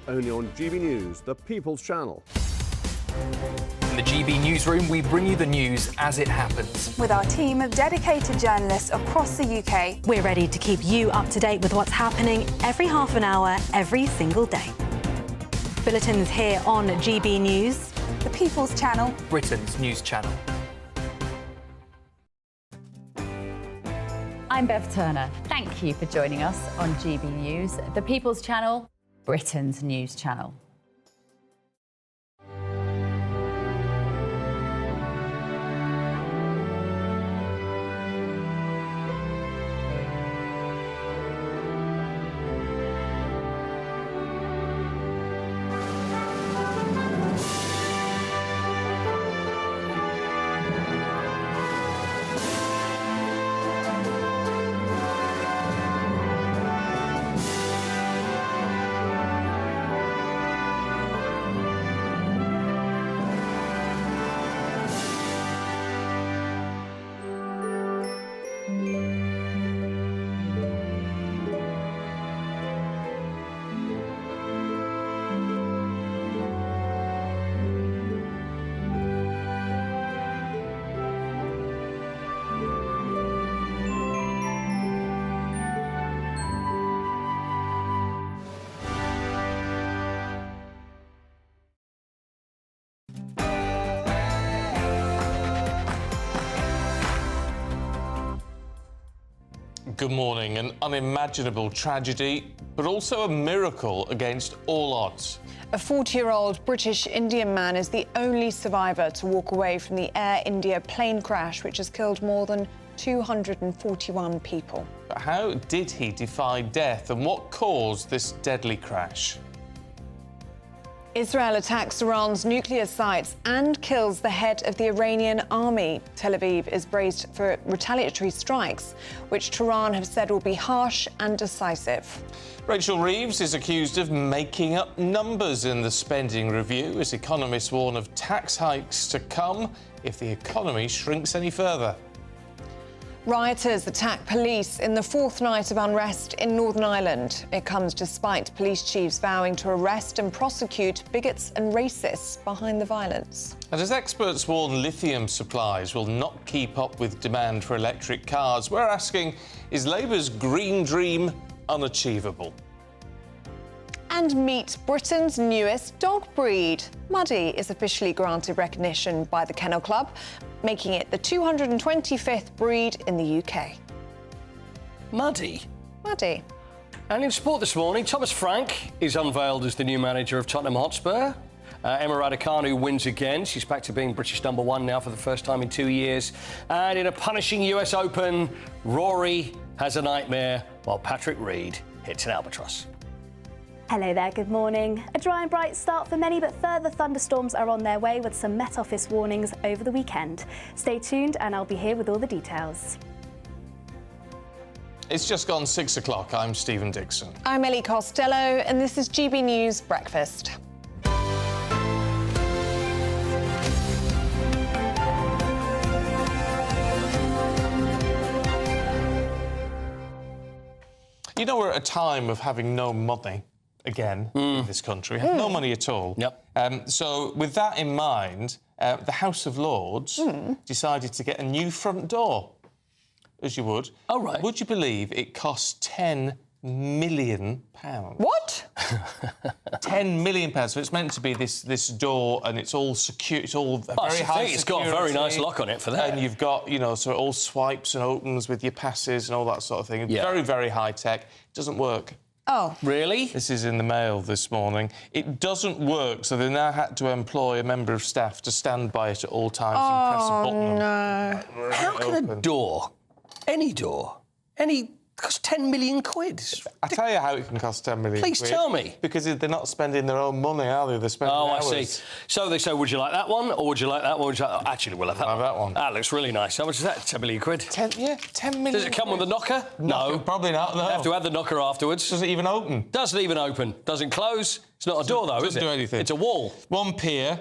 only on GB News, the People's Channel. In the GB Newsroom, we bring you the news as it happens. With our team of dedicated journalists across the UK. We're ready to keep you up to date with what's happening every half an hour, every single day. Bulletins here on GB News, The People's Channel, Britain's news channel. I'm Bev Turner. Thank you for joining us on GB News, The People's Channel, Britain's news channel. Good morning. An unimaginable tragedy, but also a miracle against all odds. A 40-year-old British Indian man is the only survivor to walk away from the Air India plane crash, which has killed more than 241 people. But how did he defy death, and what caused this deadly crash? Israel attacks Iran's nuclear sites and kills the head of the Iranian army. Tel Aviv is braced for retaliatory strikes, which Tehran have said will be harsh and decisive. Rachel Reeves is accused of making up numbers in the spending review as economists warn of tax hikes to come if the economy shrinks any further. Rioters attack police in the fourth night of unrest in Northern Ireland. It comes despite police chiefs vowing to arrest and prosecute bigots and racists behind the violence. And as experts warn lithium supplies will not keep up with demand for electric cars, we're asking, is Labour's green dream unachievable? And meet Britain's newest dog breed. Muddy is officially granted recognition by the Kennel Club, making it the 225th breed in the UK. Muddy? Muddy. And in sport this morning, Thomas Frank is unveiled as the new manager of Tottenham Hotspur. Emma Raducanu wins again. She's back to being British #1 now for the first time in 2 years. And in a punishing US Open, Rory has a nightmare while Patrick Reed hits an albatross. Hello there, good morning. A dry and bright start for many, but further thunderstorms are on their way with some Met Office warnings over the weekend. Stay tuned and I'll be here with all the details. It's just gone 6 o'clock. I'm Stephen Dixon. I'm Ellie Costello, and this is GB News Breakfast. You know, we're at a time of having no money again in this country. We have no money at all. Yep. So with that in mind, the House of Lords decided to get a new front door, as you would. Oh, right. Would you believe it cost £10 million? What? £10 million. So it's meant to be this door, and it's all secure. It's all very high security. It's got a very nice lock on it for that. And you've got, you know, so it all swipes and opens with your passes and all that sort of thing. Yeah. Very, very high tech. It doesn't work. Oh. Really? This is in the Mail this morning. It doesn't work, so they now had to employ a member of staff to stand by it at all times and press a button. No. How can a door, any door, cost 10 million quid? I tell you how it can cost 10 million. Please tell me. Because they're not spending their own money, are they? They're spending hours. I see. So they say, would you like that one, or would you like that one? Actually, we'll have that one. That one. That looks really nice. How much is that? 10 million quid? 10 million. Does it come with a knocker? No. Probably not, no. You have to have the knocker afterwards. Doesn't even open. Doesn't even open. Doesn't close. It's not a door, though, is it? Doesn't do anything. It's a wall. One peer,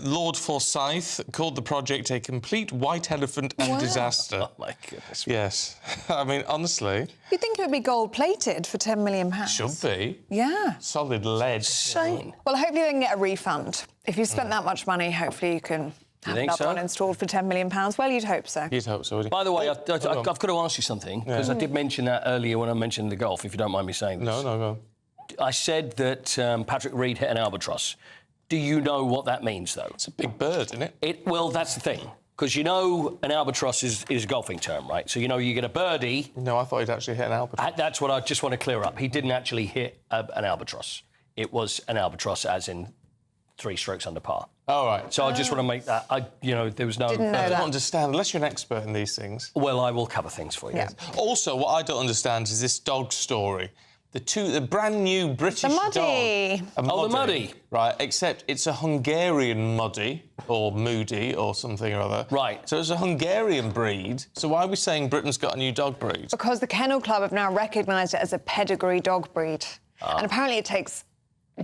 Lord Forsyth, called the project a complete white elephant and disaster. Oh, my goodness. Yes. I mean, honestly... You'd think it would be gold-plated for £10 million. Should be. Yeah. Solid lead. Insane. Well, hopefully they can get a refund. If you spent that much money, hopefully you can have think another so? one installed for £10 million. Well, you'd hope so. You'd hope so, would you? By the way, I've got to ask you something, because I did mention that earlier when I mentioned the golf, if you don't mind me saying this. No, go. I said that Patrick Reed hit an albatross. Do you know what that means, though? It's a big bird, isn't it? Well, that's the thing. Because you know an albatross is a golfing term, right? So, you know, you get a birdie... No, I thought he'd actually hit an albatross. That's what I just want to clear up. He didn't actually hit an albatross. It was an albatross, as in 3 strokes under par. All right. So I just want to make that... there was no... Didn't know I that. don't understand, unless you're an expert in these things. Well, I will cover things for you. Yeah. Also, what I don't understand is this dog story. The brand new British The Muddy. dog. Oh, the Muddy. Right, except it's a Hungarian Muddy, or Moody, or something or other. Right. So it's a Hungarian breed. So why are we saying Britain's got a new dog breed? Because the Kennel Club have now recognised it as a pedigree dog breed. And apparently it takes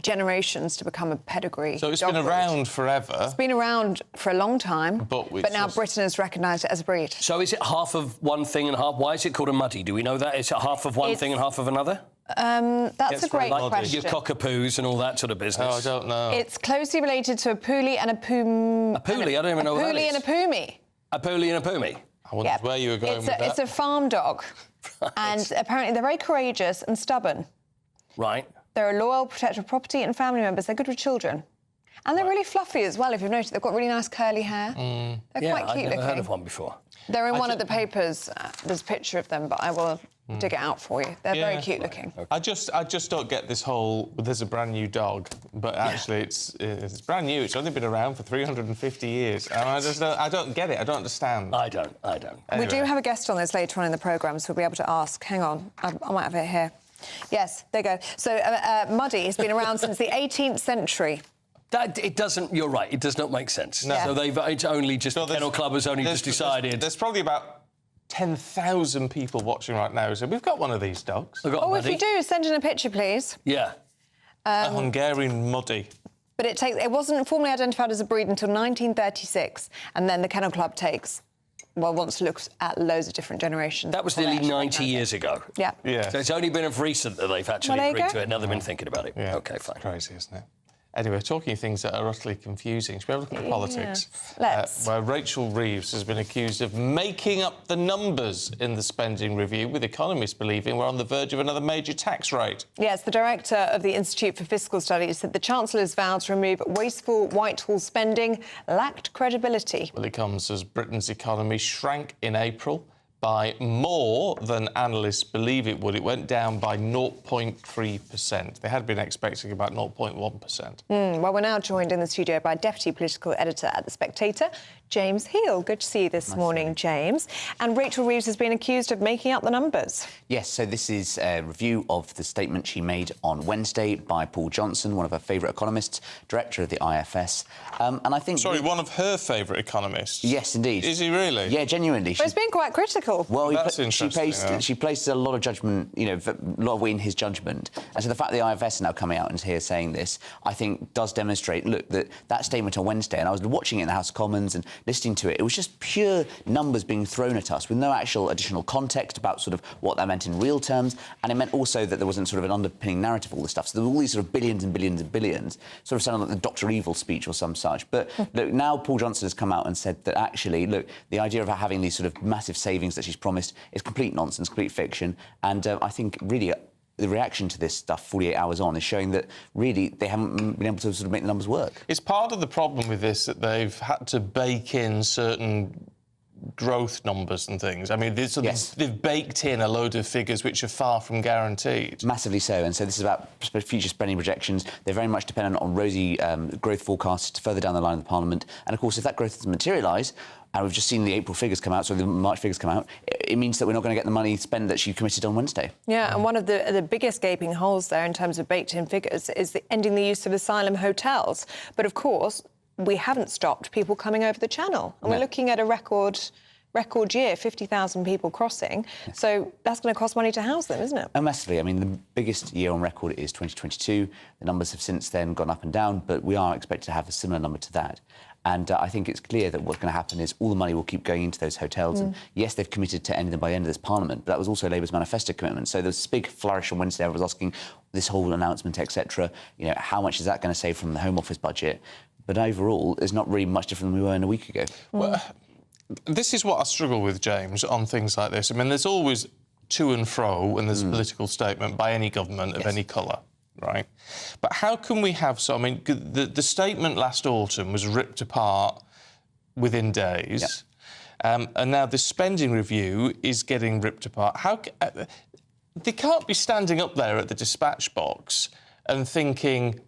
generations to become a pedigree So it's dog been breed. around forever. It's been around for a long time, But now just- Britain has recognised it as a breed. So is it half of one thing and half... Why is it called a Muddy? Do we know that? Is it half of one thing and half of another? That's a great like question. Your cockapoos and all that sort of business. Oh, I don't know. It's closely related to a Poolie and a Poom... A Poolie? I don't even know what that Poolie is. and a Poomie. A Poolie and a Poomie? I wondered where you were going with that. It's a farm dog. And apparently they're very courageous and stubborn. Right. They're a loyal protector of property and family members. They're good with children. And they're really fluffy as well, if you've noticed. They've got really nice curly hair. They're quite cute I've never looking. heard of one before. They're in one of the papers. There's a picture of them, but I will dig it out for you. They're very cute looking. I just don't get this whole there's a brand new dog, but actually it's brand new. It's only been around for 350 years. And I don't get it. I don't understand. I don't. We do have a guest on this later on in the programme, so we'll be able to ask. Hang on, I might have it here. Yes, there you go. So Muddy has been around since the 18th century. It doesn't... You're right. It does not make sense. No. So it's only just... So the Kennel Club has only just decided... There's probably about 10,000 people watching right now who say, we've got one of these dogs. We've got Oh, Muddy. if you do, send in a picture, please. Yeah. A Hungarian Muddy. But it wasn't formally identified as a breed until 1936, and then the Kennel Club wants to look at loads of different generations. That was before they nearly actually 90 years ago. Yeah. Yeah. So it's only been of recent that they've actually Well, there you agreed go. to it. Now they've been thinking about it. Yeah. OK, fine. Crazy, isn't it? Anyway, talking of things that are utterly confusing, should we have a look at the politics? Let's. Where Rachel Reeves has been accused of making up the numbers in the spending review, with economists believing we're on the verge of another major tax rate. Yes, the director of the Institute for Fiscal Studies said the Chancellor's vow to remove wasteful Whitehall spending lacked credibility. Well, it comes as Britain's economy shrank in April by more than analysts believe it would. It went down by 0.3%. They had been expecting about 0.1%. Well, we're now joined in the studio by Deputy Political Editor at The Spectator, James Heal. Good to see you this morning, James. And Rachel Reeves has been accused of making up the numbers. Yes, so this is a review of the statement she made on Wednesday by Paul Johnson, one of her favourite economists, director of the IFS. And I think... Sorry, one of her favourite economists? Yes, indeed. Is he really? Yeah, genuinely. But it's been quite critical. Well, That's interesting, she placed a lot of judgment, a lot of weight in his judgment. And so the fact that the IFS is now coming out and is here saying this, I think, does demonstrate, look, that statement on Wednesday, and I was watching it in the House of Commons and listening to it, it was just pure numbers being thrown at us with no actual additional context about sort of what that meant in real terms. And it meant also that there wasn't sort of an underpinning narrative of all this stuff. So there were all these sort of billions and billions and billions, sort of sounding like the Dr. Evil speech or some such. But look, now Paul Johnson has come out and said that actually, look, the idea of having these sort of massive savings that she's promised is complete nonsense, complete fiction. And I think really the reaction to this stuff 48 hours on is showing that really they haven't been able to sort of make the numbers work. It's part of the problem with this that they've had to bake in certain growth numbers and things. I mean, they've baked in a load of figures which are far from guaranteed. Massively so, and so this is about future spending projections. They're very much dependent on rosy growth forecasts further down the line of the Parliament. And, of course, if that growth doesn't materialise, and we've just seen the April figures come out, so the March figures come out, it means that we're not going to get the money spent that she committed on Wednesday. Yeah, and one of the biggest gaping holes there in terms of baked-in figures is ending the use of asylum hotels. But, of course, we haven't stopped people coming over the channel. And we're looking at a record record year, 50,000 people crossing. So that's going to cost money to house them, isn't it? Oh, massively. I mean, the biggest year on record is 2022. The numbers have since then gone up and down, but we are expected to have a similar number to that. And I think it's clear that what's going to happen is all the money will keep going into those hotels. And yes, they've committed to ending them by the end of this Parliament, but that was also Labour's manifesto commitment. So there was this big flourish on Wednesday. I was asking this whole announcement, etc. You know, how much is that going to save from the Home Office budget? But overall, it's not really much different than we were in a week ago. Well, this is what I struggle with, James, on things like this. I mean, there's always to and fro when there's a political statement by any government of any colour. Right, but how can we have so? I mean, the statement last autumn was ripped apart within days, and now the spending review is getting ripped apart. How they can't be standing up there at the dispatch box and thinking,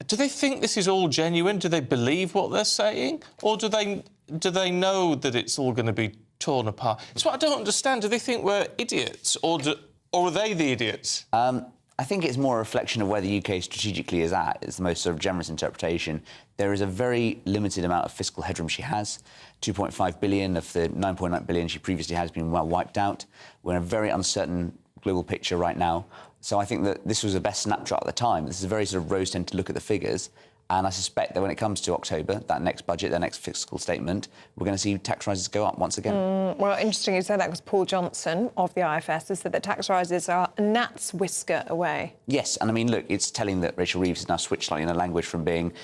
do they think this is all genuine? Do they believe what they're saying, or do they know that it's all going to be torn apart? It's what I don't understand. Do they think we're idiots, or are they the idiots? I think it's more a reflection of where the UK strategically is at. It's the most sort of generous interpretation. There is a very limited amount of fiscal headroom she has. 2.5 billion of the 9.9 billion she previously has been well wiped out. We're in a very uncertain global picture right now. So I think that this was the best snapshot at the time. This is a very sort of rose-tinted look at the figures. And I suspect that when it comes to October, that next budget, that next fiscal statement, we're going to see tax rises go up once again. Well, interesting you say that, because Paul Johnson of the IFS has said that tax rises are a gnat's whisker away. Yes, and I mean, look, it's telling that Rachel Reeves has now switched slightly in her language from being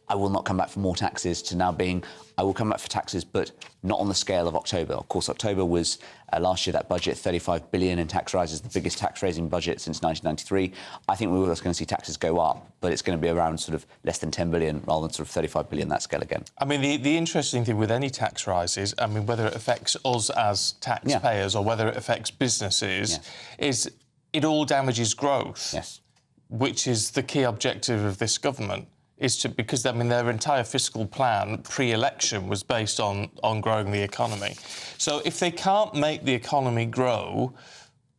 I will not come back for more taxes to now being I will come back for taxes, but not on the scale of October. Of course, October was last year, that budget, 35 billion in tax rises, the biggest tax-raising budget since 1993. I think we're also going to see taxes go up, but it's going to be around sort of less than 10 billion rather than sort of 35 billion, that scale again. I mean, the interesting thing with any tax rises, I mean, whether it affects us as taxpayers or whether it affects businesses, is it all damages growth, which is the key objective of this government. Is to, because I mean their entire fiscal plan pre-election was based on growing the economy. So if they can't make the economy grow,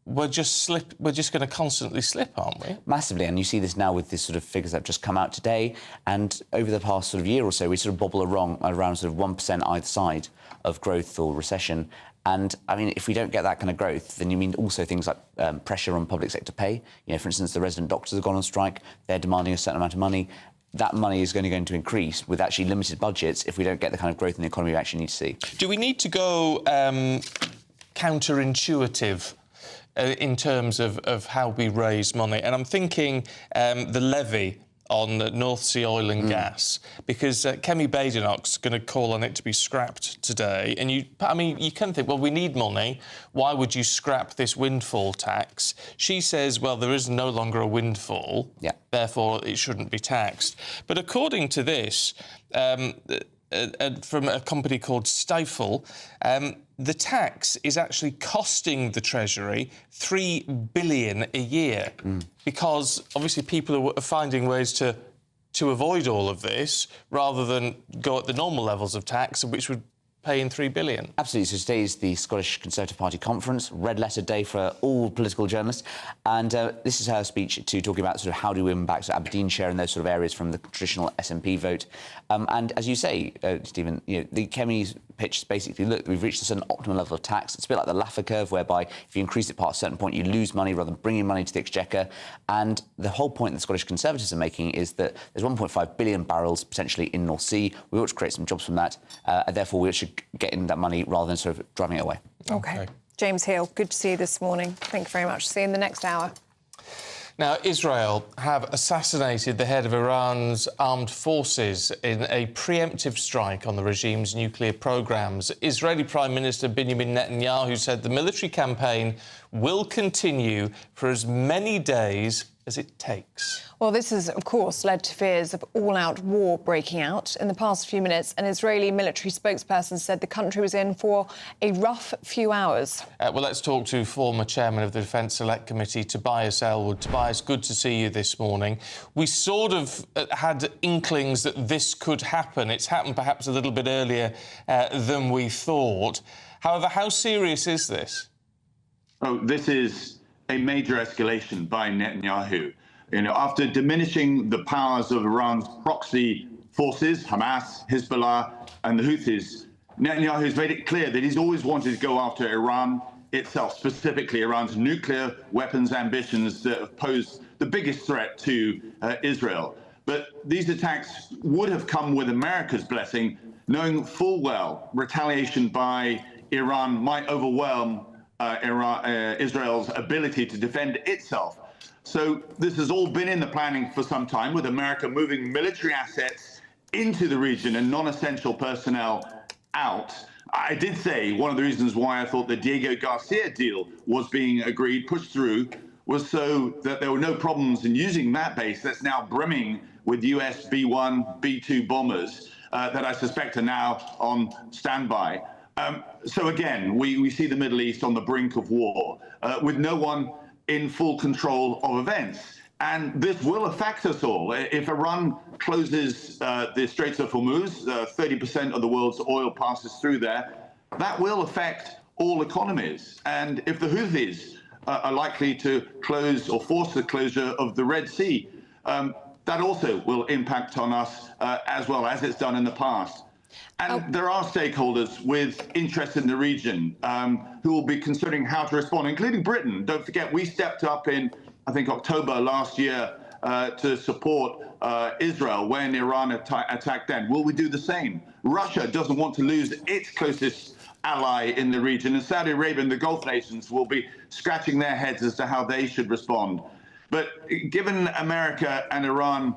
we're just going to constantly slip, aren't we? Massively, and you see this now with these sort of figures that have just come out today. And over the past sort of year or so, we sort of bobble around sort of 1% either side of growth or recession. And, I mean, if we don't get that kind of growth, then you mean also things like pressure on public sector pay. You know, for instance, the resident doctors have gone on strike. They're demanding a certain amount of money. That money is going to increase with actually limited budgets if we don't get the kind of growth in the economy we actually need to see. Do we need to go counterintuitive in terms of how we raise money? And I'm thinking the levy on North Sea oil and gas, because Kemi Badenoch's going to call on it to be scrapped today. And you can think, well, we need money. Why would you scrap this windfall tax? She says, well, there is no longer a windfall, therefore it shouldn't be taxed. But according to this, from a company called Stifel, the tax is actually costing the Treasury $3 billion a year because obviously people are finding ways to avoid all of this rather than go at the normal levels of tax, which would pay in $3 billion. Absolutely. So today is the Scottish Conservative Party conference, red letter day for all political journalists. And this is her speech talking about sort of how do we win back to Aberdeenshire and those sort of areas from the traditional SNP vote. And as you say, Stephen, you know, the Kemi's pitch is basically, look, we've reached a certain optimal level of tax. It's a bit like the Laffer curve, whereby if you increase it past a certain point, you lose money rather than bringing money to the exchequer. And the whole point the Scottish Conservatives are making is that there's 1.5 billion barrels potentially in North Sea. We ought to create some jobs from that. And therefore, we should get in that money rather than sort of driving it away. OK. James Hill, good to see you this morning. Thank you very much. See you in the next hour. Now, Israel have assassinated the head of Iran's armed forces in a preemptive strike on the regime's nuclear programmes. Israeli Prime Minister Benjamin Netanyahu said the military campaign will continue for as many days as it takes. Well, this has, of course, led to fears of all-out war breaking out. In the past few minutes, an Israeli military spokesperson said the country was in for a rough few hours. Well, let's talk to former chairman of the Defence Select Committee, Tobias Ellwood. Tobias, good to see you this morning. We sort of had inklings that this could happen. It's happened perhaps a little bit earlier than we thought. However, how serious is this? Oh, this is a major escalation by Netanyahu. You know, after diminishing the powers of Iran's proxy forces, Hamas, Hezbollah, and the Houthis, Netanyahu's made it clear that he's always wanted to go after Iran itself, specifically Iran's nuclear weapons ambitions that pose the biggest threat to Israel. But these attacks would have come with America's blessing, knowing full well retaliation by Iran might overwhelm Israel's ability to defend itself. So this has all been in the planning for some time, with America moving military assets into the region and non-essential personnel out. I did say one of the reasons why I thought the Diego Garcia deal was being agreed, pushed through, was so that there were no problems in using that base that's now brimming with US B-1, B-2 bombers that I suspect are now on standby. So again, we see the Middle East on the brink of war, with no one in full control of events. And this will affect us all. If Iran closes the Straits of Hormuz, 30% of the world's oil passes through there, that will affect all economies. And if the Houthis are likely to close or force the closure of the Red Sea, that also will impact on us as well, as it's done in the past. And there are stakeholders with interest in the region who will be considering how to respond, including Britain. Don't forget, we stepped up in, I think, October last year to support Israel when Iran attacked then. Will we do the same? Russia doesn't want to lose its closest ally in the region, and Saudi Arabia and the Gulf nations will be scratching their heads as to how they should respond. But given America and Iran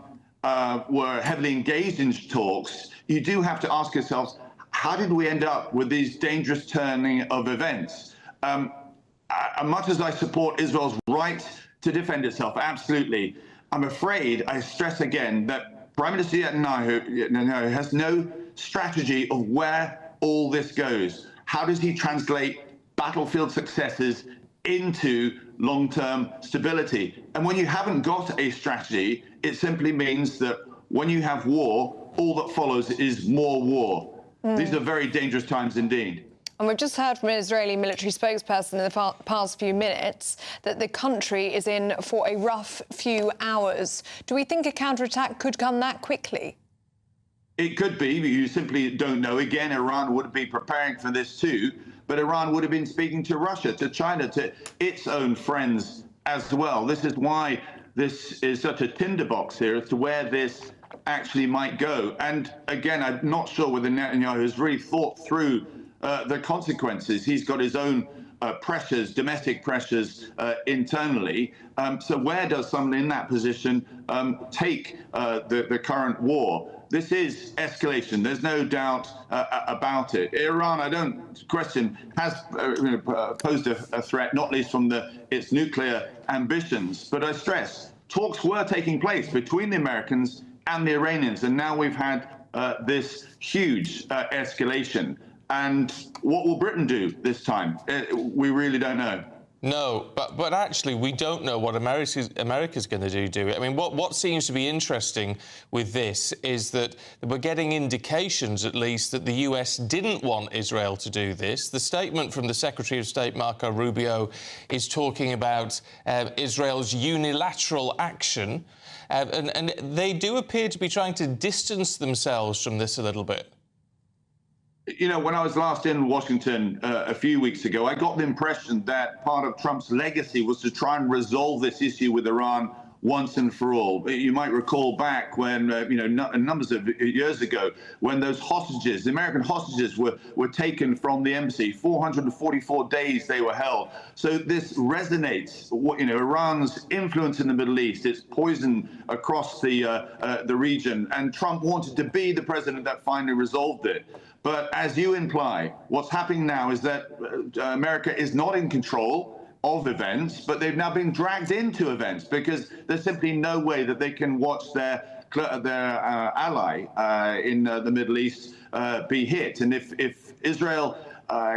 were heavily engaged in talks, you do have to ask yourselves, how did we end up with these dangerous turning of events? Much as I support Israel's right to defend itself, absolutely, I'm afraid, I stress again, that Prime Minister Netanyahu has no strategy of where all this goes. How does he translate battlefield successes into long-term stability? And when you haven't got a strategy, it simply means that when you have war, all that follows is more war. These are very dangerous times indeed. And we've just heard from an Israeli military spokesperson in the past few minutes that the country is in for a rough few hours. Do we think a counterattack could come that quickly? It could be, but you simply don't know. Again, Iran would be preparing for this too, but Iran would have been speaking to Russia, to China, to its own friends as well. This is why this is such a tinderbox here as to where this actually might go. And again, I'm not sure whether Netanyahu has really thought through the consequences. He's got his own pressures, domestic pressures internally. So where does someone in that position take the current war? This is escalation. There's no doubt about it. Iran, I don't question, has posed a threat, not least from its nuclear ambitions. But I stress, talks were taking place between the Americans and the Iranians, and now we've had this huge escalation. And what will Britain do this time? We really don't know. No, but actually, we don't know what America's going to do. I mean, what seems to be interesting with this is that we're getting indications, at least, that the US didn't want Israel to do this. The statement from the Secretary of State, Marco Rubio, is talking about Israel's unilateral action. And they do appear to be trying to distance themselves from this a little bit. You know, when I was last in Washington a few weeks ago, I got the impression that part of Trump's legacy was to try and resolve this issue with Iran once and for all. You might recall back when, numbers of years ago, when those hostages, the American hostages, were taken from the embassy. 444 days they were held. So this resonates. Iran's influence in the Middle East, its poison across the region, and Trump wanted to be the president that finally resolved it. But as you imply, what's happening now is that America is not in control of events, but they've now been dragged into events because there's simply no way that they can watch their ally in the Middle East be hit. And if Israel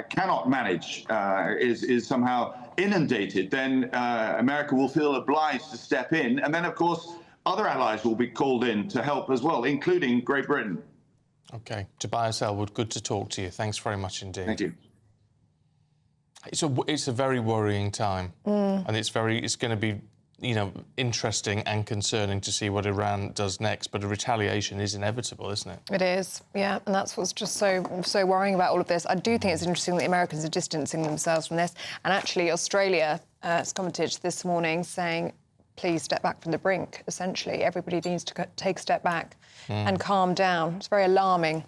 cannot manage, is somehow inundated, then America will feel obliged to step in. And then, of course, other allies will be called in to help as well, including Great Britain. OK. Tobias Ellwood, good to talk to you. Thanks very much indeed. Thank you. It's a very worrying time, and it's going to be interesting and concerning to see what Iran does next, but a retaliation is inevitable, isn't it? It is, yeah, and that's what's just so worrying about all of this. I do think it's interesting that the Americans are distancing themselves from this, and actually Australia has commented this morning saying, please step back from the brink, essentially. Everybody needs to take a step back and calm down. It's very alarming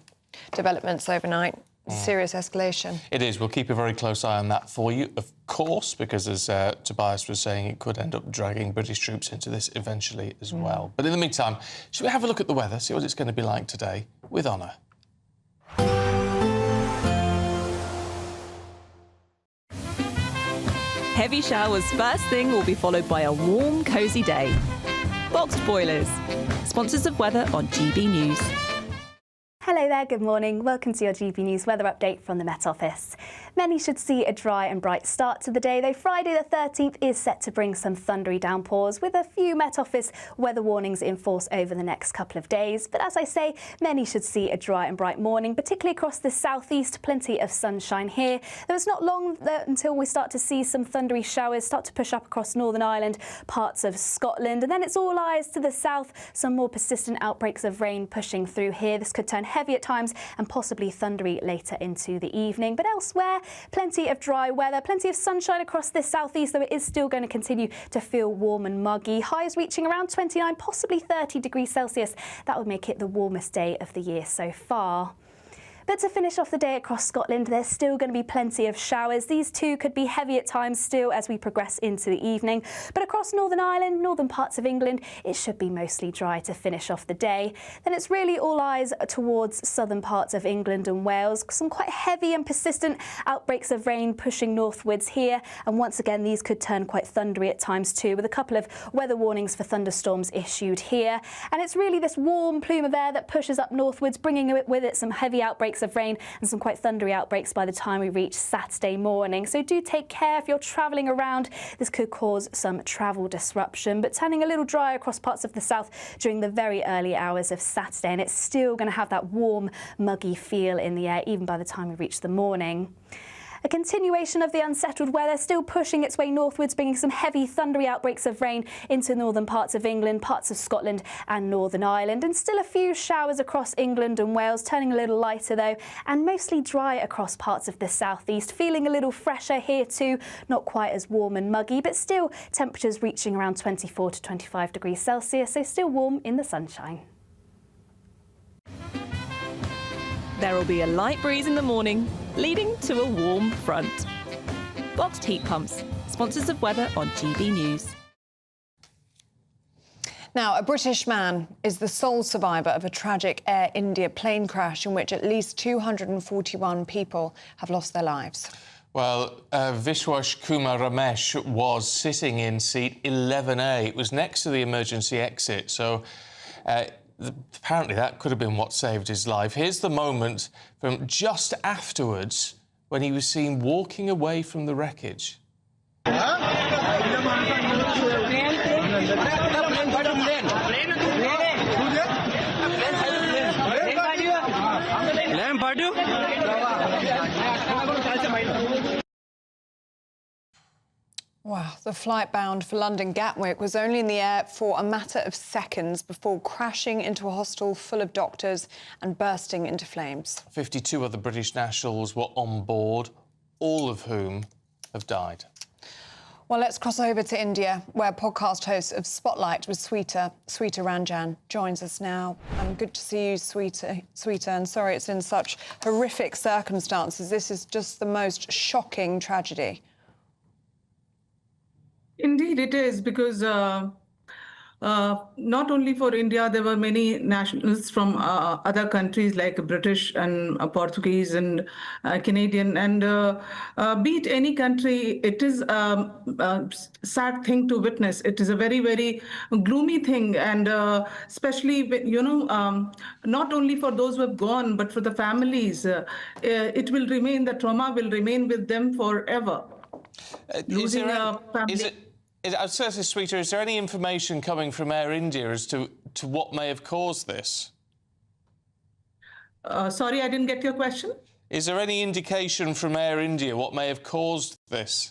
developments overnight. Serious escalation. It is. We'll keep a very close eye on that for you, of course, because as Tobias was saying, it could end up dragging British troops into this eventually as well. But in the meantime, should we have a look at the weather, see what it's going to be like today with Honor? Heavy showers first thing will be followed by a warm, cosy day. Boxed boilers, sponsors of weather on GB News. Hello there, good morning. Welcome to your GB News weather update from the Met Office. Many should see a dry and bright start to the day, though Friday the 13th is set to bring some thundery downpours with a few Met Office weather warnings in force over the next couple of days. But as I say, many should see a dry and bright morning, particularly across the southeast. Plenty of sunshine here. Though it's not long until we start to see some thundery showers start to push up across Northern Ireland, parts of Scotland, and then it's all eyes to the south. Some more persistent outbreaks of rain pushing through here. This could turn heavy at times and possibly thundery later into the evening. But elsewhere, plenty of dry weather, plenty of sunshine across the southeast, though it is still going to continue to feel warm and muggy. Highs reaching around 29, possibly 30 degrees Celsius. That would make it the warmest day of the year so far. But to finish off the day across Scotland, there's still going to be plenty of showers. These too could be heavy at times still as we progress into the evening. But across Northern Ireland, northern parts of England, it should be mostly dry to finish off the day. Then it's really all eyes towards southern parts of England and Wales. Some quite heavy and persistent outbreaks of rain pushing northwards here. And once again, these could turn quite thundery at times too, with a couple of weather warnings for thunderstorms issued here. And it's really this warm plume of air that pushes up northwards, bringing with it some heavy outbreaks of rain and some quite thundery outbreaks by the time we reach Saturday morning. So do take care if you're travelling around. This could cause some travel disruption, but turning a little dry across parts of the south during the very early hours of Saturday, and it's still going to have that warm, muggy feel in the air even by the time we reach the morning. A continuation of the unsettled weather still pushing its way northwards, bringing some heavy thundery outbreaks of rain into northern parts of England, parts of Scotland and Northern Ireland, and still a few showers across England and Wales, turning a little lighter though, and mostly dry across parts of the southeast, feeling a little fresher here too, not quite as warm and muggy, but still temperatures reaching around 24 to 25 degrees Celsius, so still warm in the sunshine. There will be a light breeze in the morning, leading to a warm front. Boxed heat pumps, sponsors of weather on GB News. Now, a British man is the sole survivor of a tragic Air India plane crash in which at least 241 people have lost their lives. Well, Vishwash Kumar Ramesh was sitting in seat 11A. It was next to the emergency exit, so apparently that could have been what saved his life. Here's the moment from just afterwards when he was seen walking away from the wreckage. Wow, the flight bound for London Gatwick was only in the air for a matter of seconds before crashing into a hostel full of doctors and bursting into flames. 52 other British nationals were on board, all of whom have died. Well, let's cross over to India, where podcast host of Spotlight with Sweeta Ranjan joins us now. Good to see you, Sweeta, and sorry it's in such horrific circumstances. This is just the most shocking tragedy. Indeed, it is, because not only for India, there were many nationals from other countries like British and Portuguese and Canadian. And be it any country, it is a sad thing to witness. It is a very, very gloomy thing. And especially, not only for those who have gone, but for the families, it will remain, the trauma will remain with them forever. Losing a family. I was going to say, Sweeta, is there any information coming from Air India as to what may have caused this? Sorry, I didn't get your question. Is there any indication from Air India what may have caused this?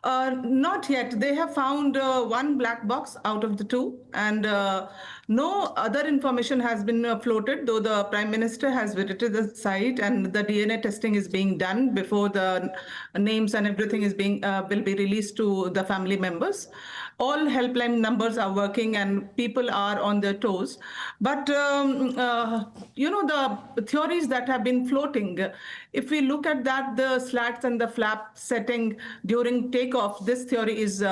Not yet. They have found one black box out of the two, and no other information has been floated, though the Prime Minister has visited the site and the DNA testing is being done before the names and everything is will be released to the family members. All helpline numbers are working and people are on their toes. But, the theories that have been floating, if we look at that, the slats and the flap setting during takeoff, this theory is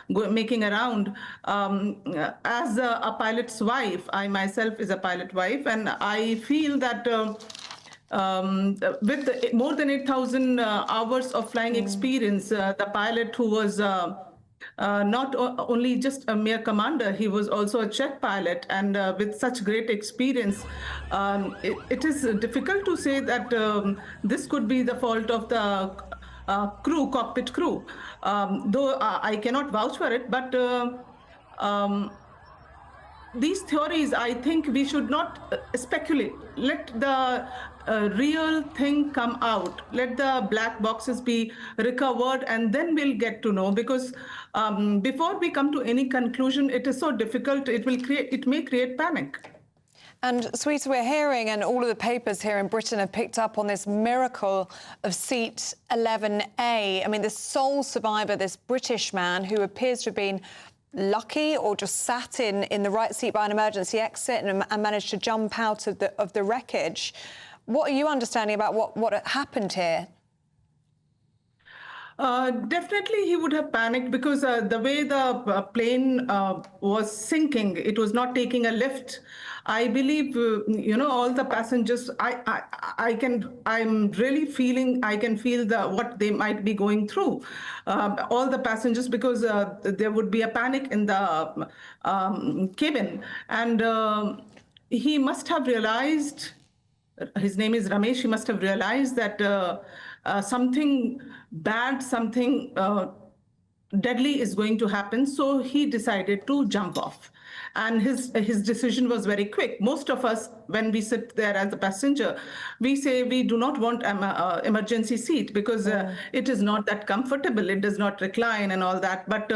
making around. As a pilot's wife, I myself is a pilot wife, and I feel that with more than 8,000 hours of flying experience, the pilot who was not only just a mere commander, he was also a check pilot, and with such great experience, it is difficult to say that this could be the fault of the cockpit crew, though I cannot vouch for it, but these theories, I think we should not speculate. Let the real thing come out. Let the black boxes be recovered, and then we'll get to know. Because before we come to any conclusion, it is so difficult. It may create panic. And Sweeta, we're hearing, and all of the papers here in Britain have picked up on this miracle of seat 11A. I mean, the sole survivor, this British man who appears to have been lucky or just sat in the right seat by an emergency exit and managed to jump out of the wreckage. What are you understanding about what happened here? Definitely he would have panicked because the way the plane was sinking, it was not taking a lift. I believe, all the passengers, I'm really feeling, I can feel what they might be going through. All the passengers, because there would be a panic in the cabin. And he must have realized, his name is Ramesh, he must have realized that something bad, something deadly is going to happen. So he decided to jump off. And his decision was very quick. Most of us, when we sit there as a passenger, we say we do not want an emergency seat because it is not that comfortable. It does not recline and all that. But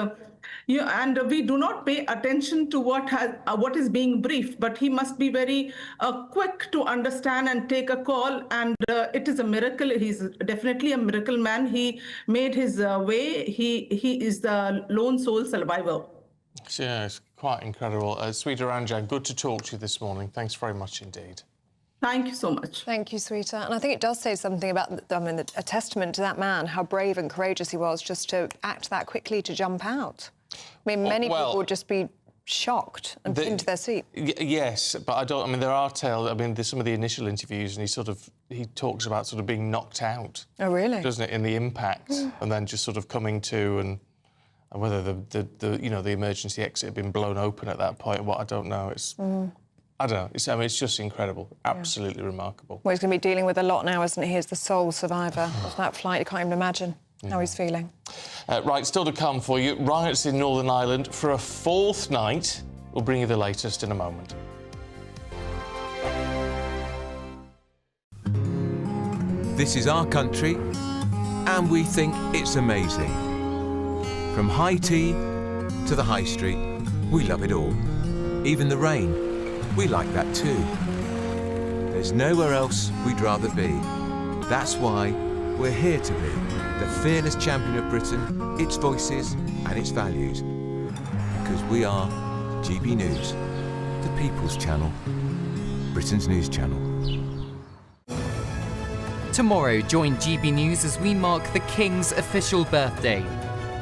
and we do not pay attention to what is being briefed. But he must be very quick to understand and take a call. And it is a miracle. He's definitely a miracle man. He made his way. He is the lone sole survivor. Yeah, it's quite incredible. Sweeta Ranjan, good to talk to you this morning. Thanks very much indeed. Thank you so much. Thank you, Sweeta. And I think it does say something about, a testament to that man, how brave and courageous he was just to act that quickly to jump out. I mean, many people would just be shocked and pinned to their seat. Yes, but there are tales. There's some of the initial interviews, and he talks about sort of being knocked out. Oh, really? Doesn't it, in the impact, and then just sort of coming to and whether the emergency exit had been blown open at that point, I don't know. I don't know. It's just incredible. Absolutely remarkable. Well, he's going to be dealing with a lot now, isn't he? As the sole survivor of that flight. You can't even imagine how he's feeling. Right, still to come for you. Riots in Northern Ireland for a fourth night. We'll bring you the latest in a moment. This is our country, and we think it's amazing. From high tea to the high street, we love it all. Even the rain, we like that too. There's nowhere else we'd rather be. That's why we're here to be the fearless champion of Britain, its voices and its values. Because we are GB News, the People's Channel, Britain's news channel. Tomorrow, join GB News as we mark the King's official birthday.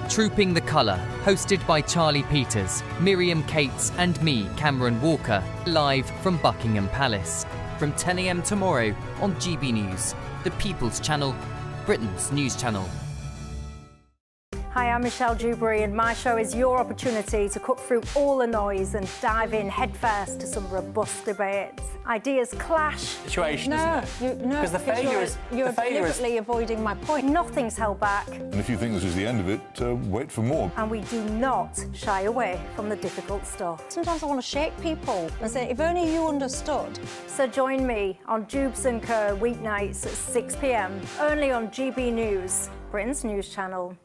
Trooping the Colour, hosted by Charlie Peters, Miriam Cates and me, Cameron Walker, live from Buckingham Palace. From 10 a.m. tomorrow on GB News, the People's Channel, Britain's news channel. Hi, I'm Michelle Dewberry, and my show is your opportunity to cut through all the noise and dive in headfirst to some robust debates. Ideas clash. Situation, isn't it? Because the failure is... You're deliberately avoiding my point. Nothing's held back. And if you think this is the end of it, wait for more. And we do not shy away from the difficult stuff. Sometimes I want to shake people and say, if only you understood. So join me on Jubes & Co. weeknights at 6 p.m, only on GB News, Britain's news channel.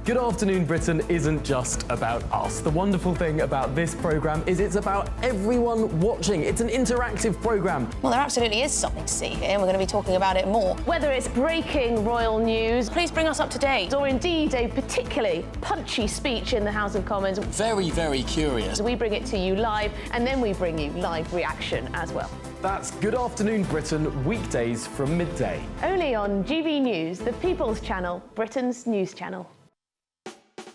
Good Afternoon Britain isn't just about us. The wonderful thing about this programme is it's about everyone watching. It's an interactive programme. Well, there absolutely is something to see here, and we're going to be talking about it more. Whether it's breaking royal news, please bring us up to date, or indeed a particularly punchy speech in the House of Commons. Very, very curious. We bring it to you live, and then we bring you live reaction as well. That's Good Afternoon Britain, weekdays from midday. Only on GB News, the People's Channel, Britain's news channel.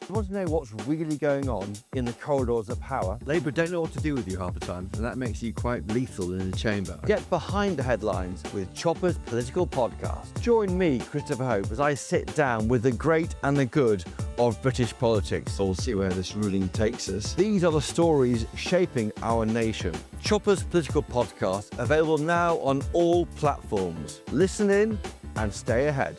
You want to know what's really going on in the corridors of power? Labour don't know what to do with you half the time, and that makes you quite lethal in the chamber. Get behind the headlines with Chopper's Political Podcast. Join me, Christopher Hope, as I sit down with the great and the good of British politics. We'll see where this ruling takes us. These are the stories shaping our nation. Chopper's Political Podcast, available now on all platforms. Listen in and stay ahead.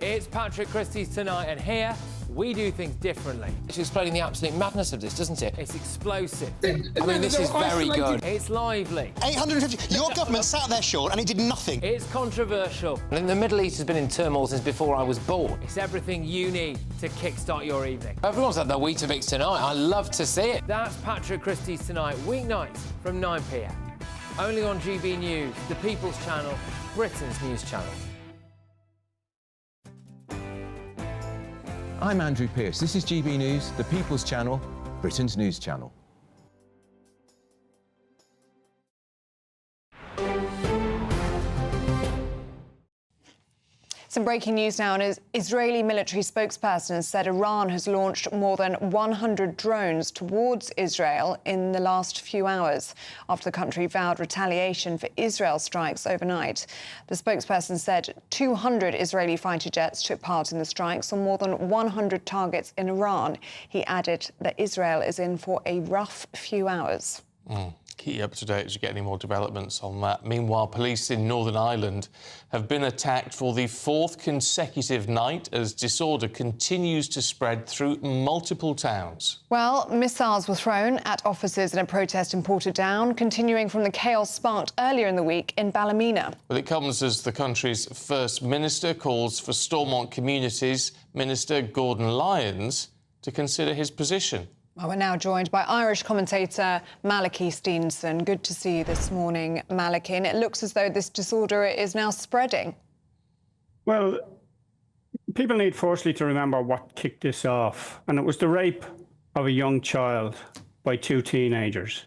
It's Patrick Christie's Tonight, and here we do things differently. It's explaining the absolute madness of this, doesn't it? It's explosive. I mean, this is very good. It's lively. 850. Your government sat there, Sean, and it did nothing. It's controversial. And the Middle East has been in turmoil since before I was born. It's everything you need to kickstart your evening. Everyone's had their Weetabix tonight. I love to see it. That's Patrick Christie's Tonight, weeknights from 9 p.m. Only on GB News, the People's Channel, Britain's news channel. I'm Andrew Pearce. This is GB News, the People's Channel, Britain's news channel. Some breaking news now. An Israeli military spokesperson has said Iran has launched more than 100 drones towards Israel in the last few hours after the country vowed retaliation for Israel strikes overnight. The spokesperson said 200 Israeli fighter jets took part in the strikes on more than 100 targets in Iran. He added that Israel is in for a rough few hours. Keep you up to date as you get any more developments on that. Meanwhile, police in Northern Ireland have been attacked for the fourth consecutive night as disorder continues to spread through multiple towns. Well, missiles were thrown at offices in a protest in Portadown, continuing from the chaos sparked earlier in the week in Ballymena. Well, it comes as the country's First Minister calls for Stormont Communities Minister Gordon Lyons to consider his position. Well, we're now joined by Irish commentator Malachy Steenson. Good to see you this morning, Malachy. And it looks as though this disorder is now spreading. Well, people need firstly to remember what kicked this off. And it was the rape of a young child by two teenagers.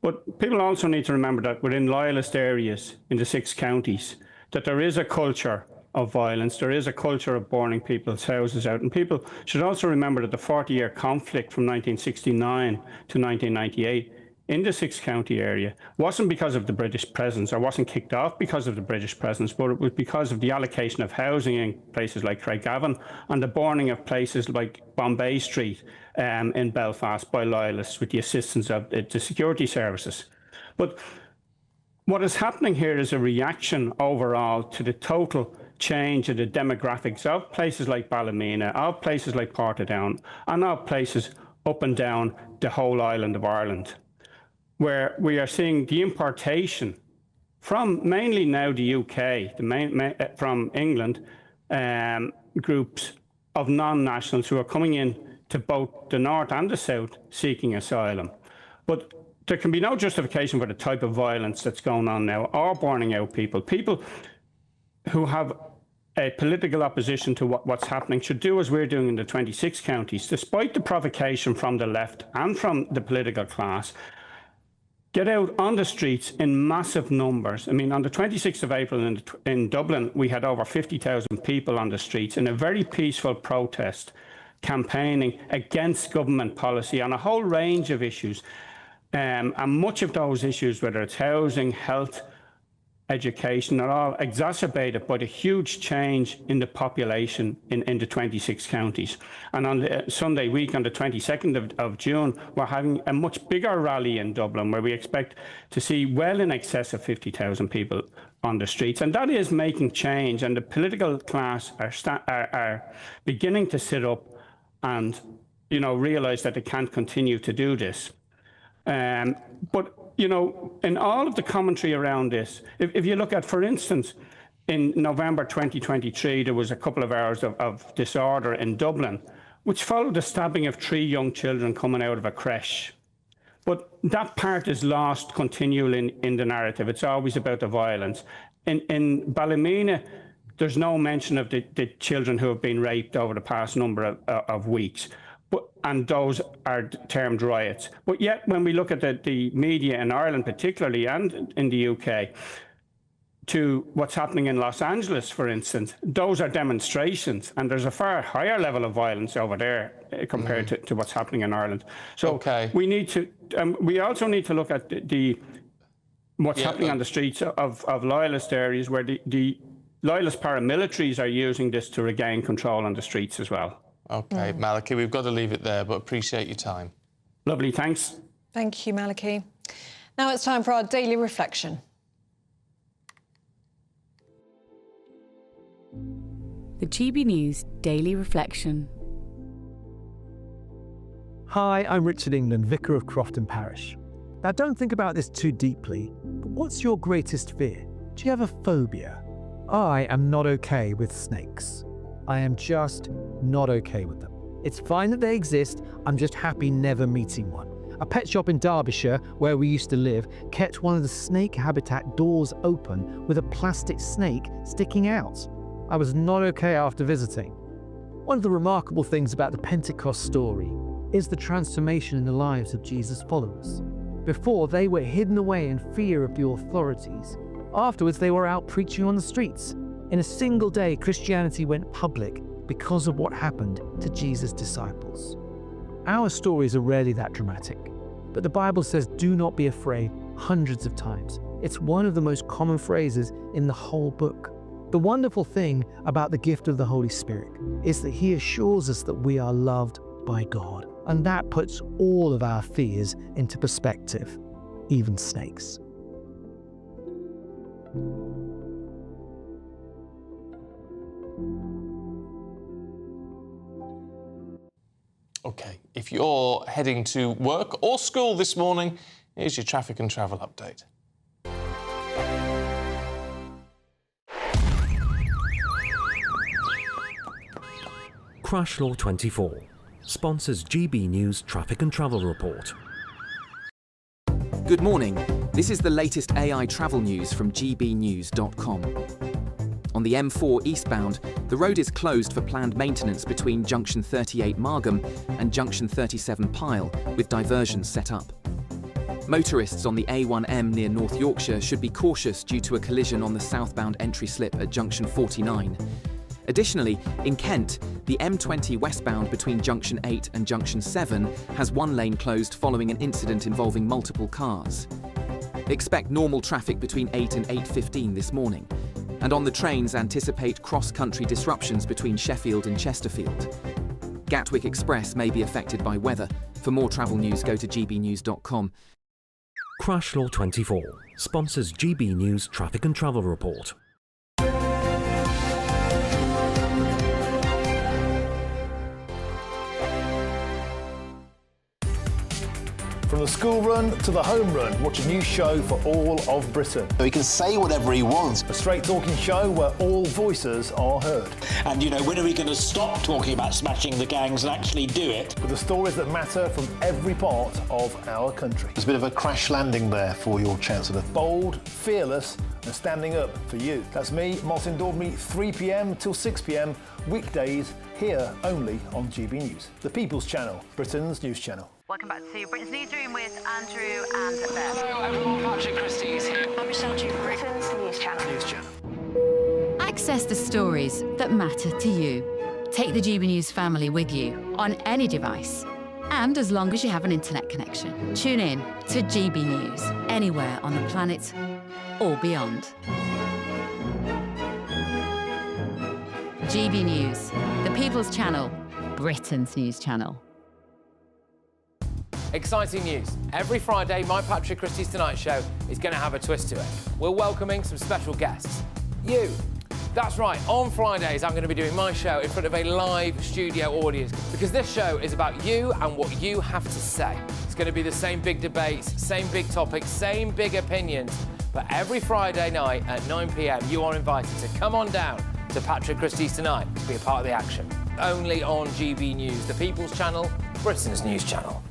But people also need to remember that within loyalist areas in the 6 counties, that there is a culture of violence. There is a culture of burning people's houses out. And people should also remember that the 40-year conflict from 1969 to 1998 in the 6-county area wasn't because of the British presence, or wasn't kicked off because of the British presence, but it was because of the allocation of housing in places like Craigavon and the burning of places like Bombay Street in Belfast by loyalists with the assistance of the security services. But what is happening here is a reaction overall to the total change in the demographics of places like Ballymena, of places like Portadown, and of places up and down the whole island of Ireland, where we are seeing the importation from mainly now the UK, from England, groups of non-nationals who are coming in to both the north and the south seeking asylum. But there can be no justification for the type of violence that's going on now, or burning out people who have a political opposition to what's happening should do as we're doing in the 26 counties, despite the provocation from the left and from the political class. Get out on the streets in massive numbers. I mean, on the 26th of April in Dublin, we had over 50,000 people on the streets in a very peaceful protest, campaigning against government policy on a whole range of issues. And much of those issues, whether it's housing, health, education, are all exacerbated by the huge change in the population in the 26 counties. And on the Sunday week, on the 22nd of June, we're having a much bigger rally in Dublin, where we expect to see well in excess of 50,000 people on the streets. And that is making change, and the political class are beginning to sit up and, you know, realise that they can't continue to do this. But, you know, in all of the commentary around this, if you look at, for instance, In November 2023, there was a couple of hours of disorder in Dublin, which followed the stabbing of 3 young children coming out of a creche. But that part is lost continually in the narrative. It's always about the violence. In Ballymena, there's no mention of the children who have been raped over the past number of weeks. And those are termed riots. But yet, when we look at the media in Ireland particularly, and in the UK, to what's happening in Los Angeles, for instance, those are demonstrations, and there's a far higher level of violence over there compared to what's happening in Ireland. So we need to, we also need to look at what's happening on the streets of loyalist areas, where the loyalist paramilitaries are using this to regain control on the streets as well. OK, Malachy, we've got to leave it there, but appreciate your time. Lovely, thanks. Thank you, Malachy. Now it's time for our daily reflection. The GB News Daily Reflection. Hi, I'm Richard England, Vicar of Crofton Parish. Now, don't think about this too deeply, but what's your greatest fear? Do you have a phobia? I am not okay with snakes. I am just not okay with them. It's fine that they exist, I'm just happy never meeting one. A pet shop in Derbyshire, where we used to live, kept one of the snake habitat doors open with a plastic snake sticking out. I was not okay after visiting. One of the remarkable things about the Pentecost story is the transformation in the lives of Jesus' followers. Before, they were hidden away in fear of the authorities. Afterwards, they were out preaching on the streets. In a single day, Christianity went public because of what happened to Jesus' disciples. Our stories are rarely that dramatic, but the Bible says, "Do not be afraid," hundreds of times. It's one of the most common phrases in the whole book. The wonderful thing about the gift of the Holy Spirit is that He assures us that we are loved by God, and that puts all of our fears into perspective, even snakes. OK, if you're heading to work or school this morning, here's your traffic and travel update. Crash Law 24 sponsors GB News Traffic and Travel Report. Good morning. This is the latest AI travel news from gbnews.com. On the M4 eastbound, the road is closed for planned maintenance between junction 38 Margam and junction 37 Pyle, with diversions set up. Motorists on the A1M near North Yorkshire should be cautious due to a collision on the southbound entry slip at junction 49. Additionally, in Kent, the M20 westbound between junction 8 and junction 7 has one lane closed following an incident involving multiple cars. Expect normal traffic between 8 and 8:15 this morning. And on the trains, anticipate cross-country disruptions between Sheffield and Chesterfield. Gatwick Express may be affected by weather. For more travel news, go to gbnews.com. Crash Law 24 sponsors GB News Traffic and Travel Report. From the school run to the home run, watch a new show for all of Britain. He can say whatever he wants. A straight-talking show where all voices are heard. And, you know, when are we going to stop talking about smashing the gangs and actually do it? With the stories that matter from every part of our country. There's a bit of a crash landing there for your Chancellor. Bold, fearless and standing up for you. That's me, Martin Dordme, 3 p.m. till 6 p.m, weekdays, here only on GB News. The People's Channel, Britain's news channel. Welcome back to Britain's Newsroom with Andrew and Beth. Hello everyone, Patrick Christie is here. I'm Michelle Duke, Britain's news channel. News channel. Access the stories that matter to you. Take the GB News family with you on any device. And as long as you have an internet connection, tune in to GB News anywhere on the planet or beyond. GB News, the People's Channel, Britain's news channel. Exciting news. Every Friday, my Patrick Christie's Tonight Show is going to have a twist to it. We're welcoming some special guests. You. That's right, on Fridays I'm going to be doing my show in front of a live studio audience because this show is about you and what you have to say. It's going to be the same big debates, same big topics, same big opinions, But every Friday night at 9 p.m, you are invited to come on down to Patrick Christie's Tonight to be a part of the action. Only on GB News, the People's Channel, Britain's news channel.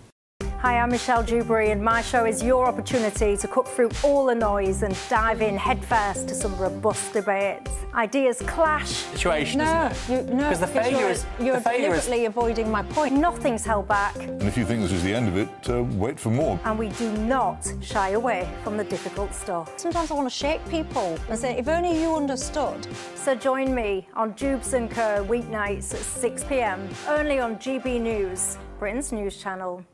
Hi, I'm Michelle Dewberry, and my show is your opportunity to cut through all the noise and dive in headfirst to some robust debates. Ideas clash. Situation, No, isn't it? Because the failure is... You're deliberately avoiding my point. Nothing's held back. And if you think this is the end of it, wait for more. And we do not shy away from the difficult stuff. Sometimes I want to shake people and say, if only you understood. So join me on Jubes & Co. weeknights at 6 p.m, only on GB News, Britain's news channel.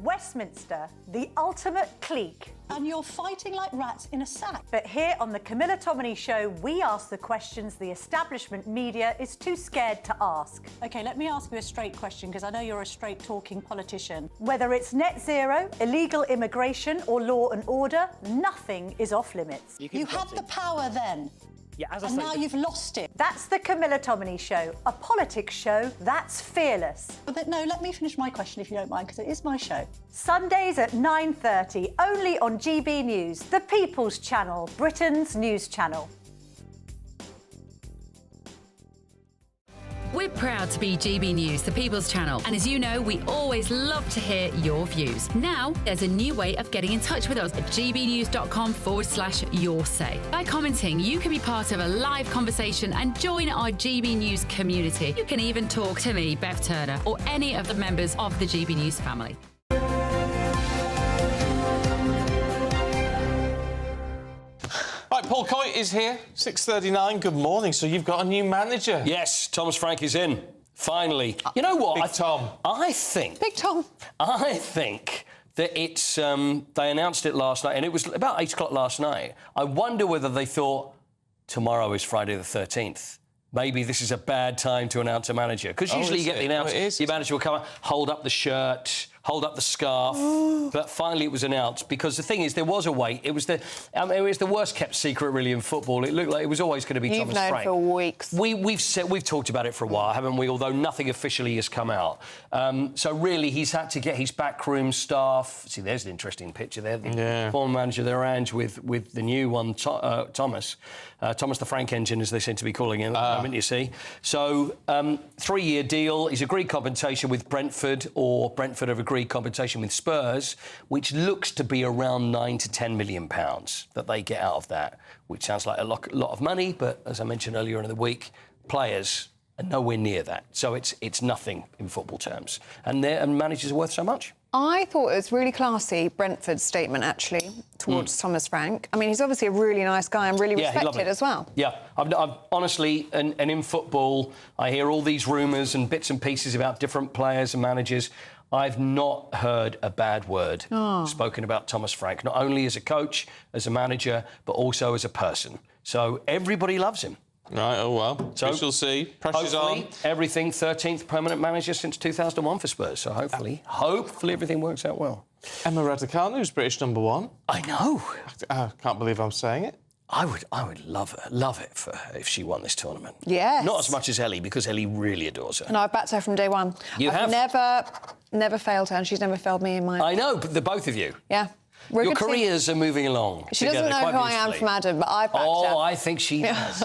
Westminster, the ultimate clique. And you're fighting like rats in a sack. But here on the Camilla Tominey Show, we ask the questions the establishment media is too scared to ask. OK, let me ask you a straight question, because I know you're a straight-talking politician. Whether it's net zero, illegal immigration or law and order, nothing is off limits. You had the power then. Yeah, as and now you've lost it. That's the Camilla Tominey Show, a politics show that's fearless. But no, let me finish my question if you don't mind, because it is my show. Sundays at 9:30, only on GB News, the People's Channel, Britain's news channel. We're proud to be GB News, the People's Channel, and as you know, we always love to hear your views. Now, there's a new way of getting in touch with us at gbnews.com/yoursay. By commenting, you can be part of a live conversation and join our GB News community. You can even talk to me, Bev Turner, or any of the members of the GB News family. Right, Paul Coyte is here, 6:39. Good morning. So you've got a new manager. Yes, Thomas Frank is in. Finally. You know what? Big Tom. I think... Big Tom. I think that it's... they announced it last night, and it was about 8 o'clock last night. I wonder whether they thought, tomorrow is Friday the 13th. Maybe this is a bad time to announce a manager. Because usually you get the announcement, your manager will come out, hold up the shirt, hold up the scarf. But finally it was announced, because the thing is, there was a wait. It was the worst kept secret, really, in football. It looked like it was always going to be Thomas Frank. You've known for weeks. We've talked about it for a while, haven't we? Although nothing officially has come out. So really, he's had to get his backroom staff. See, there's an interesting picture there. The former manager, their Ange, with the new one, Thomas. Thomas the Frank Engine, as they seem to be calling him at the moment, you see. So, 3-year deal. He's agreed compensation with Brentford, or Brentford have agreed compensation with Spurs, which looks to be around £9 to £10 million that they get out of that, which sounds like a lot of money, but as I mentioned earlier in the week, players are nowhere near that. So it's nothing in football terms. And managers are worth so much. I thought it was really classy, Brentford's statement, actually, towards Thomas Frank. I mean, he's obviously a really nice guy and really respected as well. Yeah, I've honestly, and in football, I hear all these rumours and bits and pieces about different players and managers. I've not heard a bad word spoken about Thomas Frank, not only as a coach, as a manager, but also as a person. So everybody loves him. Right, oh well. So we shall see. Pressure's on. Everything, 13th permanent manager since 2001 for Spurs. So hopefully everything works out well. Emma Raducanu, who's British #1. I know. I can't believe I'm saying it. I would love it for her if she won this tournament. Yes. Not as much as Ellie, because Ellie really adores her. And I've backed her from day one. I've never failed her, and she's never failed me in my... I know, but the both of you. Yeah. Your careers are moving along. She doesn't know who I am from Adam, but I've backed her. Oh, I think she does.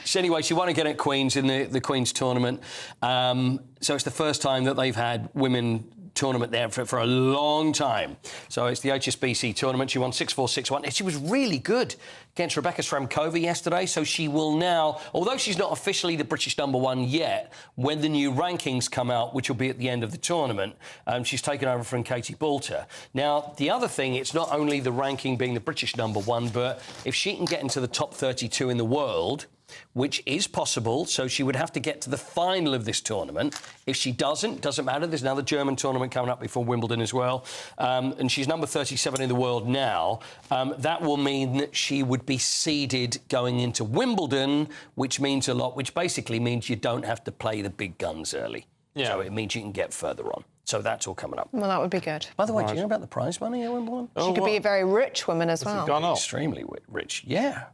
So anyway, she won again at Queen's in the Queen's tournament. So it's the first time that they've had women tournament there for a long time. So it's the HSBC tournament. She won 6-4, 6-1. She was really good against Rebecca Stramkova yesterday. So she will now, although she's not officially the British #1 yet, when the new rankings come out, which will be at the end of the tournament, she's taken over from Katie Boulter. Now, the other thing, it's not only the ranking being the British #1, but if she can get into the top 32 in the world, which is possible, so she would have to get to the final of this tournament. If she doesn't matter, there's another German tournament coming up before Wimbledon as well, and she's number 37 in the world now. That will mean that she would be seeded going into Wimbledon, which means a lot, which basically means you don't have to play the big guns early. Yeah. So it means you can get further on. So that's all coming up. Well, that would be good. By the way, do you know about the prize money at Wimbledon? She could be a very rich woman as well. Gone up? Extremely rich, yeah.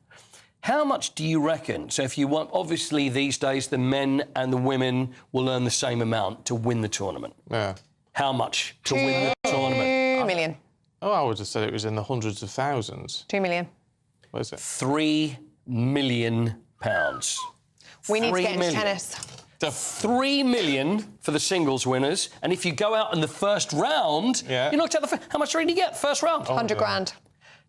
How much do you reckon? So if you want, obviously these days the men and the women will earn the same amount to win the tournament. Yeah. How much to win the tournament? 2 million. Oh, I would have said it was in the hundreds of thousands. 2 million. What is it? £3 million. We need to 3 get into million. tennis. 3 million for the singles winners, and if you go out in the first round, you're knocked out how much do you get first round? 100 grand.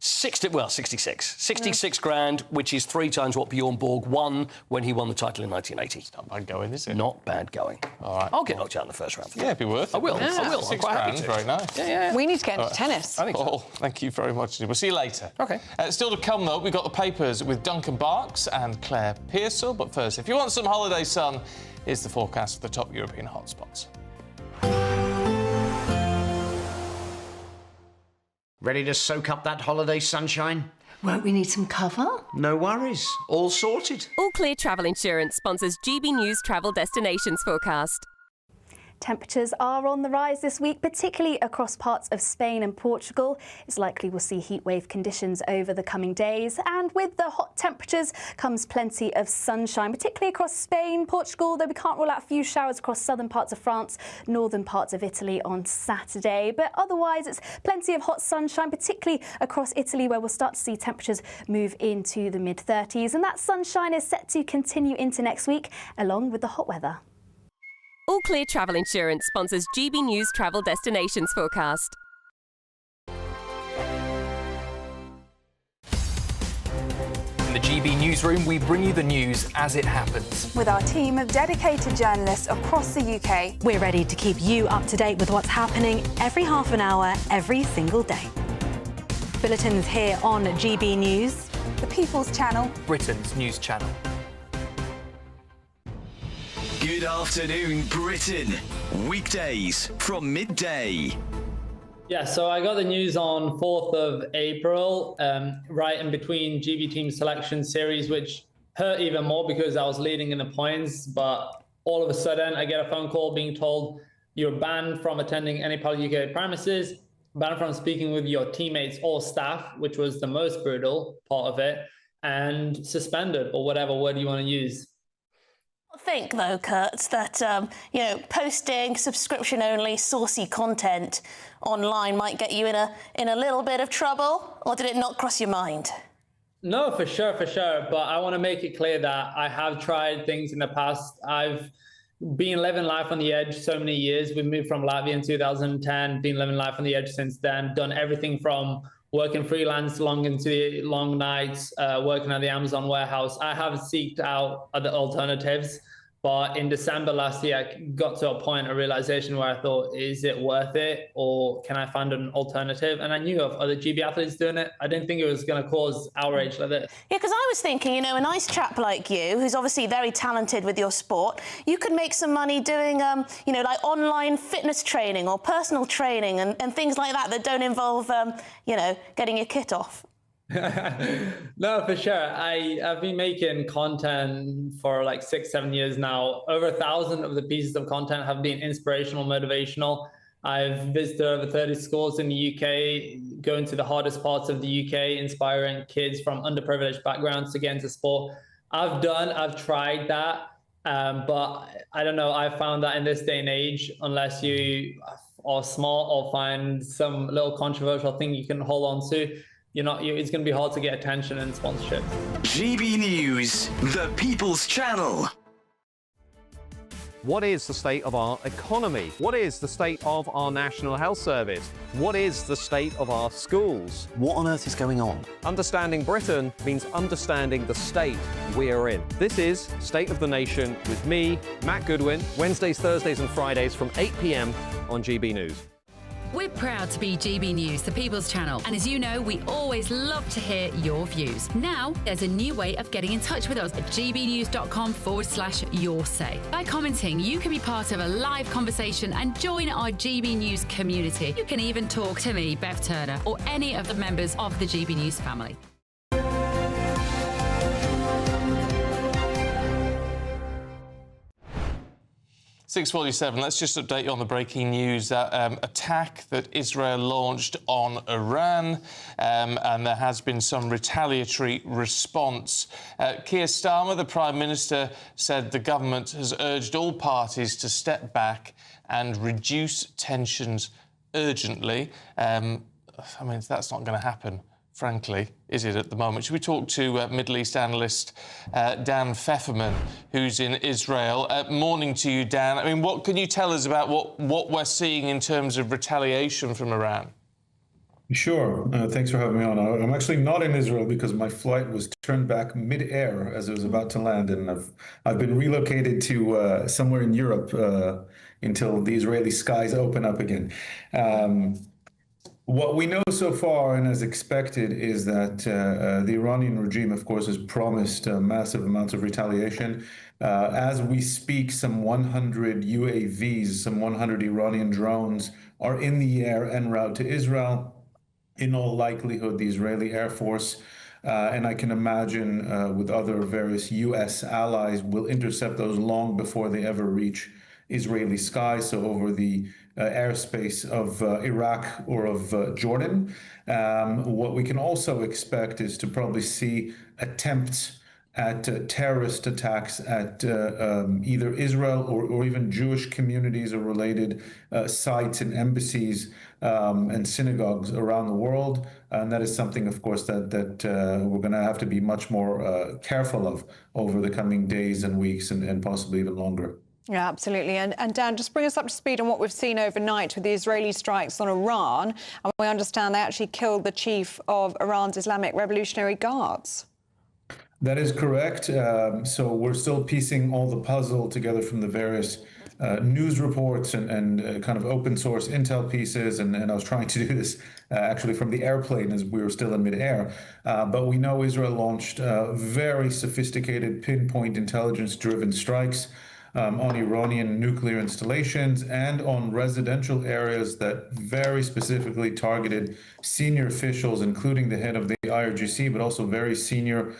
66 grand, which is 3 times what Bjorn Borg won when he won the title in 1980. It's not bad going, is it? Not bad going. All right. I'll get knocked out in the first round. Yeah, it'd be worth it. I will. Yeah. I will. I'm 6 quite happy grand, to. very nice. Yeah. We need to get into tennis. I think so. Paul, thank you very much. We'll see you later. OK. Still to come, though, we've got the papers with Duncan Barks and Claire Pearsall. But first, if you want some holiday sun, here's the forecast for the top European hotspots. Ready to soak up that holiday sunshine? Won't we need some cover? No worries. All sorted. All Clear Travel Insurance sponsors GB News Travel Destinations Forecast. Temperatures are on the rise this week, particularly across parts of Spain and Portugal. It's likely we'll see heatwave conditions over the coming days. And with the hot temperatures comes plenty of sunshine, particularly across Spain, Portugal, though we can't rule out a few showers across southern parts of France, northern parts of Italy on Saturday. But otherwise, it's plenty of hot sunshine, particularly across Italy, where we'll start to see temperatures move into the mid-30s. And that sunshine is set to continue into next week, along with the hot weather. All Clear Travel Insurance sponsors GB News Travel Destinations Forecast. In the GB newsroom, we bring you the news as it happens. With our team of dedicated journalists across the UK, we're ready to keep you up to date with what's happening every half an hour, every single day. Bulletins here on GB News, the People's Channel, Britain's news channel. Good afternoon, Britain. Weekdays from midday. Yeah, so I got the news on 4th of April, right in between GB Team Selection Series, which hurt even more because I was leading in the points. But all of a sudden, I get a phone call being told you're banned from attending any part of UK premises, banned from speaking with your teammates or staff, which was the most brutal part of it, and suspended, or whatever word you want to use. I think, though, Kurt, that, posting subscription-only saucy content online might get you in a little bit of trouble, or did it not cross your mind? No, for sure. But I want to make it clear that I have tried things in the past. I've been living life on the edge so many years. We moved from Latvia in 2010, been living life on the edge since then, done everything from working freelance long into the long nights, working at the Amazon warehouse. I have seeked out other alternatives. But in December last year, I got to a point of realization where I thought, is it worth it, or can I find an alternative? And I knew of other GB athletes doing it. I didn't think it was going to cause outrage like this. Yeah, because I was thinking, a nice chap like you, who's obviously very talented with your sport, you could make some money doing, like online fitness training or personal training and things like that don't involve, getting your kit off. No, for sure. I've been making content for like 6-7 years now. Over 1,000 of the pieces of content have been inspirational, motivational. I've visited over 30 schools in the UK, going to the hardest parts of the UK, inspiring kids from underprivileged backgrounds to get into sport. I've tried that, but I don't know. I found that in this day and age, unless you are smart or find some little controversial thing you can hold on to, it's going to be hard to get attention and sponsorship. GB News, the People's Channel. What is the state of our economy? What is the state of our National Health Service? What is the state of our schools? What on earth is going on? Understanding Britain means understanding the state we are in. This is State of the Nation with me, Matt Goodwin, Wednesdays, Thursdays and Fridays from 8 p.m. on GB News. We're proud to be GB News, the People's Channel. And as you know, we always love to hear your views. Now, there's a new way of getting in touch with us at gbnews.com/yoursay. By commenting, you can be part of a live conversation and join our GB News community. You can even talk to me, Bev Turner, or any of the members of the GB News family. 6:47. Let's just update you on the breaking news. That attack that Israel launched on Iran, and there has been some retaliatory response. Keir Starmer, the Prime Minister, said the government has urged all parties to step back and reduce tensions urgently. I mean, that's not going to happen, frankly, is it, at the moment? Should we talk to Middle East analyst Dan Pfefferman, who's in Israel? Morning to you, Dan. I mean, what can you tell us about what we're seeing in terms of retaliation from Iran? Sure. Thanks for having me on. I'm actually not in Israel because my flight was turned back mid-air as it was about to land, and I've been relocated to somewhere in Europe until the Israeli skies open up again. What we know so far, and as expected, is that the Iranian regime, of course, has promised massive amounts of retaliation. As we speak, some 100 UAVs, some 100 Iranian drones are in the air en route to Israel. In all likelihood, the Israeli Air Force, and I can imagine with other various U.S. allies, will intercept those long before they ever reach Israeli skies, so over the airspace of Iraq or of Jordan. What we can also expect is to probably see attempts at terrorist attacks at either Israel or even Jewish communities or related sites and embassies and synagogues around the world. And that is something, of course, that we're going to have to be much more careful of over the coming days and weeks and possibly even longer. Yeah, absolutely. And Dan, just bring us up to speed on what we've seen overnight with the Israeli strikes on Iran. And we understand they actually killed the chief of Iran's Islamic Revolutionary Guards. That is correct. So we're still piecing all the puzzle together from the various news reports and kind of open source intel pieces. And I was trying to do this actually from the airplane as we were still in midair. But we know Israel launched very sophisticated pinpoint intelligence-driven strikes on Iranian nuclear installations and on residential areas that very specifically targeted senior officials, including the head of the IRGC, but also very senior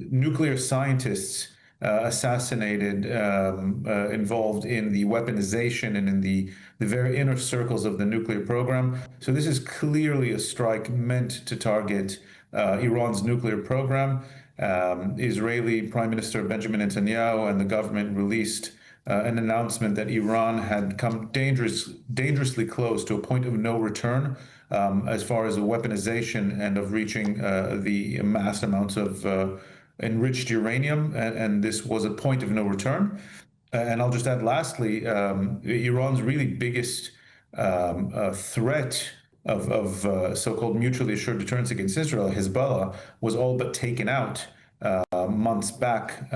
nuclear scientists assassinated, involved in the weaponization and in the very inner circles of the nuclear program. So this is clearly a strike meant to target Iran's nuclear program. Israeli Prime Minister Benjamin Netanyahu and the government released an announcement that Iran had come dangerously close to a point of no return as far as the weaponization and of reaching the mass amounts of enriched uranium, and this was a point of no return. And I'll just add lastly, Iran's really biggest threat of so-called mutually assured deterrence against Israel, Hezbollah, was all but taken out months back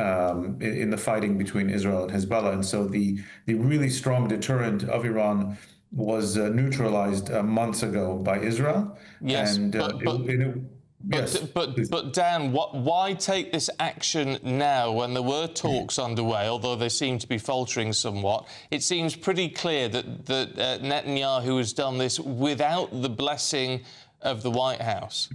in the fighting between Israel and Hezbollah. And so the really strong deterrent of Iran was neutralized months ago by Israel. Yes, and, but Dan, why take this action now when there were talks underway, although they seem to be faltering somewhat? It seems pretty clear that Netanyahu has done this without the blessing of the White House.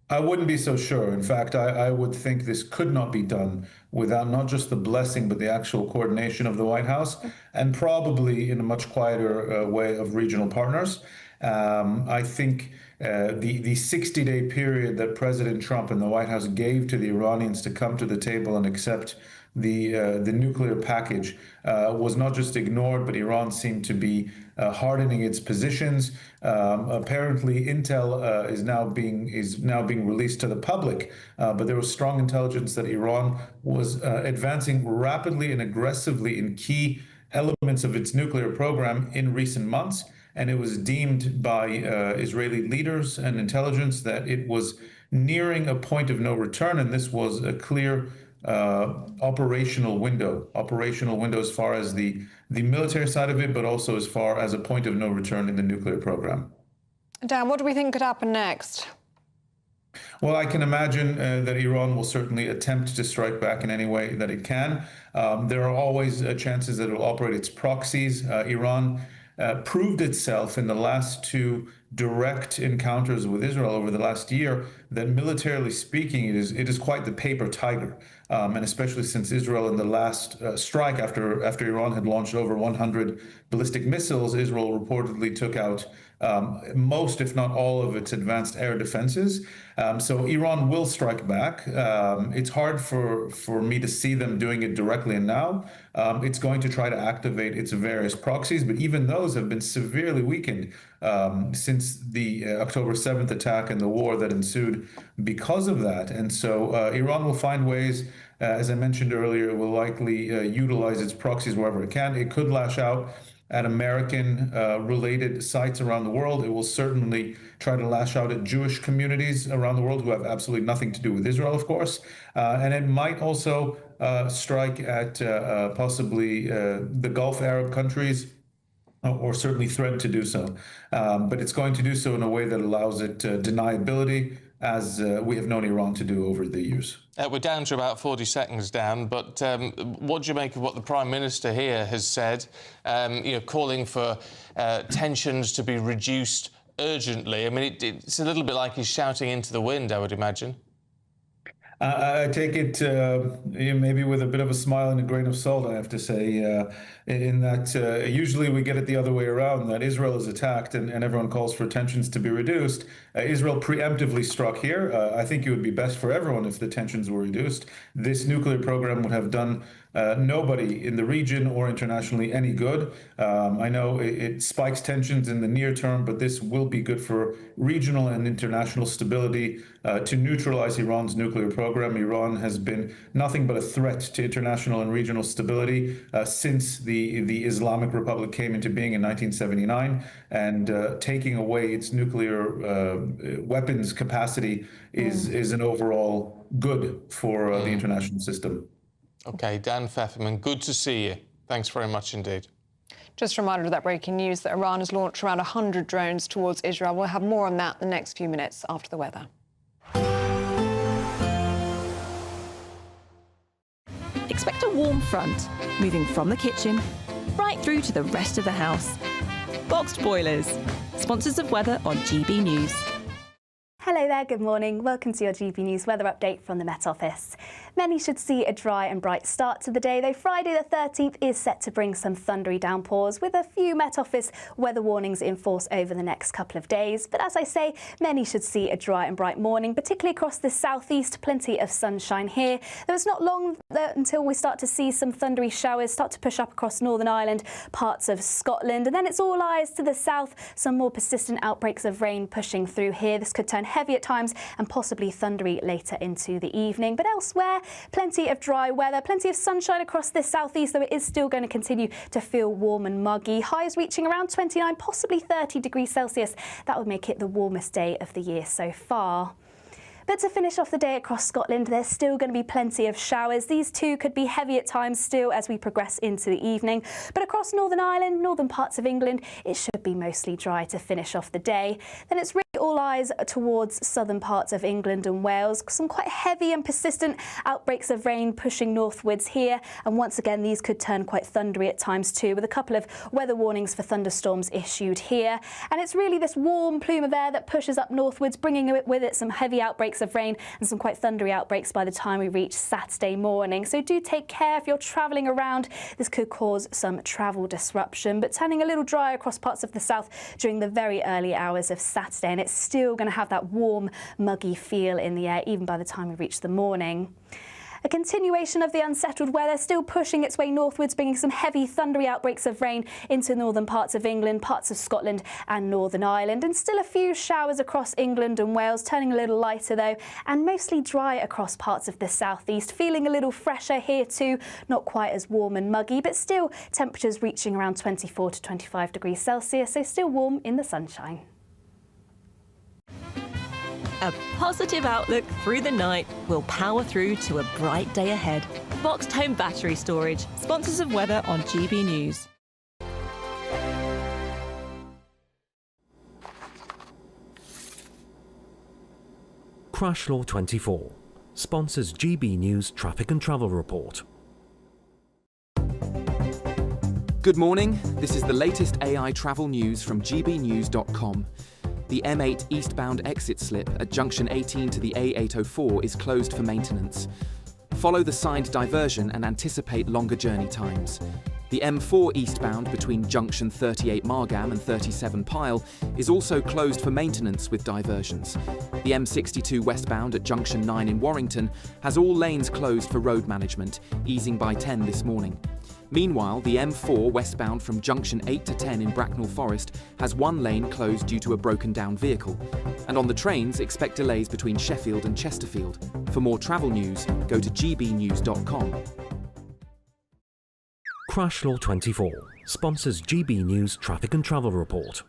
I wouldn't be so sure. In fact, I would think this could not be done without not just the blessing, but the actual coordination of the White House, and probably in a much quieter way of regional partners. I think the 60-day period that President Trump and the White House gave to the Iranians to come to the table and accept the nuclear package was not just ignored, but Iran seemed to be hardening its positions. Apparently, intel is now being released to the public, but there was strong intelligence that Iran was advancing rapidly and aggressively in key elements of its nuclear program in recent months. And it was deemed by Israeli leaders and intelligence that it was nearing a point of no return, and this was a clear operational window as far as the military side of it, but also as far as a point of no return in the nuclear program. Dan, what do we think could happen next? Well, I can imagine that Iran will certainly attempt to strike back in any way that it can. There are always chances that it will operate its proxies. Iran proved itself in the last two direct encounters with Israel over the last year that militarily speaking, it is quite the paper tiger. And especially since Israel in the last strike after Iran had launched over 100 ballistic missiles, Israel reportedly took out most, if not all, of its advanced air defenses. So Iran will strike back. It's hard for me to see them doing it directly and now. It's going to try to activate its various proxies, but even those have been severely weakened since the October 7th attack and the war that ensued because of that. And so Iran will find ways, as I mentioned earlier, it will likely utilize its proxies wherever it can. It could lash out at American related sites around the world. It will certainly try to lash out at Jewish communities around the world who have absolutely nothing to do with Israel, of course. And it might also strike at possibly the Gulf Arab countries, or certainly threaten to do so. But it's going to do so in a way that allows it deniability, as we have known Iran to do over the years. We're down to about 40 seconds, Dan, but what do you make of what the Prime Minister here has said, calling for tensions to be reduced urgently? I mean, it's a little bit like he's shouting into the wind, I would imagine. I take it maybe with a bit of a smile and a grain of salt, I have to say, in that usually we get it the other way around, that Israel is attacked and everyone calls for tensions to be reduced. Israel preemptively struck here. I think it would be best for everyone if the tensions were reduced. This nuclear program would have done nobody in the region or internationally any good. I know it spikes tensions in the near term, but this will be good for regional and international stability to neutralize Iran's nuclear program. Iran has been nothing but a threat to international and regional stability since the Islamic Republic came into being in 1979, and taking away its nuclear weapons capacity is an overall good for the international system. OK, Dan Pfefferman, good to see you. Thanks very much indeed. Just a reminder of that breaking news that Iran has launched around 100 drones towards Israel. We'll have more on that in the next few minutes after the weather. Expect a warm front, moving from the kitchen right through to the rest of the house. Boxed Boilers, sponsors of weather on GB News. Hello there, good morning. Welcome to your GB News weather update from the Met Office. Many should see a dry and bright start to the day, though Friday the 13th is set to bring some thundery downpours, with a few Met Office weather warnings in force over the next couple of days. But as I say, many should see a dry and bright morning, particularly across the southeast. Plenty of sunshine here. Though it's not long until we start to see some thundery showers start to push up across Northern Ireland, parts of Scotland, and then it's all eyes to the south. Some more persistent outbreaks of rain pushing through here. This could turn heavy at times and possibly thundery later into the evening. But elsewhere, plenty of dry weather, plenty of sunshine across the southeast, though it is still going to continue to feel warm and muggy. Highs reaching around 29, possibly 30 degrees Celsius. That would make it the warmest day of the year so far. But to finish off the day across Scotland, there's still going to be plenty of showers. These too could be heavy at times still as we progress into the evening. But across Northern Ireland, northern parts of England, it should be mostly dry to finish off the day. Then it's really all eyes towards southern parts of England and Wales. Some quite heavy and persistent outbreaks of rain pushing northwards here. And once again, these could turn quite thundery at times too, with a couple of weather warnings for thunderstorms issued here. And it's really this warm plume of air that pushes up northwards, bringing with it some heavy outbreaks of rain and some quite thundery outbreaks by the time we reach Saturday morning. So do take care if you're travelling around. This could cause some travel disruption, but turning a little dry across parts of the south during the very early hours of Saturday, and it's still going to have that warm, muggy feel in the air even by the time we reach the morning. A continuation of the unsettled weather still pushing its way northwards, bringing some heavy thundery outbreaks of rain into northern parts of England, parts of Scotland and Northern Ireland, and still a few showers across England and Wales, turning a little lighter though, and mostly dry across parts of the southeast, feeling a little fresher here too, not quite as warm and muggy, but still temperatures reaching around 24 to 25 degrees Celsius, so still warm in the sunshine. A positive outlook through the night will power through to a bright day ahead. Boxed Home Battery Storage, sponsors of weather on GB News. Crash Law 24 sponsors GB News Traffic and Travel Report. Good morning. This is the latest AI travel news from gbnews.com. The M8 eastbound exit slip at junction 18 to the A804 is closed for maintenance. Follow the signed diversion and anticipate longer journey times. The M4 eastbound between junction 38 Margam and 37 Pyle is also closed for maintenance with diversions. The M62 westbound at junction 9 in Warrington has all lanes closed for road management, easing by 10 this morning. Meanwhile, the M4 westbound from junction 8 to 10 in Bracknell Forest has one lane closed due to a broken down vehicle. And on the trains, expect delays between Sheffield and Chesterfield. For more travel news, go to gbnews.com. Crash Law 24 sponsors GB News Traffic and Travel Report.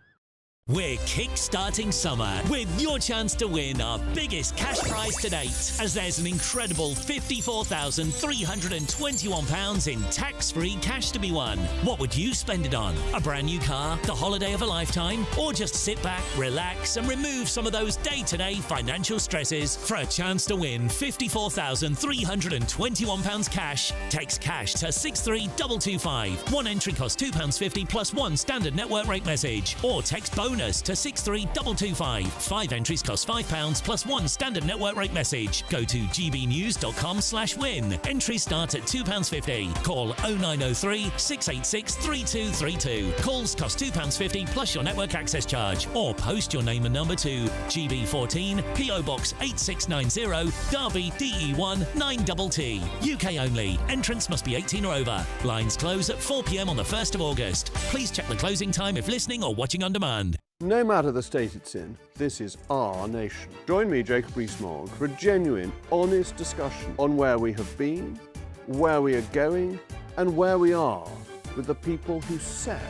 We're kick-starting summer with your chance to win our biggest cash prize to date, as there's an incredible £54,321 in tax-free cash to be won. What would you spend it on? A brand new car, the holiday of a lifetime, or just sit back, relax and remove some of those day-to-day financial stresses? For a chance to win £54,321 cash, text cash to 63225. One entry costs £2.50 plus one standard network rate message, or text bonus to 63225. 5 entries cost £5 plus one standard network rate message. Go to gbnews.com/win. Entries start at £2.50. Call 0903 686 3232. Calls cost £2.50 plus your network access charge. Or post your name and number to GB14 PO Box 8690 Derby DE1 9TT. UK only. Entrance must be 18 or over. Lines close at 4 p.m. on the 1st of August. Please check the closing time if listening or watching on demand. No matter the state it's in, this is our nation. Join me, Jacob Rees-Mogg, for a genuine, honest discussion on where we have been, where we are going, and where we are with the people who set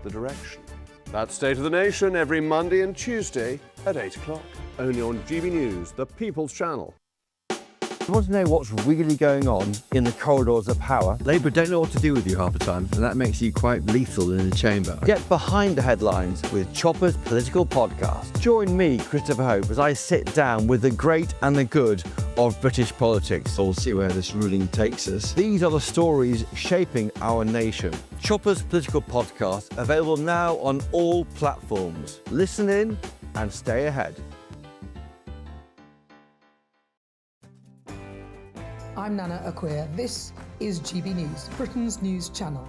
the direction. That's State of the Nation every Monday and Tuesday at 8 o'clock. Only on GB News, the People's Channel. You want to know what's really going on in the corridors of power? Labour don't know what to do with you half the time, and that makes you quite lethal in the chamber. Get behind the headlines with Chopper's Political Podcast. Join me, Christopher Hope, as I sit down with the great and the good of British politics. We'll see where this ruling takes us. These are the stories shaping our nation. Chopper's Political Podcast, available now on all platforms. Listen in and stay ahead. I'm Nana Acquia. This is GB News, Britain's news channel.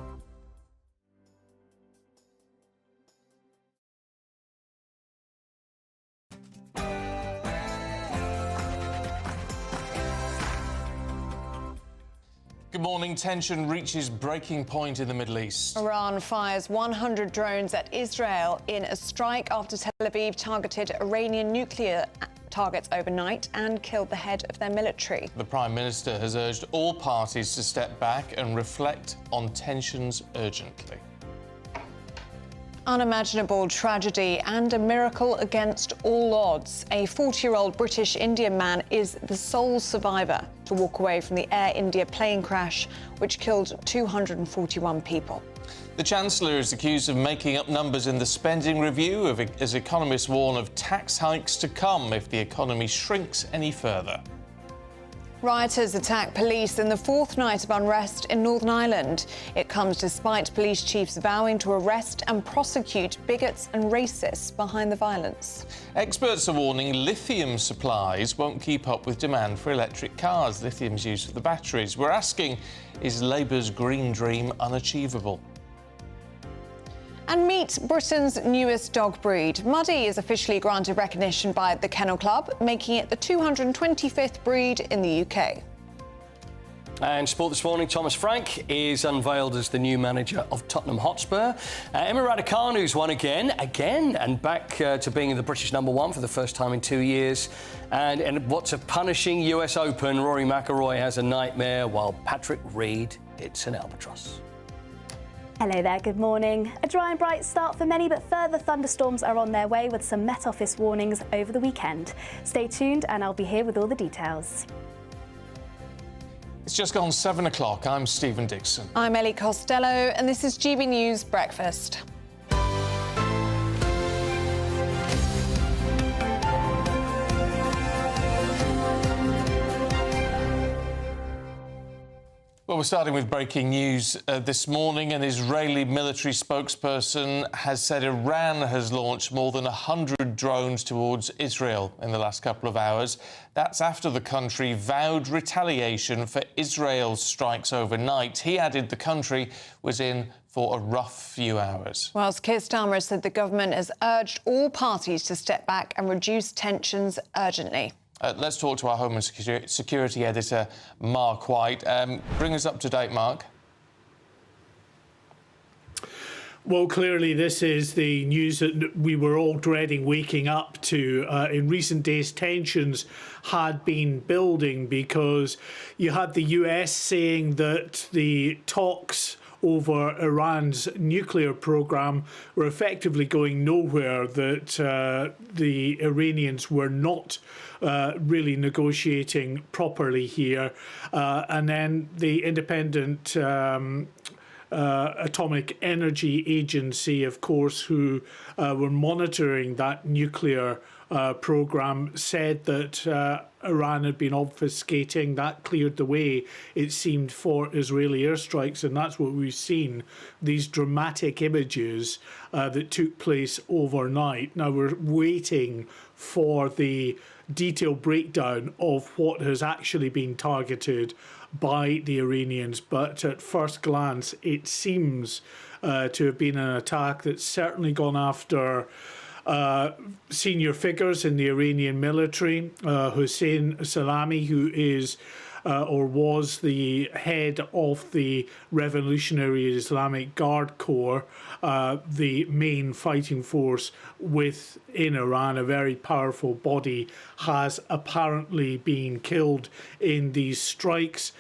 Good morning. Tension reaches breaking point in the Middle East. Iran fires 100 drones at Israel in a strike after Tel Aviv targeted Iranian nuclear targets overnight and killed the head of their military. The Prime Minister has urged all parties to step back and reflect on tensions urgently. Unimaginable tragedy and a miracle against all odds. A 40-year-old British Indian man is the sole survivor to walk away from the Air India plane crash, which killed 241 people. The Chancellor is accused of making up numbers in the spending review as economists warn of tax hikes to come if the economy shrinks any further. Rioters attack police in the fourth night of unrest in Northern Ireland. It comes despite police chiefs vowing to arrest and prosecute bigots and racists behind the violence. Experts are warning lithium supplies won't keep up with demand for electric cars. Lithium's used for the batteries. We're asking, is Labour's green dream unachievable? And meet Britain's newest dog breed. Muddy is officially granted recognition by the Kennel Club, making it the 225th breed in the UK. And sport this morning, Thomas Frank is unveiled as the new manager of Tottenham Hotspur. Emma Raducanu's won again, and back to being the British #1 for the first time in 2 years. And what's a punishing US Open, Rory McIlroy has a nightmare, while Patrick Reed hits an albatross. Hello there, good morning. A dry and bright start for many, but further thunderstorms are on their way with some Met Office warnings over the weekend. Stay tuned and I'll be here with all the details. It's just gone 7 o'clock. I'm Stephen Dixon. I'm Ellie Costello and this is GB News Breakfast. Well, we're starting with breaking news this morning. An Israeli military spokesperson has said Iran has launched more than 100 drones towards Israel in the last couple of hours. That's after the country vowed retaliation for Israel's strikes overnight. He added the country was in for a rough few hours. Whilst Keir Starmer said the government has urged all parties to step back and reduce tensions urgently. Let's talk to our Home and Security editor, Mark White. Bring us up to date, Mark. Well, clearly this is the news that we were all dreading waking up to. In recent days, tensions had been building because you had the US saying that the talks over Iran's nuclear program were effectively going nowhere, that the Iranians were not really negotiating properly here. And then the independent Atomic Energy Agency, of course, who were monitoring that nuclear program, said that Iran had been obfuscating. That cleared the way, it seemed, for Israeli airstrikes, and that's what we've seen, these dramatic images that took place overnight. Now we're waiting for the detailed breakdown of what has actually been targeted by the Iranians, but at first glance it seems to have been an attack that's certainly gone after senior figures in the Iranian military. Hossein Salami, who is or was the head of the Revolutionary Islamic Guard Corps, the main fighting force within Iran, a very powerful body, has apparently been killed in these strikes.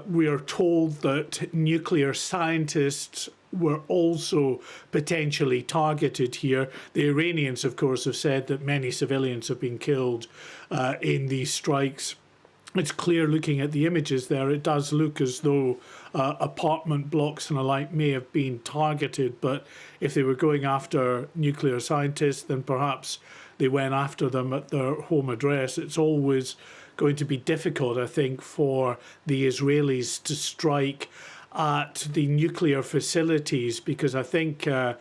We are told that nuclear scientists were also potentially targeted here. The Iranians, of course, have said that many civilians have been killed in these strikes. It's clear, looking at the images there, it does look as though apartment blocks and the like may have been targeted, but if they were going after nuclear scientists, then perhaps they went after them at their home address. It's always going to be difficult, I think, for the Israelis to strike at the nuclear facilities, because I think two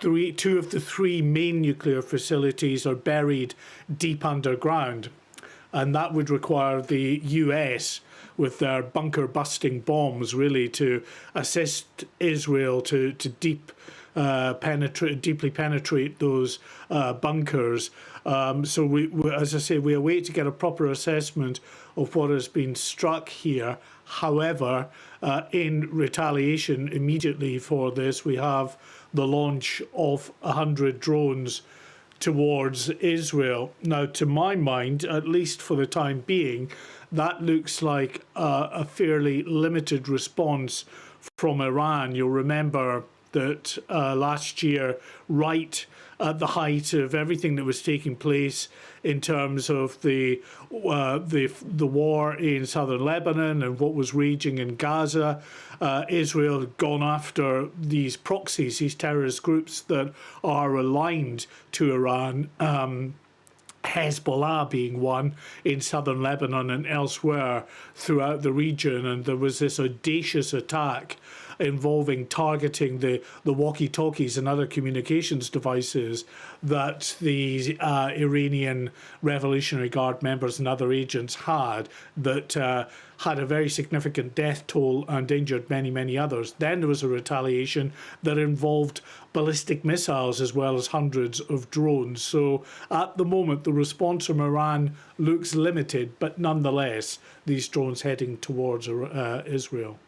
of the three main nuclear facilities are buried deep underground, and that would require the US with their bunker-busting bombs really to assist Israel to deeply penetrate those bunkers. So we, as I say, we await to get a proper assessment of what has been struck here. However, in retaliation immediately for this, we have the launch of 100 drones towards Israel. Now, to my mind, at least for the time being, that looks like a fairly limited response from Iran. You'll remember that last year, right at the height of everything that was taking place in terms of the war in southern Lebanon and what was raging in Gaza, Israel had gone after these proxies, these terrorist groups that are aligned to Iran, Hezbollah being one in southern Lebanon and elsewhere throughout the region. And there was this audacious attack involving targeting the walkie-talkies and other communications devices that the Iranian Revolutionary Guard members and other agents had, that had a very significant death toll and injured many, many others. Then there was a retaliation that involved ballistic missiles as well as hundreds of drones. So at the moment, the response from Iran looks limited, but nonetheless, these drones heading towards Israel.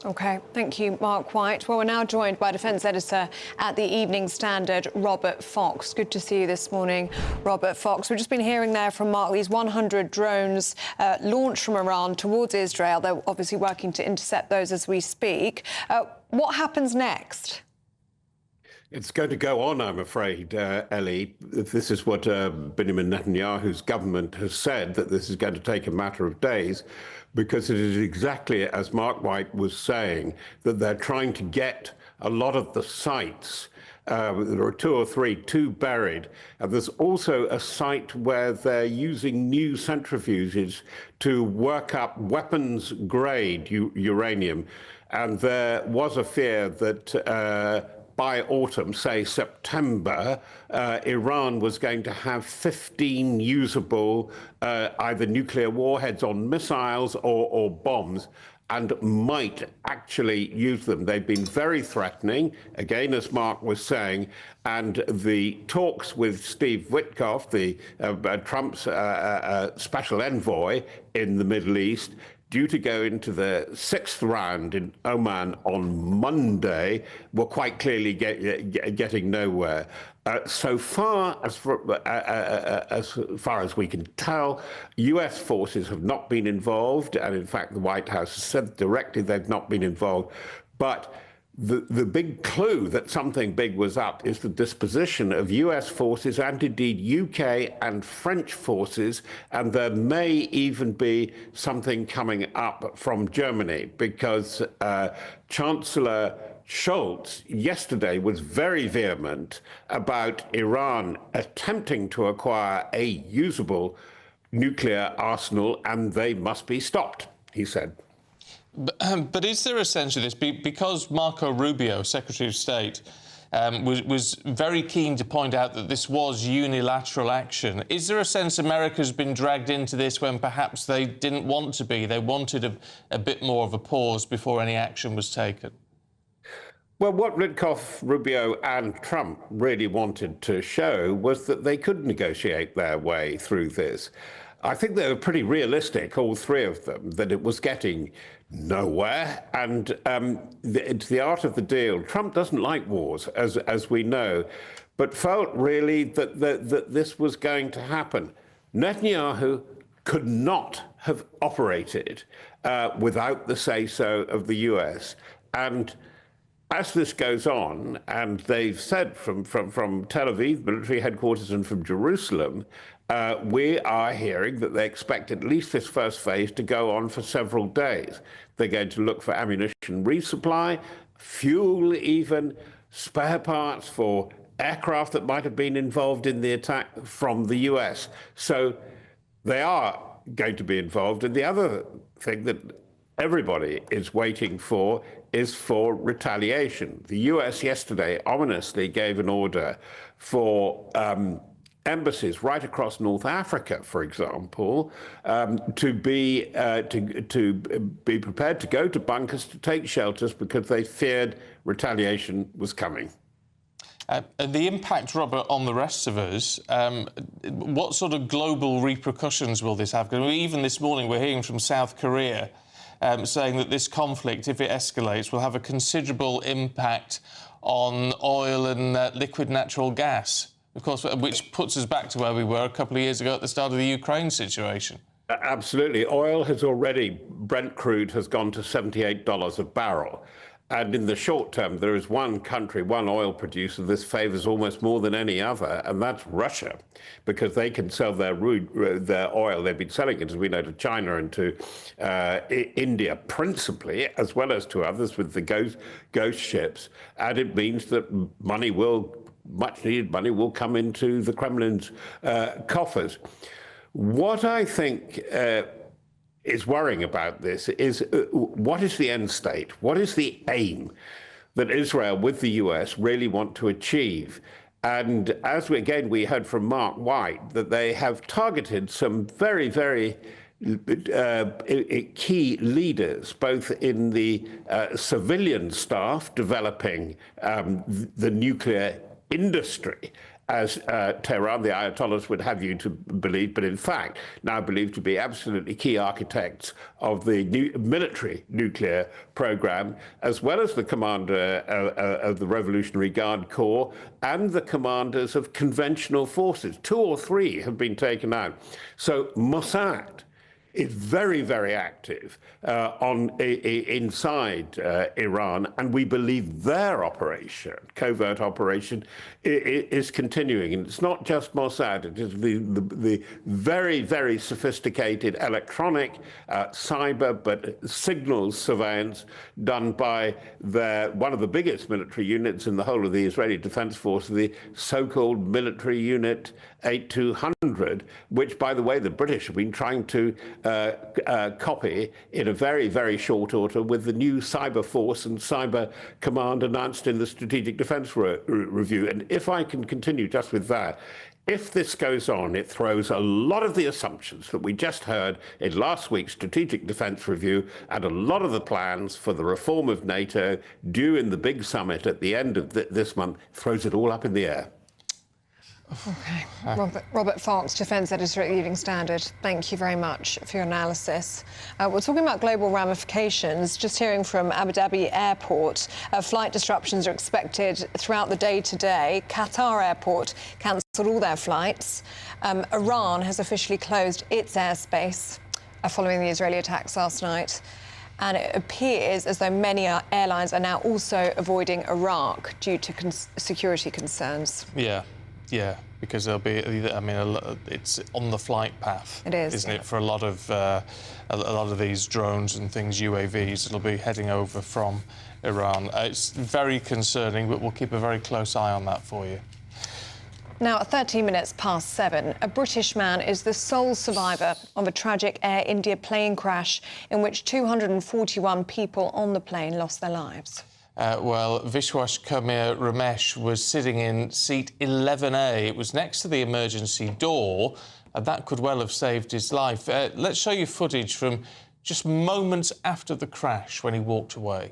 OK, thank you, Mark White. Well, we're now joined by Defence Editor at the Evening Standard, Robert Fox. Good to see you this morning, Robert Fox. We've just been hearing there from Mark these 100 drones launched from Iran towards Israel. They're obviously working to intercept those as we speak. What happens next? It's going to go on, I'm afraid, Ellie. This is what Benjamin Netanyahu's government has said, that this is going to take a matter of days, because it is exactly as Mark White was saying, that they're trying to get a lot of the sites There are 2 or 3, 2 buried. And there's also a site where they're using new centrifuges to work up weapons-grade uranium. And there was a fear that by autumn, say September, Iran was going to have 15 usable either nuclear warheads on missiles or bombs, and might actually use them. They've been very threatening, again, as Mark was saying, and the talks with Steve Witkoff, the Trump's special envoy in the Middle East, due to go into the 6th round in Oman on Monday, were quite clearly getting nowhere. So far as we can tell, US forces have not been involved, and in fact the White House has said directly they've not been involved. But the big clue that something big was up is the disposition of US forces and indeed UK and French forces, and there may even be something coming up from Germany, because Chancellor Scholz yesterday was very vehement about Iran attempting to acquire a usable nuclear arsenal, and they must be stopped, he said. But is there a sense of this, because Marco Rubio, Secretary of State, was very keen to point out that this was unilateral action, is there a sense America's been dragged into this when perhaps they didn't want to be? They wanted a bit more of a pause before any action was taken? Well, what Witkoff, Rubio and Trump really wanted to show was that they could negotiate their way through this. I think they were pretty realistic, all three of them, that it was getting nowhere. And it's the art of the deal. Trump doesn't like wars, as we know, but felt really that this was going to happen. Netanyahu could not have operated without the say-so of the US. And as this goes on, and they've said from Tel Aviv military headquarters and from Jerusalem, we are hearing that they expect at least this first phase to go on for several days. They're going to look for ammunition resupply, fuel even, spare parts for aircraft that might have been involved in the attack from the US. So they are going to be involved. And the other thing that everybody is waiting for is for retaliation. The US yesterday ominously gave an order for embassies right across North Africa, for example, to be prepared to go to bunkers to take shelters because they feared retaliation was coming. The impact, Robert, on the rest of us, what sort of global repercussions will this have? Because even this morning we're hearing from South Korea saying that this conflict, if it escalates, will have a considerable impact on oil and liquid natural gas, of course, which puts us back to where we were a couple of years ago at the start of the Ukraine situation. Absolutely. Oil has already, Brent crude has gone to $78 a barrel. And in the short term, there is one country, one oil producer this favors almost more than any other, and that's Russia, because they can sell their oil. They've been selling it, as we know, to China and to India principally, as well as to others with the ghost ships. And it means that much needed money will come into the Kremlin's coffers. What I think is worrying about this is what is the end state? What is the aim that Israel with the US really want to achieve? And as we heard from Mark White that they have targeted some very, very key leaders, both in the civilian staff developing the nuclear industry, as Tehran, the Ayatollahs, would have you to believe, but in fact now believed to be absolutely key architects of the military nuclear program, as well as the commander of the Revolutionary Guard Corps and the commanders of conventional forces. 2 or 3 have been taken out. So Mossad is very, very active inside Iran, and we believe their operation, covert operation, is continuing. And it's not just Mossad; it is the very, very sophisticated electronic, cyber, but signals surveillance done by one of the biggest military units in the whole of the Israeli Defense Force, the so-called military unit 8200, which, by the way, the British have been trying to copy in a very, very short order with the new cyber force and cyber command announced in the Strategic Defense Review. And if I can continue just with that, if this goes on, it throws a lot of the assumptions that we just heard in last week's Strategic Defense Review and a lot of the plans for the reform of NATO due in the big summit at the end of this month, throws it all up in the air. OK. Robert Fox, Defence Editor at the Evening Standard, thank you very much for your analysis. We're talking about global ramifications. Just hearing from Abu Dhabi Airport, flight disruptions are expected throughout the day today. Qatar Airport cancelled all their flights. Iran has officially closed its airspace following the Israeli attacks last night. And it appears as though many airlines are now also avoiding Iraq due to security concerns. Yeah, because there'll be, I mean, it's on the flight path. It is, isn't it? For a lot of these drones and things, UAVs, it'll be heading over from Iran. It's very concerning, but we'll keep a very close eye on that for you. Now, at 13 minutes past 7, a British man is the sole survivor of a tragic Air India plane crash in which 241 people on the plane lost their lives. Well, Vishwas Kumar Ramesh was sitting in seat 11A. It was next to the emergency door, and that could well have saved his life. Let's show you footage from just moments after the crash when he walked away.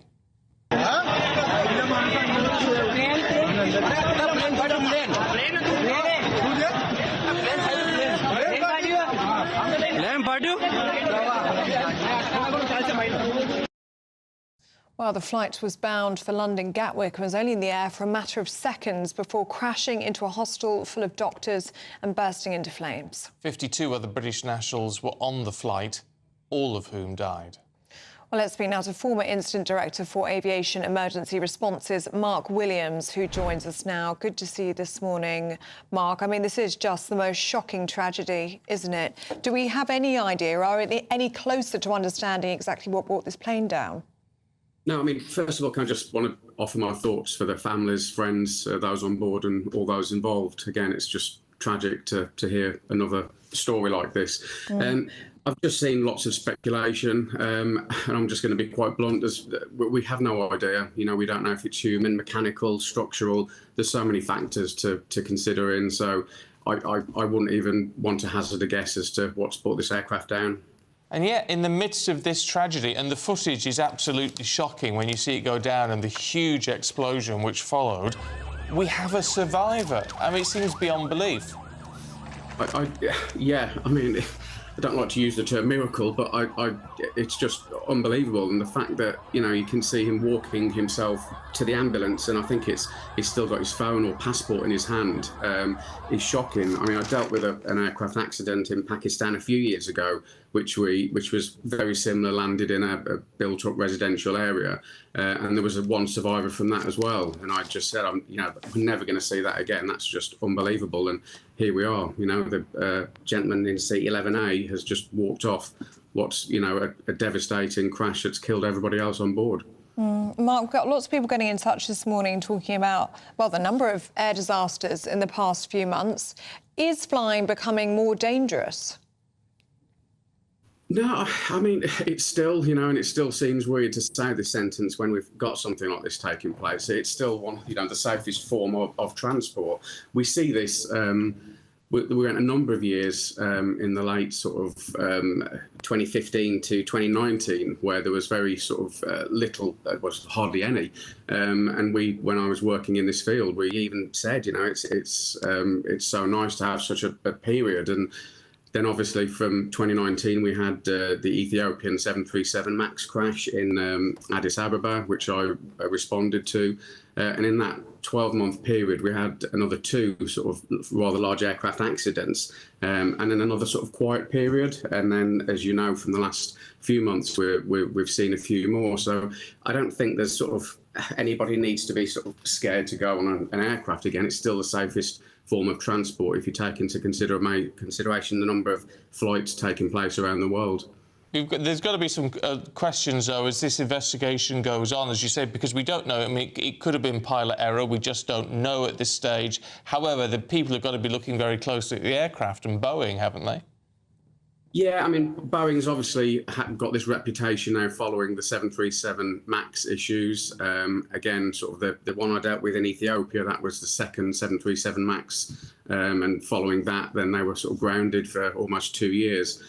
Well, the flight was bound for London Gatwick and was only in the air for a matter of seconds before crashing into a hostel full of doctors and bursting into flames. 52 other British nationals were on the flight, all of whom died. Well, let's speak now to former Incident Director for Aviation Emergency Responses, Mark Williams, who joins us now. Good to see you this morning, Mark. I mean, this is just the most shocking tragedy, isn't it? Do we have any idea, or are we any closer to understanding exactly what brought this plane down? No, I mean, first of all, I just want to offer my thoughts for the families, friends, those on board and all those involved. Again, it's just tragic to hear another story like this. I've just seen lots of speculation, and I'm just going to be quite blunt. We have no idea. You know, we don't know if it's human, mechanical, structural. There's so many factors to consider in. So I wouldn't even want to hazard a guess as to what's brought this aircraft down. And yet, in the midst of this tragedy, and the footage is absolutely shocking when you see it go down and the huge explosion which followed, we have a survivor. I mean, it seems beyond belief. Yeah, I mean, I don't like to use the term miracle, but it's just unbelievable. And the fact that, you know, you can see him walking himself to the ambulance, and I think he's still got his phone or passport in his hand, is shocking. I mean, I dealt with an aircraft accident in Pakistan a few years ago, which was very similar, landed in a built-up residential area, and there was one survivor from that as well. And I just said, I'm never going to see that again. That's just unbelievable. And here we are. You know, the gentleman in seat 11A has just walked off what's, you know, a devastating crash that's killed everybody else on board. Mark, we've got lots of people getting in touch this morning talking about, well, the number of air disasters in the past few months. Is flying becoming more dangerous? No, I mean, it's still, you know, and it still seems weird to say this sentence when we've got something like this taking place. It's still one, you know, the safest form of transport. We see this, we went a number of years in the late sort of 2015 to 2019, where there was very sort of little, was hardly any. And when I was working in this field, we even said, you know, it's so nice to have such a period. And Then obviously from 2019 we had the Ethiopian 737 MAX crash in Addis Ababa, which I responded to. And in that 12-month period, we had another 2 sort of rather large aircraft accidents, and then another sort of quiet period. And then, as you know, from the last few months, we've seen a few more. So I don't think there's sort of anybody needs to be sort of scared to go on an aircraft again. It's still the safest form of transport if you take into consideration the number of flights taking place around the world. There's got to be some questions, though, as this investigation goes on, as you say, because we don't know. I mean, it could have been pilot error. We just don't know at this stage. However, the people have got to be looking very closely at the aircraft and Boeing, haven't they? Yeah, I mean, Boeing's obviously got this reputation now following the 737 MAX issues. Again, sort of the one I dealt with in Ethiopia, that was the second 737 MAX. And following that, then they were sort of grounded for almost 2 years.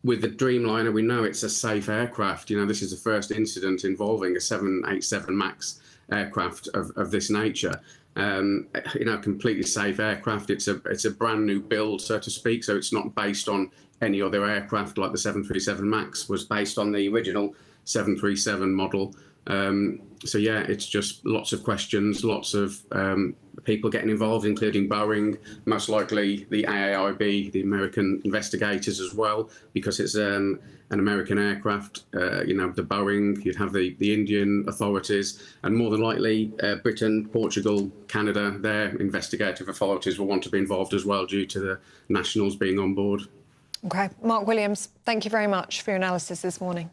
With the Dreamliner, we know it's a safe aircraft. You know, this is the first incident involving a 787 MAX aircraft of this nature. You know, completely safe aircraft. It's a brand new build, so to speak. So it's not based on any other aircraft like the 737 MAX was based on the original 737 model. So yeah, it's just lots of questions, lots of people getting involved, including Boeing, most likely the AAIB, the American investigators as well, because it's an American aircraft. You know, the Boeing, you'd have the Indian authorities, and more than likely Britain, Portugal, Canada, their investigative authorities will want to be involved as well due to the nationals being on board. OK. Mark Williams, thank you very much for your analysis this morning.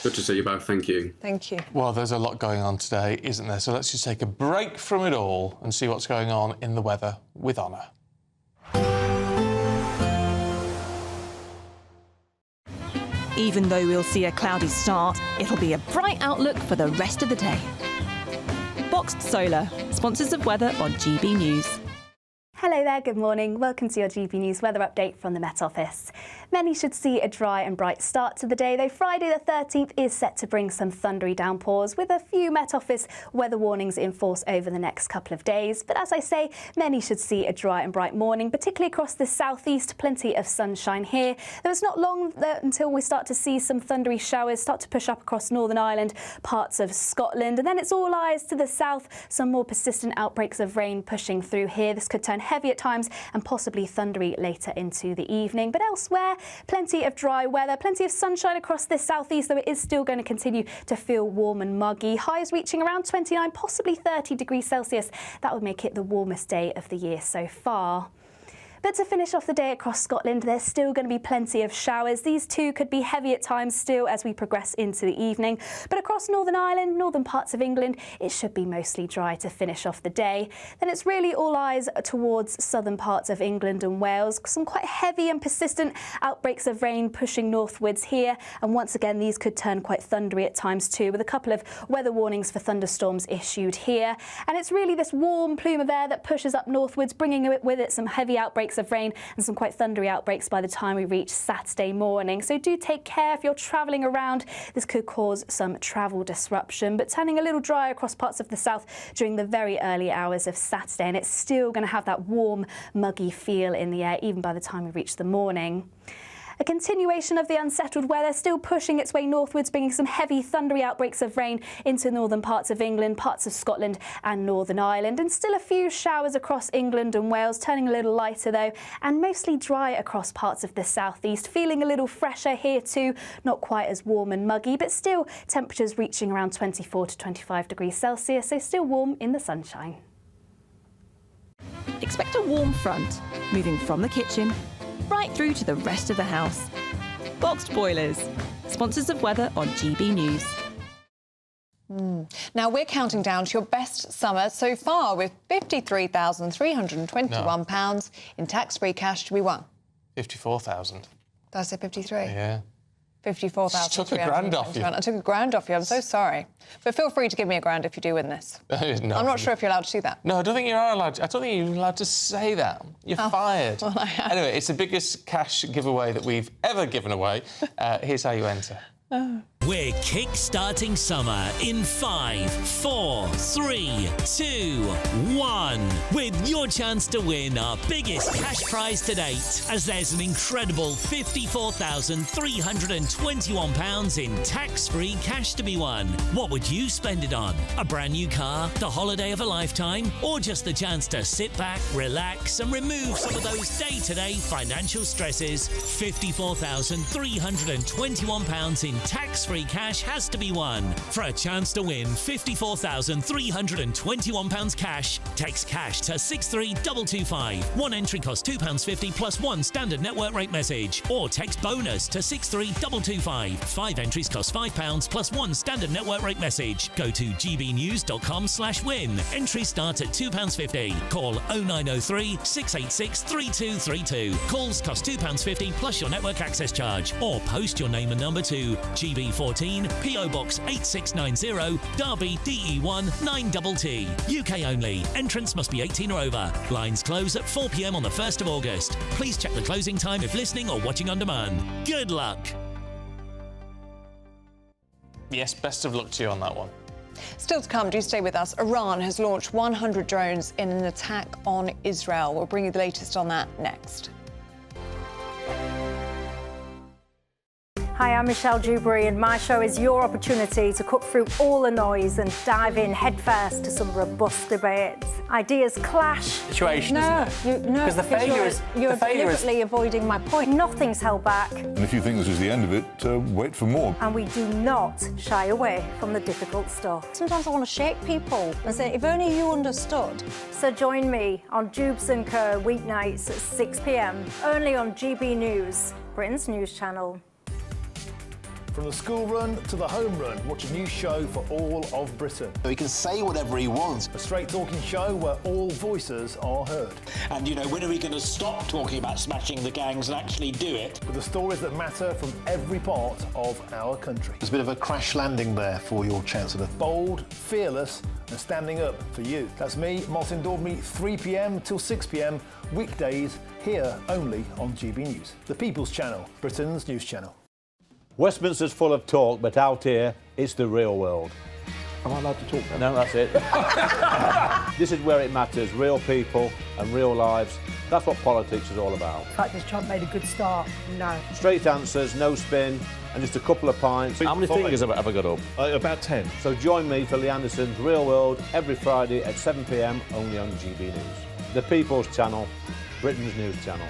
Good to see you both. Thank you. Thank you. Well, there's a lot going on today, isn't there? So let's just take a break from it all and see what's going on in the weather with Honor. Even though we'll see a cloudy start, it'll be a bright outlook for the rest of the day. Boxed Solar, sponsors of weather on GB News. Hello there, good morning. Welcome to your GB News weather update from the Met Office. Many should see a dry and bright start to the day, though Friday the 13th is set to bring some thundery downpours with a few Met Office weather warnings in force over the next couple of days. But as I say, many should see a dry and bright morning, particularly across the southeast. Plenty of sunshine here. Though it's not long until we start to see some thundery showers start to push up across Northern Ireland, parts of Scotland, and then it's all eyes to the south. Some more persistent outbreaks of rain pushing through here. This could turn heavy at times and possibly thundery later into the evening. But elsewhere, plenty of dry weather, plenty of sunshine across the southeast, though it is still going to continue to feel warm and muggy. Highs reaching around 29, possibly 30 degrees Celsius. That would make it the warmest day of the year so far. But to finish off the day across Scotland, there's still going to be plenty of showers. These too could be heavy at times still as we progress into the evening. But across Northern Ireland, northern parts of England, it should be mostly dry to finish off the day. Then it's really all eyes towards southern parts of England and Wales. Some quite heavy and persistent outbreaks of rain pushing northwards here. And once again, these could turn quite thundery at times too, with a couple of weather warnings for thunderstorms issued here. And it's really this warm plume of air that pushes up northwards, bringing with it some heavy outbreaks of rain and some quite thundery outbreaks by the time we reach Saturday morning. So do take care if you're travelling around. This could cause some travel disruption, but turning a little dry across parts of the south during the very early hours of Saturday, and it's still going to have that warm, muggy feel in the air even by the time we reach the morning. A continuation of the unsettled weather still pushing its way northwards, bringing some heavy thundery outbreaks of rain into northern parts of England, parts of Scotland and Northern Ireland, and still a few showers across England and Wales, turning a little lighter though, and mostly dry across parts of the southeast, feeling a little fresher here too, not quite as warm and muggy, but still temperatures reaching around 24 to 25 degrees Celsius, so still warm in the sunshine. Expect a warm front, moving from the kitchen right through to the rest of the house. Boxed Boilers, sponsors of weather on GB News. Now we're counting down to your best summer so far with £53,321 in tax-free cash to be won. 54,000. Did I say 53? Yeah. 54,000. Took a grand off you. I took a grand off you. I'm so sorry. But feel free to give me a grand if you do win this. No. I'm not sure if you're allowed to do that. No, I don't think you are allowed to. I don't think you're allowed to say that. You're fired. Well, I am. Anyway, it's the biggest cash giveaway that we've ever given away. Here's how you enter. We're kick-starting summer in 5, 4, 3, 2, 1 with your chance to win our biggest cash prize to date, as there's an incredible £54,321 in tax-free cash to be won. What would you spend it on? A brand new car, the holiday of a lifetime, or just the chance to sit back, relax and remove some of those day-to-day financial stresses? £54,321 in tax-free cash has to be won. For a chance to win £54,321 cash, text cash to 63225. One entry costs £2.50 plus one standard network rate message. Or text bonus to 63225. 5 entries cost £5 plus one standard network rate message. Go to gbnews.com/win. Entries start at £2.50. Call 0903 686 3232. Calls cost £2.50 plus your network access charge. Or post your name and number to GB14 PO Box 8690 Derby DE1 9TT. UK only. Entrance must be 18 or over. Lines close at 4 p.m. on the 1st of August. Please check the closing time if listening or watching on demand. Good luck. Yes, best of luck to you on that one. Still to come, do stay with us. Iran has launched 100 drones in an attack on Israel. We'll bring you the latest on that next. Hi, I'm Michelle Dewberry, and my show is your opportunity to cut through all the noise and dive in headfirst to some robust debates. Ideas clash. Situation, Because the failure is you're deliberately avoiding my point. Nothing's held back, And if you think this is the end of it, wait for more. and we do not shy away from the difficult stuff. Sometimes I want to shake people and say, if only you understood. So join me on Jubes & Co. weeknights at 6 p.m. only on GB News, Britain's news channel. From the school run to the home run, watch a new show for all of Britain. He can say whatever he wants. A straight-talking show where all voices are heard. And, you know, when are we going to stop talking about smashing the gangs and actually do it? With the stories that matter from every part of our country. There's a bit of a crash landing there for your Chancellor. Bold, fearless and standing up for you. That's me, Martin Daubney, 3 p.m. till 6 p.m, weekdays, here only on GB News. The People's Channel, Britain's news channel. Westminster's full of talk, but out here, it's the real world. Am I allowed to talk now? No, that's it. This is where it matters, real people and real lives. That's what politics is all about. In fact, has Trump made a good start? No. Straight answers, no spin, and just a couple of pints. How many fingers have I got up? About 10. So join me for Lee Anderson's Real World every Friday at 7 p.m, only on GB News. The People's Channel, Britain's news channel.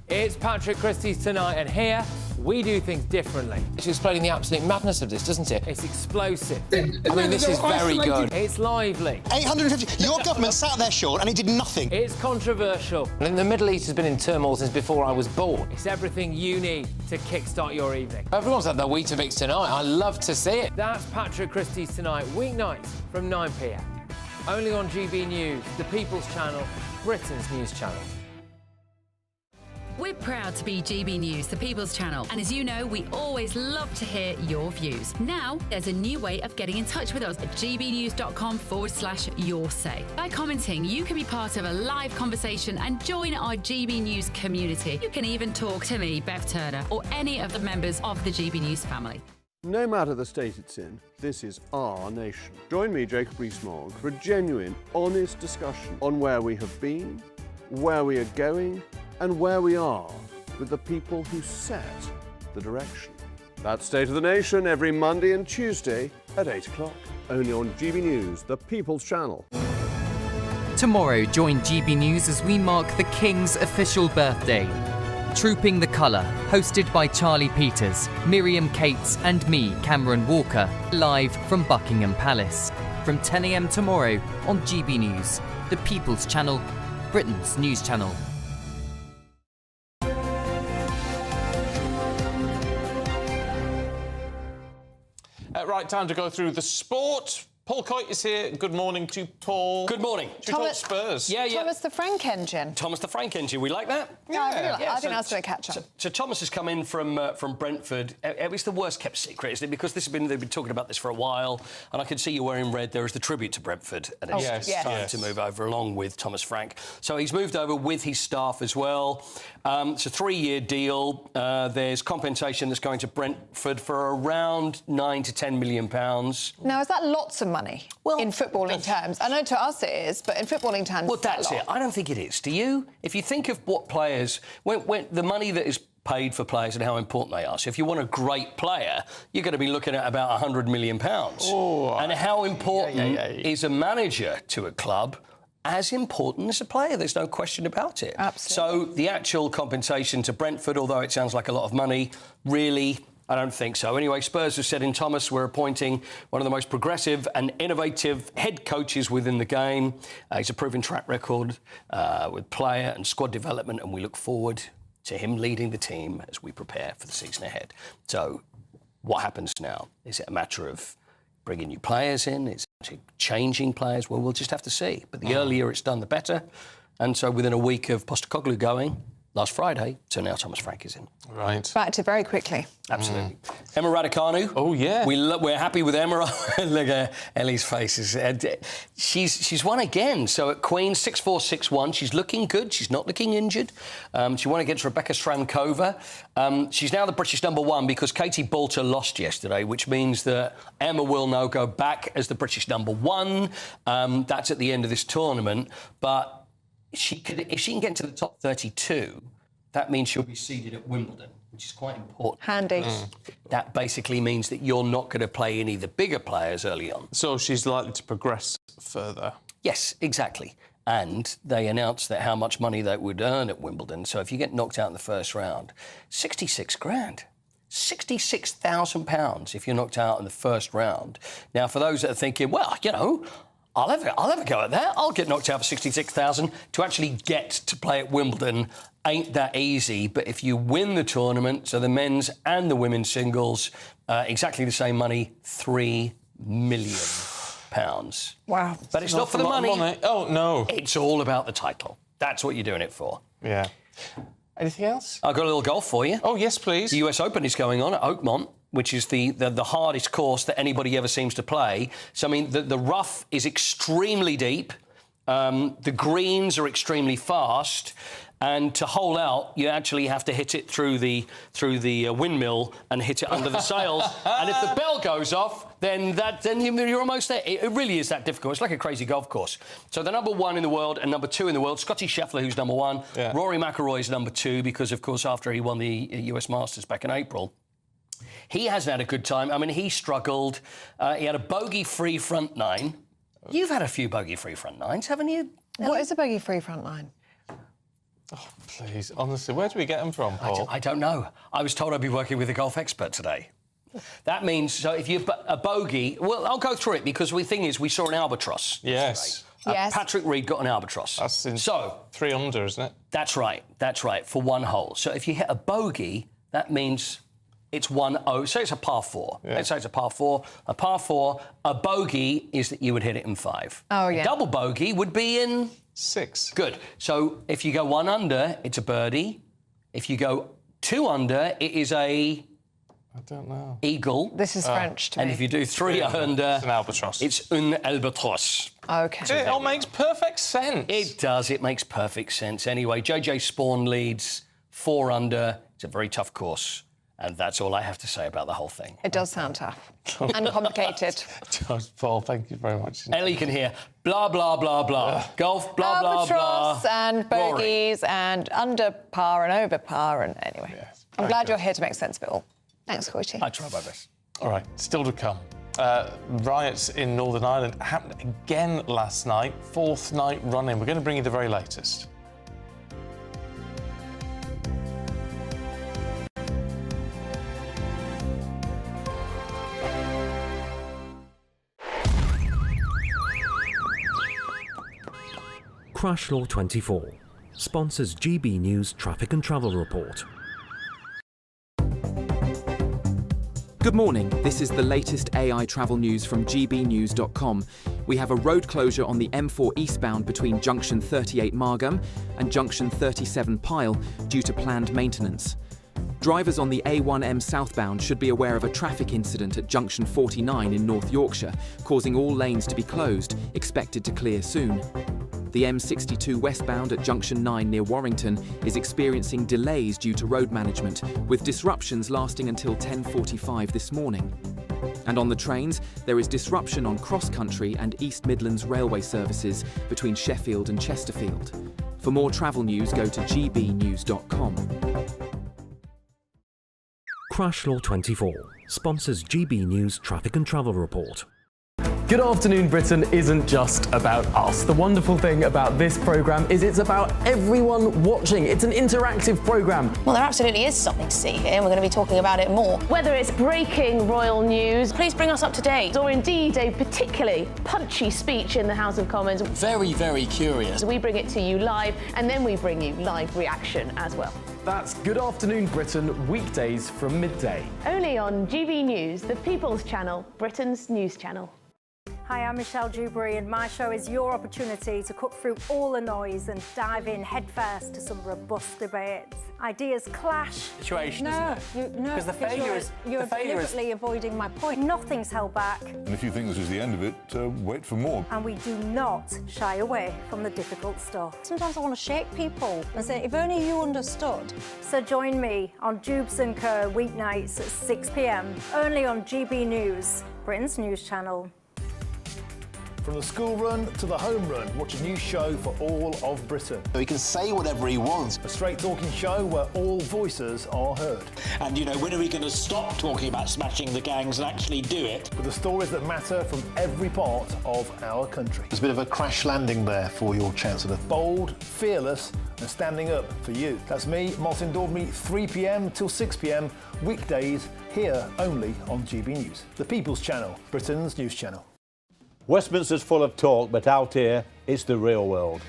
It's Patrick Christie's Tonight, and here we do things differently. It's explaining the absolute madness of this, doesn't it? It's explosive. I mean, this is very good. It's lively. 850. Your government sat there, Sean, and it did nothing. It's controversial. And the Middle East has been in turmoil since before I was born. It's everything you need to kickstart your evening. Everyone's had their Weetabix tonight. I love to see it. That's Patrick Christie's Tonight, weeknights from 9 p.m. Only on GB News, the People's Channel, Britain's news channel. We're proud to be GB News, the People's Channel, and as you know, we always love to hear your views. Now, there's a new way of getting in touch with us at gbnews.com/yoursay. By commenting, you can be part of a live conversation and join our GB News community. You can even talk to me, Bev Turner, or any of the members of the GB News family. No matter the state it's in, this is our nation. Join me, Jacob Rees-Mogg, for a genuine, honest discussion on where we have been, where we are going, and where we are with the people who set the direction. That's State of the Nation every Monday and Tuesday at 8 o'clock, only on GB News, the People's Channel. Tomorrow, join GB News as we mark the King's official birthday. Trooping the Colour, hosted by Charlie Peters, Miriam Cates and me, Cameron Walker, live from Buckingham Palace. From 10 a.m. tomorrow on GB News, the People's Channel, Britain's news channel. Right, time to go through the sport. Paul Coit is here. Good morning to Paul. Good morning. Should we talk Spurs? Yeah. Thomas the Frank engine. Thomas the Frank engine. We like that? Yeah, I really like that. I think that's going to catch on. So Thomas has come in from Brentford. It's the worst kept secret, isn't it? Because they've been talking about this for a while, and I can see you wearing red. There is the tribute to Brentford, and it's time to move over along with Thomas Frank. So he's moved over with his staff as well. It's a 3-year deal. There's compensation that's going to Brentford for around £9 to £10 million. Now, is that lots of money in footballing terms? I know to us it is, but in footballing terms, well, that's it. I don't think it is. Do you? If you think of what players, when the money that is paid for players and how important they are. So if you want a great player, you're going to be looking at about £100 million. And how important is a manager to a club? As important as a player, there's no question about it. Absolutely. So the actual compensation to Brentford, although it sounds like a lot of money, really, I don't think so. Anyway, Spurs have said in Thomas, we're appointing one of the most progressive and innovative head coaches within the game. He's a proven track record with player and squad development, and we look forward to him leading the team as we prepare for the season ahead. So what happens now? Is it a matter of bringing new players in? Is it changing players? Well, we'll just have to see. But the earlier it's done, the better. And so within a week of Postecoglou going, last Friday, so now Thomas Frank is in. Right. Back to very quickly. Absolutely. Emma Raducanu. Oh, yeah. We're happy with Emma. Look at Ellie's faces. She's won again. So at Queen's, 6-4, 6-1. She's looking good. She's not looking injured. She won against Rebecca Stramkova. She's now the British #1 because Katie Boulter lost yesterday, which means that Emma will now go back as the British #1. That's at the end of this tournament. But if she can get to the top 32, that means she'll be seeded at Wimbledon, which is quite important. Handy. That basically means that you're not going to play any of the bigger players early on. So she's likely to progress further. Yes, exactly. And they announced that how much money they would earn at Wimbledon. So if you get knocked out in the first round, 66 grand. £66,000 if you're knocked out in the first round. Now, for those that are thinking, well, you know, I'll have a go at that. I'll get knocked out for 66,000. To actually get to play at Wimbledon ain't that easy. But if you win the tournament, so the men's and the women's singles, exactly the same money, £3 million. Wow. But it's not for the money. Oh, no. It's all about the title. That's what you're doing it for. Yeah. Anything else? I've got a little golf for you. Oh, yes, please. The US Open is going on at Oakmont, which is the hardest course that anybody ever seems to play. So, I mean, the rough is extremely deep. The greens are extremely fast. And to hole out, you actually have to hit it through the windmill and hit it under the sails. And if the bell goes off, then you're almost there. It really is that difficult. It's like a crazy golf course. So the #1 in the world and #2 in the world, Scottie Scheffler, who's #1. Yeah. Rory McIlroy is #2 because, of course, after he won the US Masters back in April, he hasn't had a good time. I mean, he struggled. He had a bogey-free front nine. You've had a few bogey-free front nines, haven't you? What is a bogey-free front line? Oh, please, honestly, where do we get them from, Paul? I don't know. I was told I'd be working with a golf expert today. That means, so if you've a bogey... Well, I'll go through it because the thing is, we saw an albatross. Yes. Yes. Patrick Reed got an albatross. That's in 3 under, isn't it? That's right, for one hole. So if you hit a bogey, that means it's 1-0. So it's a par 4. Yeah. Let's say it's a par 4. A par 4, a bogey is that you would hit it in 5. Oh, yeah. A double bogey would be in... 6. Good. So if you go 1 under, it's a birdie. If you go 2 under, it is a... I don't know. Eagle. This is French to me. And if you do 3 under... It's an albatross. It's un albatros. OK. It all makes perfect sense. It does. It makes perfect sense. Anyway, JJ Spawn leads 4 under. It's a very tough course. And that's all I have to say about the whole thing. It does sound tough. And complicated. Paul, thank you very much. Ellie can hear blah, blah, blah, blah. Golf, blah, blah, blah. Albatross and bogeys and under par and over par and anyway. Yes. I'm glad you're here to make sense of it all. Thanks, Coity. I try my best. All right, still to come. Riots in Northern Ireland happened again last night, 4th night running. We're going to bring you the very latest. Crash Law 24 sponsors GB News Traffic and Travel Report. Good morning. This is the latest AI travel news from gbnews.com. We have a road closure on the M4 eastbound between junction 38 Margam and junction 37 Pyle due to planned maintenance. Drivers on the A1M southbound should be aware of a traffic incident at junction 49 in North Yorkshire, causing all lanes to be closed, expected to clear soon. The M62 westbound at junction 9 near Warrington is experiencing delays due to road management, with disruptions lasting until 10:45 this morning. And on the trains, there is disruption on cross-country and East Midlands railway services between Sheffield and Chesterfield. For more travel news, go to gbnews.com. Crash Law 24 sponsors GB News Traffic and Travel Report. Good Afternoon Britain isn't just about us. The wonderful thing about this programme is it's about everyone watching. It's an interactive programme. Well, there absolutely is something to see here, and we're going to be talking about it more. Whether it's breaking royal news, please bring us up to date, or indeed a particularly punchy speech in the House of Commons. Very, very curious. We bring it to you live, and then we bring you live reaction as well. That's Good Afternoon Britain, weekdays from midday. Only on GB News, the People's Channel, Britain's news channel. Hi, I'm Michelle Dewberry, and my show is your opportunity to cut through all the noise and dive in headfirst to some robust debates. Ideas clash. Situation, No, Because the failure is... You're deliberately avoiding my point. Nothing's held back. And if you think this is the end of it, wait for more. And we do not shy away from the difficult stuff. Sometimes I want to shake people and say, if only you understood. So join me on Jubes & Co. weeknights at 6 p.m, only on GB News, Britain's news channel. From the school run to the home run, watch a new show for all of Britain. He can say whatever he wants. A straight-talking show where all voices are heard. And, you know, when are we going to stop talking about smashing the gangs and actually do it? With the stories that matter from every part of our country. There's a bit of a crash landing there for your Chancellor. Bold, fearless and standing up for you. That's me, Martin Dordme, 3 p.m. till 6 p.m, weekdays, here only on GB News. The People's Channel, Britain's news channel. Westminster's full of talk, but out here, it's the real world.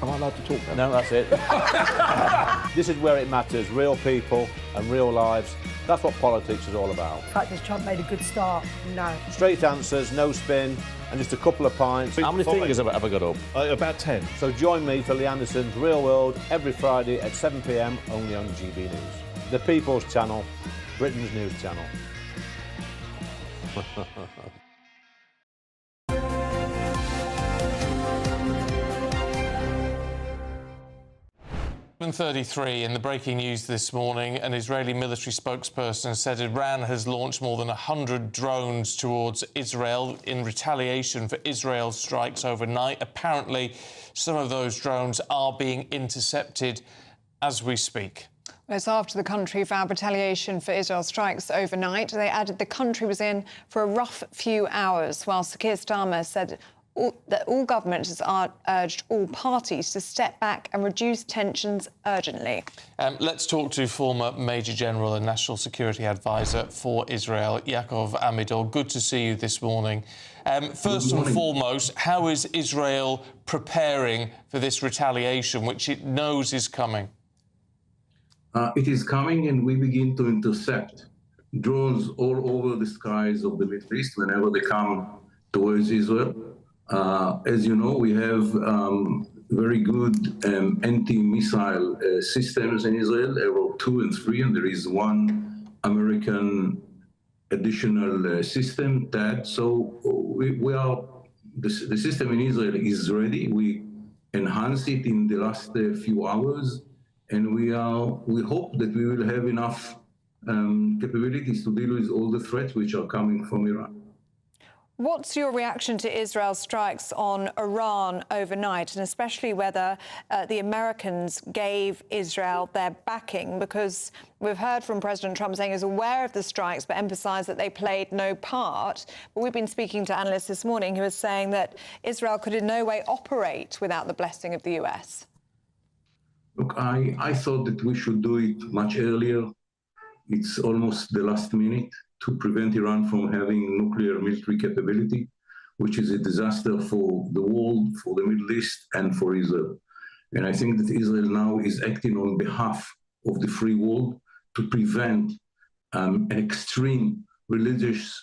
Am I allowed to talk now? No, that's it. This is where it matters, real people and real lives. That's what politics is all about. In fact, has Trump made a good start? No. Straight answers, no spin, and just a couple of pints. How many fingers have I got up? About 10. So join me for Lee Anderson's Real World every Friday at 7 p.m, only on GB News. The People's Channel, Britain's news channel. 7:33 in the breaking news this morning, an Israeli military spokesperson said Iran has launched more than 100 drones towards Israel in retaliation for Israel's strikes overnight. Apparently, some of those drones are being intercepted as we speak. It's after the country vowed retaliation for Israel's strikes overnight. They added the country was in for a rough few hours, while Keir Starmer said that all governments are urged all parties to step back and reduce tensions urgently. Let's talk to former Major General and National Security Advisor for Israel, Yaakov Amidor. Good to see you this morning. First and foremost, how is Israel preparing for this retaliation, which it knows is coming? It is coming, and we begin to intercept drones all over the skies of the Middle East whenever they come towards Israel. As you know, we have very good anti-missile systems in Israel, Arrow 2 and 3, and there is one American additional system that, so we are, the system in Israel is ready. We enhanced it in the last few hours, and we hope that we will have enough capabilities to deal with all the threats which are coming from Iran. What's your reaction to Israel's strikes on Iran overnight, and especially whether the Americans gave Israel their backing? Because we've heard from President Trump saying he's aware of the strikes but emphasised that they played no part. But we've been speaking to analysts this morning who are saying that Israel could in no way operate without the blessing of the US. Look, I thought that we should do it much earlier. It's almost the last minute to prevent Iran from having nuclear military capability, which is a disaster for the world, for the Middle East, and for Israel. And I think that Israel now is acting on behalf of the free world to prevent an extreme religious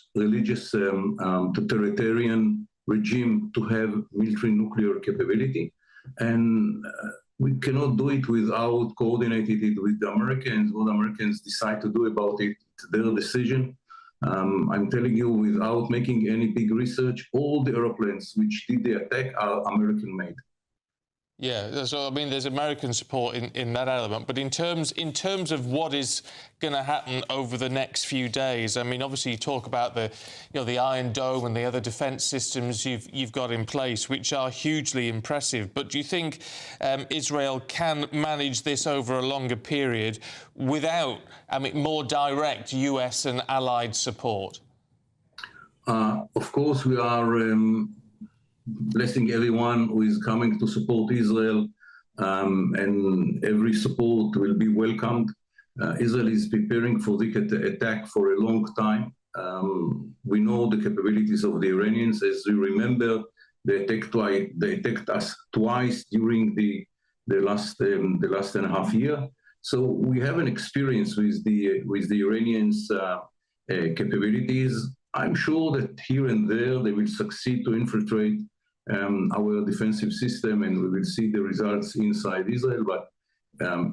totalitarian regime to have military nuclear capability. And we cannot do it without coordinating it with the Americans. What Americans decide to do about it, it's their decision. I'm telling you, without making any big research, all the airplanes which did the attack are American-made. Yeah, so I mean, there's American support in that element, but in terms of what is going to happen over the next few days, I mean, obviously you talk about the Iron Dome and the other defence systems you've got in place, which are hugely impressive. But do you think Israel can manage this over a longer period without, I mean, more direct US and allied support? Of course, we are blessing everyone who is coming to support Israel, and every support will be welcomed. Israel is preparing for the attack for a long time. We know the capabilities of the Iranians. As you remember, they attacked us twice during the last and a half year. So we have an experience with the Iranians' capabilities. I'm sure that here and there they will succeed to infiltrate our defensive system, and we will see the results inside Israel. But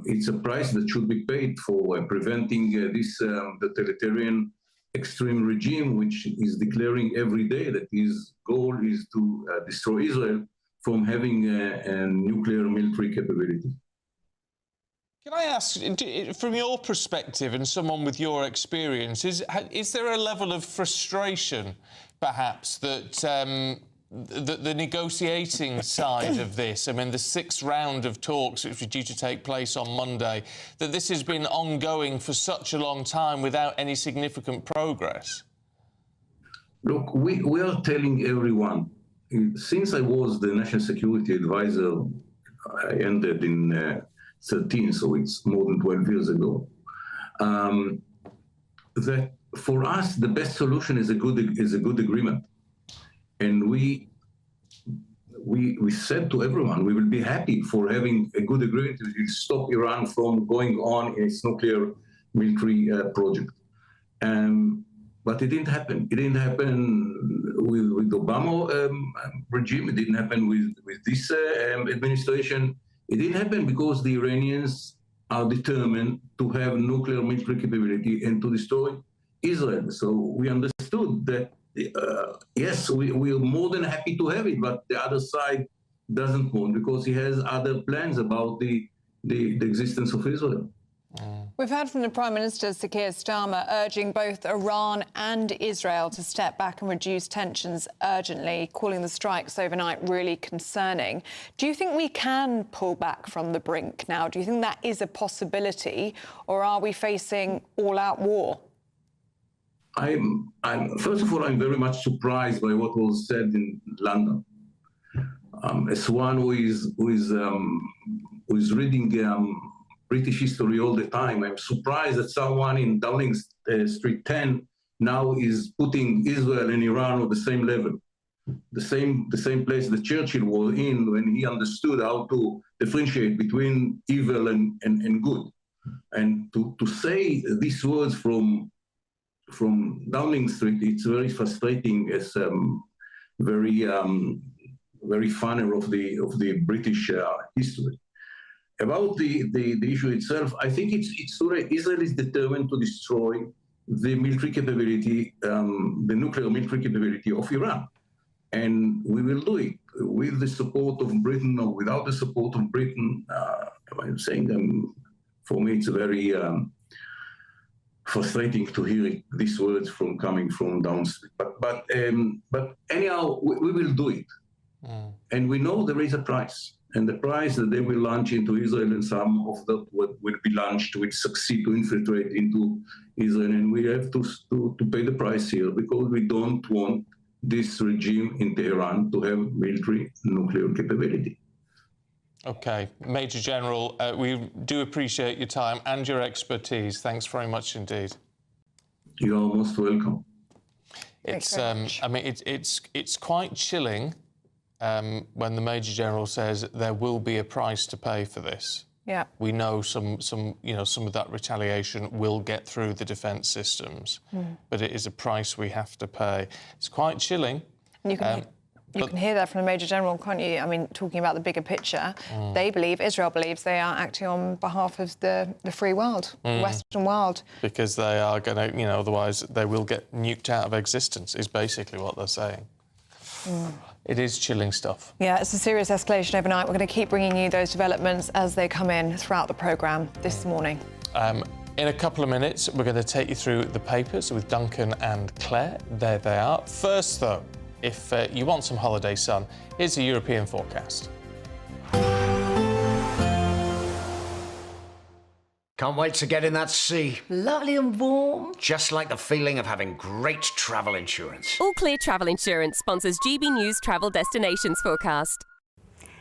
it's a price that should be paid for preventing this totalitarian extreme regime, which is declaring every day that his goal is to destroy Israel from having a nuclear military capability. Can I ask, from your perspective and someone with your experience, is there a level of frustration, perhaps, that the negotiating side of this, I mean, the sixth round of talks, which was due to take place on Monday, that this has been ongoing for such a long time without any significant progress? Look, we are telling everyone, since I was the National Security Advisor, I ended in 13, so it's more than 12 years ago, that for us, the best solution is a good agreement. And we said to everyone, we will be happy for having a good agreement that will stop Iran from going on in its nuclear military project. But it didn't happen. It didn't happen with the Obama regime. It didn't happen with this administration. It didn't happen because the Iranians are determined to have nuclear military capability and to destroy Israel. So we understood that yes, we are more than happy to have it, but the other side doesn't want because he has other plans about the existence of Israel. We've heard from the Prime Minister, Sir Keir Starmer, urging both Iran and Israel to step back and reduce tensions urgently, calling the strikes overnight really concerning. Do you think we can pull back from the brink now? Do you think that is a possibility, or are we facing all-out war? First of all, I'm very much surprised by what was said in London. As one who is reading British history all the time, I'm surprised that someone in Downing Street 10 now is putting Israel and Iran on the same level, the same place that Churchill was in when he understood how to differentiate between evil and good. And to say these words from Downing Street, it's very frustrating as very fan of the British history. About the issue itself, I think it's Israel is determined to destroy the military capability, the nuclear military capability of Iran, and we will do it with the support of Britain or without the support of Britain. I'm saying for me, it's very frustrating to hear these words coming from downstream. But anyhow, we will do it. And we know there is a price. And the price that they will launch into Israel, and some of that will be launched, will succeed to infiltrate into Israel. And we have to pay the price here because we don't want this regime in Tehran to have military nuclear capability. OK. Major General, we do appreciate your time and your expertise. Thanks very much indeed. You're most welcome. It's, I mean, it's quite chilling when the Major General says there will be a price to pay for this. Yeah. We know some of that retaliation will get through the defence systems, but it is a price we have to pay. It's quite chilling. You can hear that from the Major General, can't you? I mean, talking about the bigger picture, Israel believes they are acting on behalf of the free world, the Western world. Because they are going to, otherwise they will get nuked out of existence, is basically what they're saying. It is chilling stuff. Yeah, it's a serious escalation overnight. We're going to keep bringing you those developments as they come in throughout the programme this morning. In a couple of minutes, we're going to take you through the papers with Duncan and Claire. There they are. First, though, if you want some holiday sun, here's a European forecast. Can't wait to get in that sea. Lovely and warm. Just like the feeling of having great travel insurance. All Clear Travel Insurance sponsors GB News Travel Destinations Forecast.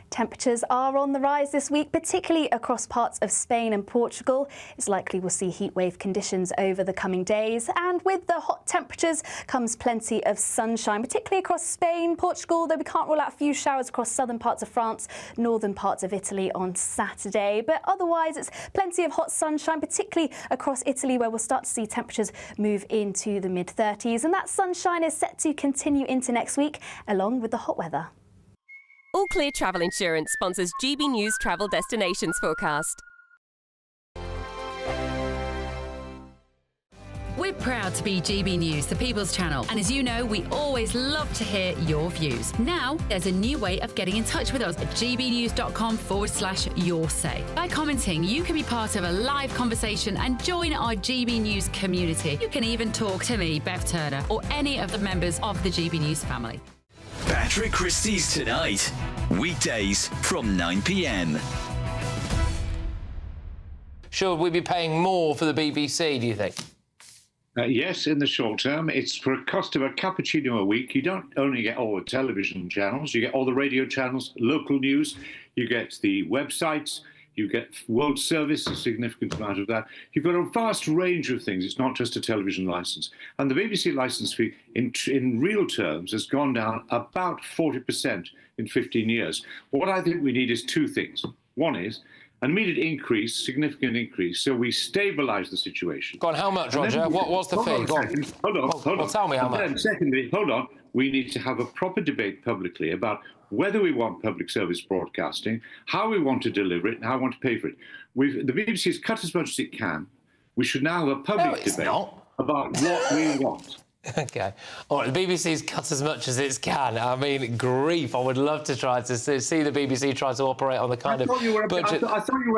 Temperatures are on the rise this week, particularly across parts of Spain and Portugal. It's likely we'll see heatwave conditions over the coming days. And with the hot temperatures comes plenty of sunshine, particularly across Spain, Portugal, though we can't rule out a few showers across southern parts of France, northern parts of Italy on Saturday. But otherwise, it's plenty of hot sunshine, particularly across Italy, where we'll start to see temperatures move into the mid-30s. And that sunshine is set to continue into next week, along with the hot weather. All Clear Travel Insurance sponsors GB News Travel Destinations Forecast. We're proud to be GB News, the People's Channel, and as you know, we always love to hear your views. Now, there's a new way of getting in touch with us at gbnews.com/yoursay. By commenting, you can be part of a live conversation and join our GB News community. You can even talk to me, Bev Turner, or any of the members of the GB News family. Patrick Christie's Tonight, weekdays from 9 p.m. Should we be paying more for the BBC, do you think? Yes, in the short term. It's for a cost of a cappuccino a week. You don't only get all the television channels, you get all the radio channels, local news, you get the websites, you get World Service, a significant amount of that. You've got a vast range of things. It's not just a television licence. And the BBC licence fee, in real terms, has gone down about 40% in 15 years. What I think we need is two things. One is an immediate increase, significant increase, so we stabilise the situation. Go on, how much, Roger? What's the fee? Go on. Hold on. Well, tell me how much. Then, secondly, hold on, we need to have a proper debate publicly about whether we want public service broadcasting, how we want to deliver it, and how we want to pay for it. The BBC has cut as much as it can. We should now have a public debate about what we want. OK. All right, the BBC's cut as much as it can. I mean, grief. I would love to try to see the BBC try to operate on the kind of budget. I thought you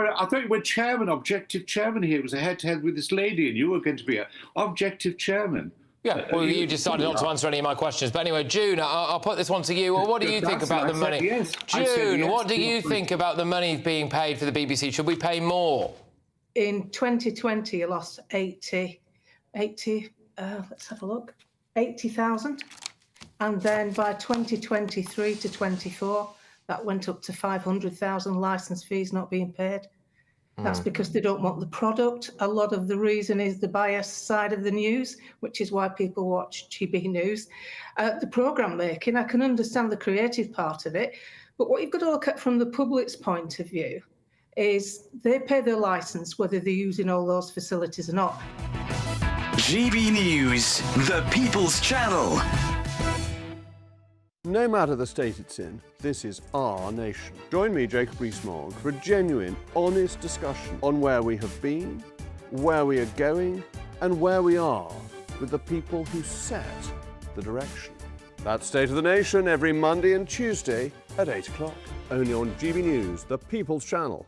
were chairman, objective chairman here. It was a head-to-head with this lady, and you were going to be an objective chairman. Yeah, well, you decided not to answer any of my questions. But anyway, June, I'll put this one to you. What do you think about the money? Yes. June, what do you think about the money being paid for the BBC? Should we pay more? In 2020, you lost 80, let's have a look, 80,000. And then by 2023 to 24, that went up to 500,000 licence fees not being paid. That's because they don't want the product. A lot of the reason is the biased side of the news, which is why people watch GB News. The programme making, I can understand the creative part of it, but what you've got to look at from the public's point of view is they pay their licence whether they're using all those facilities or not. GB News, the People's Channel. No matter the state it's in, this is our nation. Join me, Jacob Rees-Mogg, for a genuine, honest discussion on where we have been, where we are going, and where we are with the people who set the direction. That's State of the Nation every Monday and Tuesday at 8 o'clock, only on GB News, the People's Channel.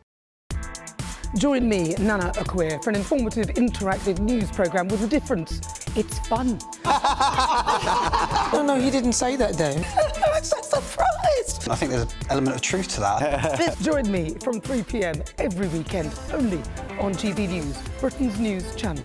Join me, Nana Akwe, for an informative, interactive news programme with a difference. It's fun. No, he didn't say that, though. I'm so surprised. I think there's an element of truth to that. Join me from 3 p.m. every weekend, only on GB News, Britain's news channel.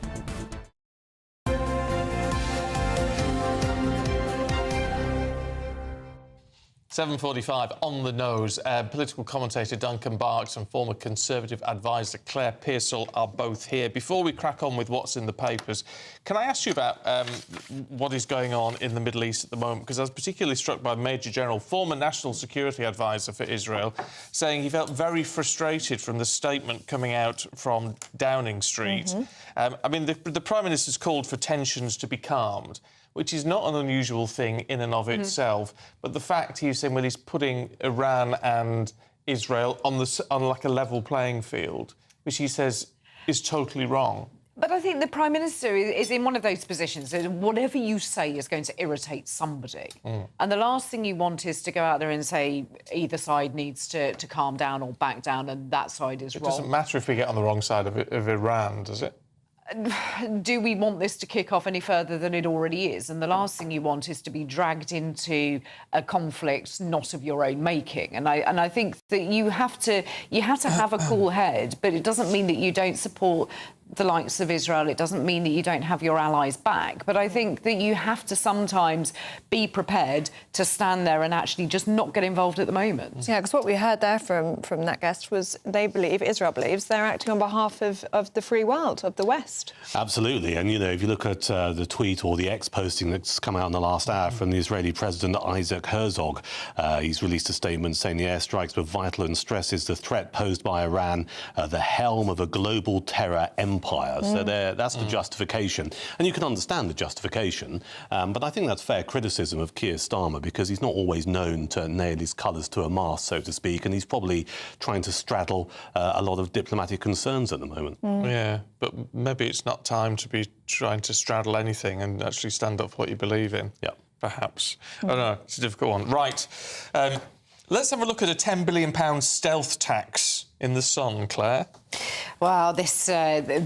7:45 on the nose. Political commentator Duncan Barks and former Conservative advisor Claire Pearsall are both here. Before we crack on with what's in the papers, can I ask you about what is going on in the Middle East at the moment? Because I was particularly struck by Major General, former National Security Advisor for Israel, saying he felt very frustrated from the statement coming out from Downing Street. I mean, the Prime Minister's called for tensions to be calmed, which is not an unusual thing in and of itself. But the fact he's saying, well, he's putting Iran and Israel on like a level playing field, which he says is totally wrong. But I think the Prime Minister is in one of those positions that whatever you say is going to irritate somebody. And the last thing you want is to go out there and say either side needs to calm down or back down and that side is wrong. It doesn't matter if we get on the wrong side of Iran, does it? Do we want this to kick off any further than it already is? And the last thing you want is to be dragged into a conflict not of your own making. And I think that you have to have a cool head, but it doesn't mean that you don't support the likes of Israel. It doesn't mean that you don't have your allies back. But I think that you have to sometimes be prepared to stand there and actually just not get involved at the moment. Yeah, because what we heard there from that guest was Israel believes they're acting on behalf of the free world, of the West. Absolutely. And, you know, if you look at the tweet or the X-posting that's come out in the last hour from the Israeli President Isaac Herzog, he's released a statement saying the airstrikes were vital and stresses the threat posed by Iran, the helm of a global terror empire. So that's the justification. And you can understand the justification, but I think that's fair criticism of Keir Starmer because he's not always known to nail his colours to a mast, so to speak, and he's probably trying to straddle a lot of diplomatic concerns at the moment. Yeah, but maybe it's not time to be trying to straddle anything and actually stand up for what you believe in. Yeah. Perhaps. I don't know, it's a difficult one. Right, let's have a look at a £10 billion stealth tax in the Sun, Claire. Well, this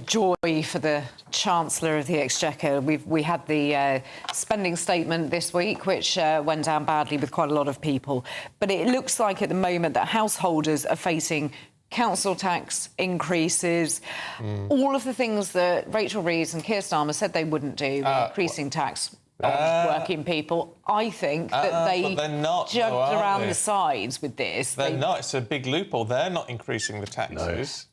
joy for the Chancellor of the Exchequer. We had the spending statement this week, which went down badly with quite a lot of people. But it looks like at the moment that householders are facing council tax increases, all of the things that Rachel Reeves and Keir Starmer said they wouldn't do, increasing tax on working people. I think that they jumped around the sides with this. They're not. It's a big loophole. They're not increasing the taxes.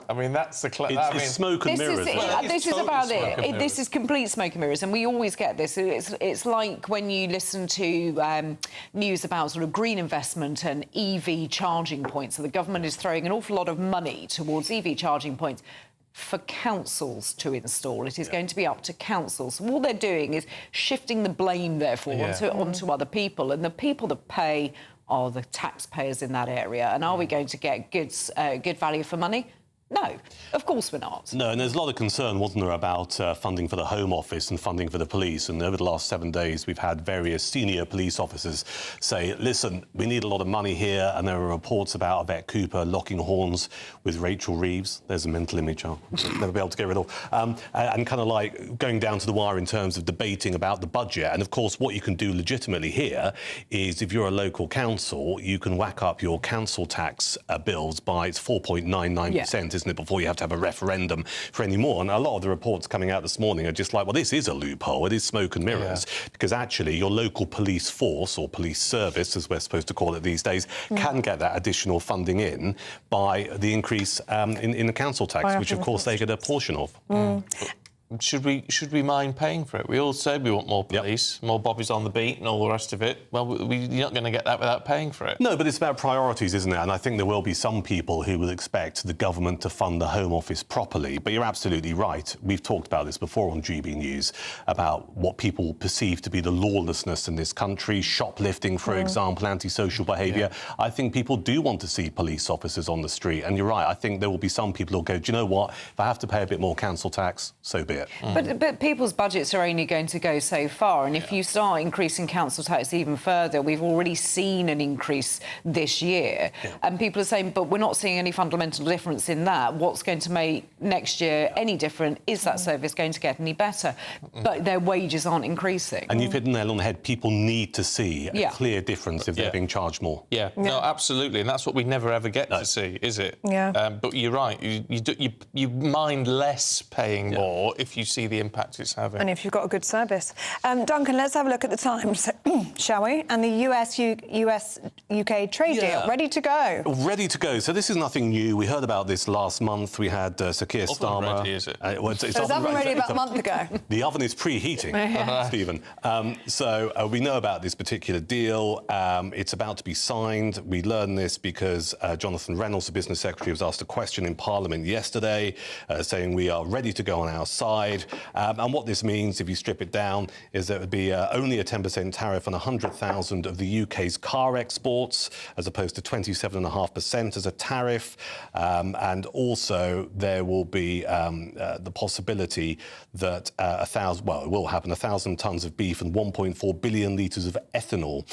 I mean, that's the... It's smoke and mirrors. This is about it. This is complete smoke and mirrors, and we always get this. It's like when you listen to news about sort of green investment and EV charging points. So the government is throwing an awful lot of money towards EV charging points for councils to install. It is going to be up to councils. So all they're doing is shifting the blame, therefore, onto other people. And the people that pay are the taxpayers in that area. And are we going to get good value for money? No, of course we're not. No, and there's a lot of concern, wasn't there, about funding for the Home Office and funding for the police. And over the last 7 days, we've had various senior police officers say, listen, we need a lot of money here. And there are reports about Yvette Cooper locking horns with Rachel Reeves. There's a mental image I'll never be able to get rid of. And kind of like going down to the wire in terms of debating about the budget. And, of course, what you can do legitimately here is if you're a local council, you can whack up your council tax bills by 4.99%. Isn't it, before you have to have a referendum for any more. And a lot of the reports coming out this morning are just like, well, this is a loophole. It is smoke and mirrors. Because actually your local police force or police service, as we're supposed to call it these days, can get that additional funding in by the increase in the council tax, which, of course, they get a portion of. Should we mind paying for it? We all said we want more police, more bobbies on the beat and all the rest of it. Well, you're not going to get that without paying for it. No, but it's about priorities, isn't it? And I think there will be some people who will expect the government to fund the Home Office properly. But you're absolutely right. We've talked about this before on GB News, about what people perceive to be the lawlessness in this country, shoplifting, for example, antisocial behaviour. I think people do want to see police officers on the street. And you're right, I think there will be some people who'll go, do you know what? If I have to pay a bit more council tax, so be it. But people's budgets are only going to go so far, and if you start increasing council tax even further, we've already seen an increase this year, and people are saying, but we're not seeing any fundamental difference in that. What's going to make next year any different? Is that service going to get any better? But their wages aren't increasing. And you've hit the nail on the head. People need to see a clear difference if they're being charged more. No, absolutely, and that's what we never ever get to see, is it? But you're right. You mind less paying more if you see the impact it's having. And if you've got a good service. Duncan, let's have a look at the Times, shall we? And the US-UK trade deal, ready to go. Ready to go. So this is nothing new. We heard about this last month. We had Sir Keir Starmer. Ready, is it? It's oven ready about a month ago. The oven is preheating, Stephen. So we know about this particular deal. It's about to be signed. We learned this because Jonathan Reynolds, the Business Secretary, was asked a question in Parliament yesterday saying we are ready to go on our side. And what this means, if you strip it down, is there would be only a 10% tariff on 100,000 of the UK's car exports, as opposed to 27.5% as a tariff. And also there will be the possibility that it will happen, 1,000 tonnes of beef and 1.4 billion litres of ethanol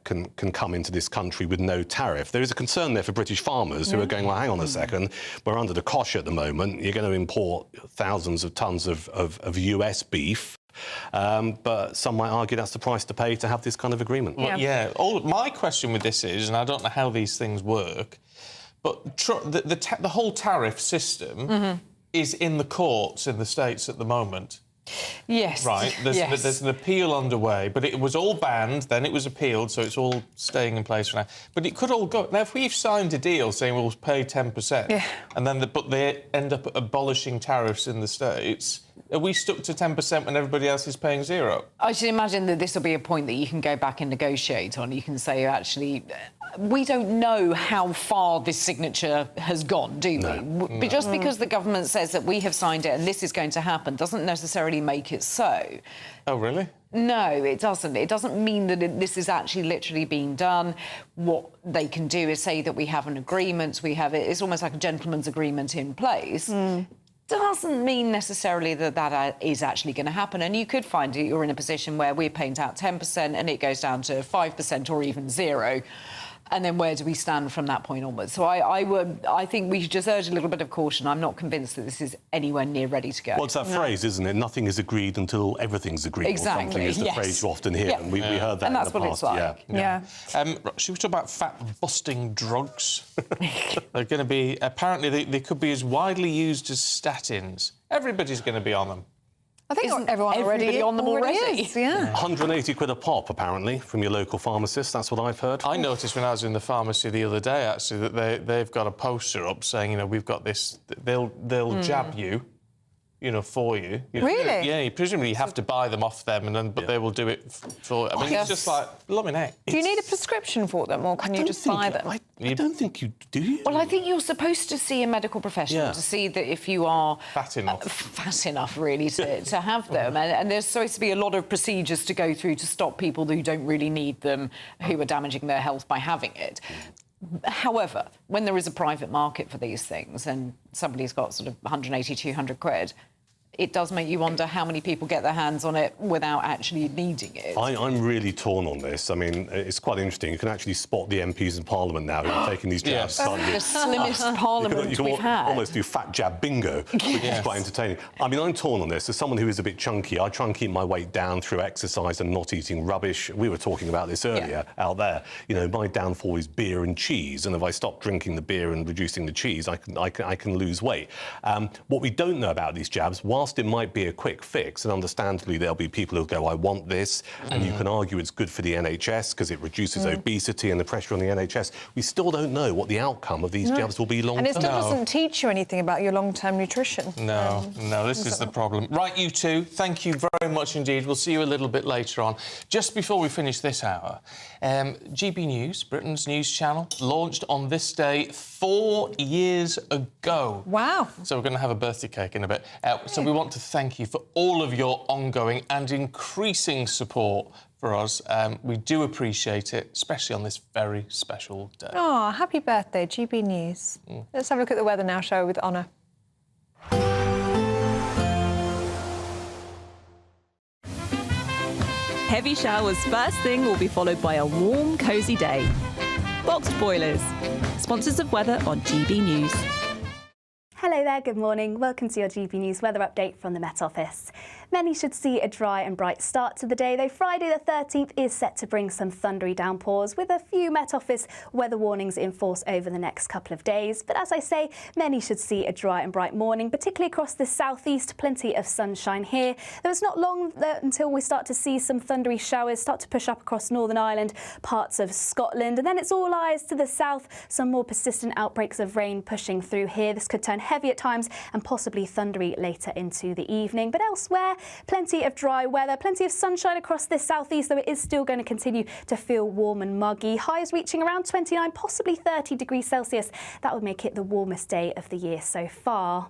can come into this country with no tariff. There is a concern there for British farmers who are going, well, hang on a second, we're under the cosh at the moment. You're going to import thousands of tonnes of US beef. But some might argue that's the price to pay to have this kind of agreement. Well, my question with this is, and I don't know how these things work, but the whole tariff system is in the courts in the States at the moment. Yes. Right. There's an appeal underway, but it was all banned, then it was appealed, so it's all staying in place for now. But it could all go... Now, if we've signed a deal saying we'll pay 10%, and then but they end up abolishing tariffs in the States, are we stuck to 10% when everybody else is paying zero? I should imagine that this will be a point that you can go back and negotiate on. You can say, actually, we don't know how far this signature has gone, do we? But just because the government says that we have signed it and this is going to happen doesn't necessarily make it so. Oh, really? No, it doesn't. It doesn't mean that this is actually literally being done. What they can do is say that we have an agreement, it's almost like a gentleman's agreement in place. Doesn't mean necessarily that is actually going to happen. And you could find you're in a position where we're paying out 10% and it goes down to 5% or even 0%. And then where do we stand from that point onwards? So I think we should just urge a little bit of caution. I'm not convinced that this is anywhere near ready to go. Well, it's that phrase, isn't it? Nothing is agreed until everything's agreed. Exactly. Or something is the phrase you often hear. And we heard that and that's in the what past. it's like. Should we talk about fat-busting drugs? They're going to be... Apparently, they could be as widely used as statins. Everybody's going to be on them. I think everybody already on them already is, 180 quid a pop, apparently, from your local pharmacist. That's what I've heard. I noticed when I was in the pharmacy the other day, actually, that they've got a poster up saying, you know, we've got this... They'll jab you, you know, for you. Really? Yeah, you presumably have to buy them off them, but they will do it for... I mean, it's just like, blooming heck. Do you need a prescription for them, or can you just buy them? I don't think you do. Well, I think you're supposed to see a medical professional to see that if you are... Fat enough, really, to have them. And there's supposed to be a lot of procedures to go through to stop people who don't really need them, who are damaging their health by having it. However, when there is a private market for these things and somebody's got sort of 180, 200 quid, it does make you wonder how many people get their hands on it without actually needing it. I'm really torn on this. I mean, it's quite interesting. You can actually spot the MPs in Parliament now who are taking these jabs. The slimmest Parliament we've had. Almost do fat jab bingo, which is quite entertaining. I mean, I'm torn on this. As someone who is a bit chunky, I try and keep my weight down through exercise and not eating rubbish. We were talking about this earlier out there. You know, my downfall is beer and cheese, and if I stop drinking the beer and reducing the cheese, I can lose weight. What we don't know about these jabs, whilst it might be a quick fix, and understandably there'll be people who go, I want this, and you can argue it's good for the NHS because it reduces obesity and the pressure on the NHS, we still don't know what the outcome of these jabs will be long-term. And it still doesn't teach you anything about your long-term nutrition. No, this is the problem. Right, you two, thank you very much indeed. We'll see you a little bit later on. Just before we finish this hour, GB News, Britain's news channel, launched on this day 4 years ago. Wow. So we're going to have a birthday cake in a bit. So we want to thank you for all of your ongoing and increasing support for us. We do appreciate it, especially on this very special day. Oh, happy birthday, GB News. Let's have a look at the weather now, shall we, with Honor. Heavy showers first thing will be followed by a warm, cosy day. Boxed boilers, sponsors of weather on GB News. Hello there, good morning. Welcome to your GB News weather update from the Met Office. Many should see a dry and bright start to the day, though Friday the 13th is set to bring some thundery downpours with a few Met Office weather warnings in force over the next couple of days. But as I say, many should see a dry and bright morning, particularly across the southeast. Plenty of sunshine here. Though it's not long until we start to see some thundery showers start to push up across Northern Ireland, parts of Scotland, and then it's all eyes to the south. Some more persistent outbreaks of rain pushing through here. This could turn heavy at times and possibly thundery later into the evening. But elsewhere, plenty of dry weather, plenty of sunshine across the southeast, though it is still going to continue to feel warm and muggy. Highs reaching around 29, possibly 30 degrees Celsius. That would make it the warmest day of the year so far.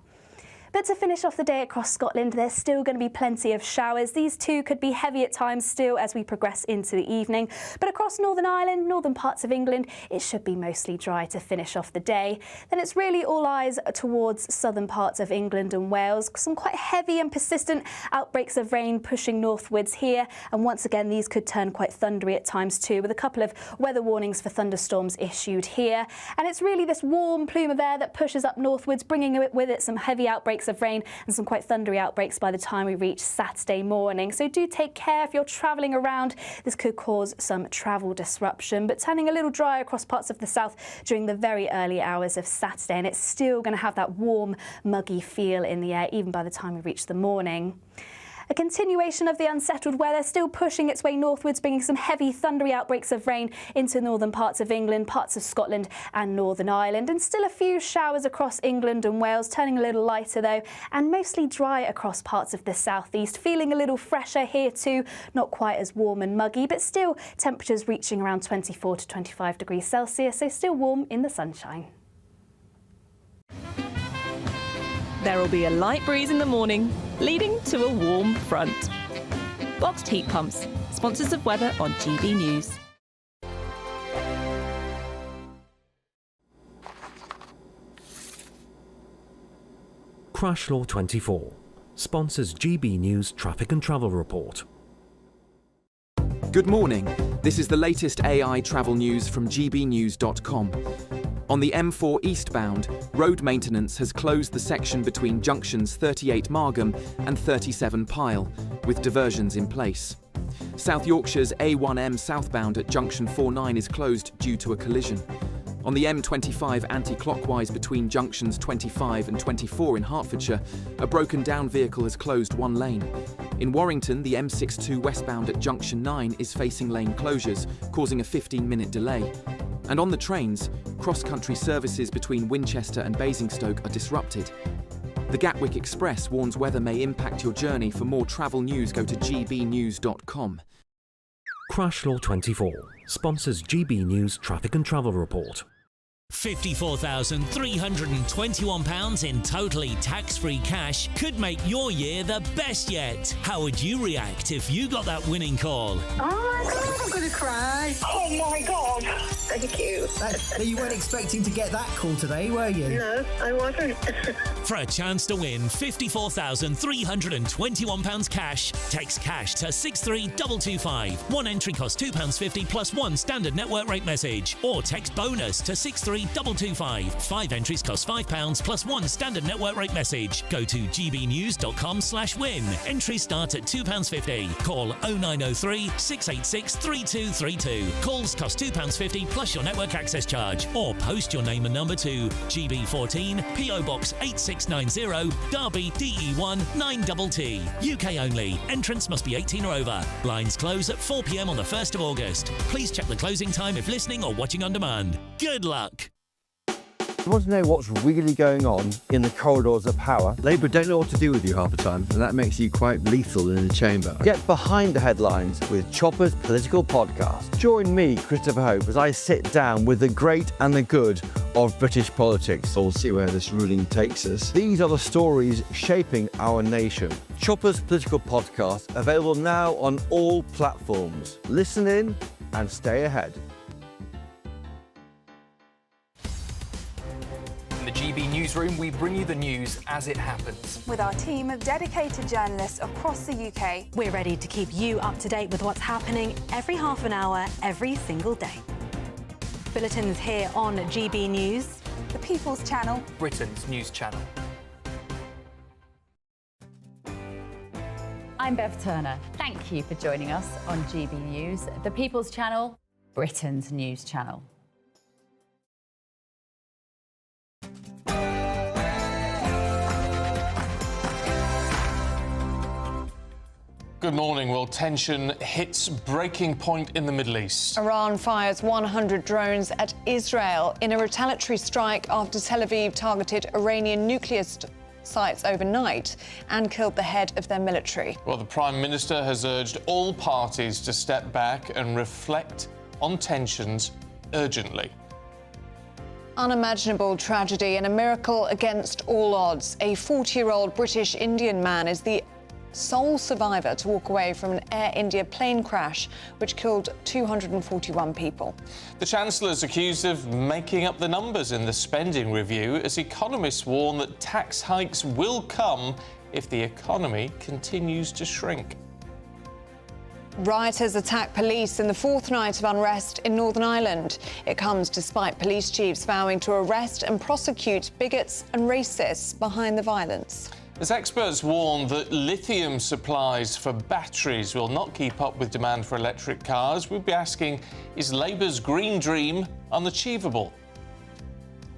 But to finish off the day across Scotland, there's still going to be plenty of showers. These too could be heavy at times still as we progress into the evening. But across Northern Ireland, northern parts of England, it should be mostly dry to finish off the day. Then it's really all eyes towards southern parts of England and Wales. Some quite heavy and persistent outbreaks of rain pushing northwards here. And once again, these could turn quite thundery at times too, with a couple of weather warnings for thunderstorms issued here. And it's really this warm plume of air that pushes up northwards, bringing with it some heavy outbreaks of rain and some quite thundery outbreaks by the time we reach Saturday morning. So do take care if you're travelling around. This could cause some travel disruption, but turning a little dry across parts of the south during the very early hours of Saturday, and it's still going to have that warm, muggy feel in the air even by the time we reach the morning. A continuation of the unsettled weather still pushing its way northwards, bringing some heavy thundery outbreaks of rain into northern parts of England, parts of Scotland and Northern Ireland, and still a few showers across England and Wales, turning a little lighter though, and mostly dry across parts of the southeast, feeling a little fresher here too, not quite as warm and muggy, but still temperatures reaching around 24 to 25 degrees Celsius, so still warm in the sunshine. There will be a light breeze in the morning, leading to a warm front. Boxed heat pumps, sponsors of weather on GB News. Crash Law 24 sponsors GB News Traffic and Travel Report. Good morning. This is the latest AI travel news from gbnews.com. On the M4 eastbound, road maintenance has closed the section between junctions 38 Margam and 37 Pyle, with diversions in place. South Yorkshire's A1M southbound at junction 49 is closed due to a collision. On the M25 anti-clockwise between junctions 25 and 24 in Hertfordshire, a broken down vehicle has closed one lane. In Warrington, the M62 westbound at junction 9 is facing lane closures, causing a 15-minute delay. And on the trains, cross-country services between Winchester and Basingstoke are disrupted. The Gatwick Express warns weather may impact your journey. For more travel news, go to gbnews.com. Crash Law 24 sponsors GB News Traffic and Travel Report. £54,321 in totally tax-free cash could make your year the best yet. How would you react if you got that winning call? Oh my God, I'm going to cry. Oh my God. Thank you. You weren't expecting to get that call today, were you? No, I wasn't. For a chance to win £54,321 cash, text cash to 63225. One entry costs £2.50 plus one standard network rate message. Or text bonus to 63225. 5 entries cost £5 plus one standard network rate message. Go to gbnews.com/win. Entries start at £2.50. Call 0903 686 3232. Calls cost £2.50 plus your network access charge. Or post your name and number to GB14 PO Box 8690 Derby DE1 9TT. UK only. Entrance must be 18 or over. Blinds close at 4 p.m. on the 1st of August. Please check the closing time if listening or watching on demand. Good luck. You want to know what's really going on in the corridors of power? Labour don't know what to do with you half the time, and that makes you quite lethal in the chamber. Get behind the headlines with Chopper's Political Podcast. Join me, Christopher Hope, as I sit down with the great and the good of British politics. We'll see where this ruling takes us. These are the stories shaping our nation. Chopper's Political Podcast, available now on all platforms. Listen in and stay ahead. In the GB Newsroom, we bring you the news as it happens. With our team of dedicated journalists across the UK, we're ready to keep you up to date with what's happening every half an hour, every single day. Bulletins here on GB News, the People's Channel, Britain's news channel. I'm Bev Turner. Thank you for joining us on GB News, the People's Channel, Britain's news channel. Good morning. Well, tension hits breaking point in the Middle East. Iran fires 100 drones at Israel in a retaliatory strike after Tel Aviv targeted Iranian nuclear sites overnight and killed the head of their military. Well, the Prime Minister has urged all parties to step back and reflect on tensions urgently. Unimaginable tragedy and a miracle against all odds. A 40-year-old British Indian man is the sole survivor to walk away from an Air India plane crash which killed 241 people. The Chancellor's accused of making up the numbers in the spending review as economists warn that tax hikes will come if the economy continues to shrink. Rioters attack police in the fourth night of unrest in Northern Ireland. It comes despite police chiefs vowing to arrest and prosecute bigots and racists behind the violence. As experts warn that lithium supplies for batteries will not keep up with demand for electric cars, we'd be asking, is Labour's green dream unachievable?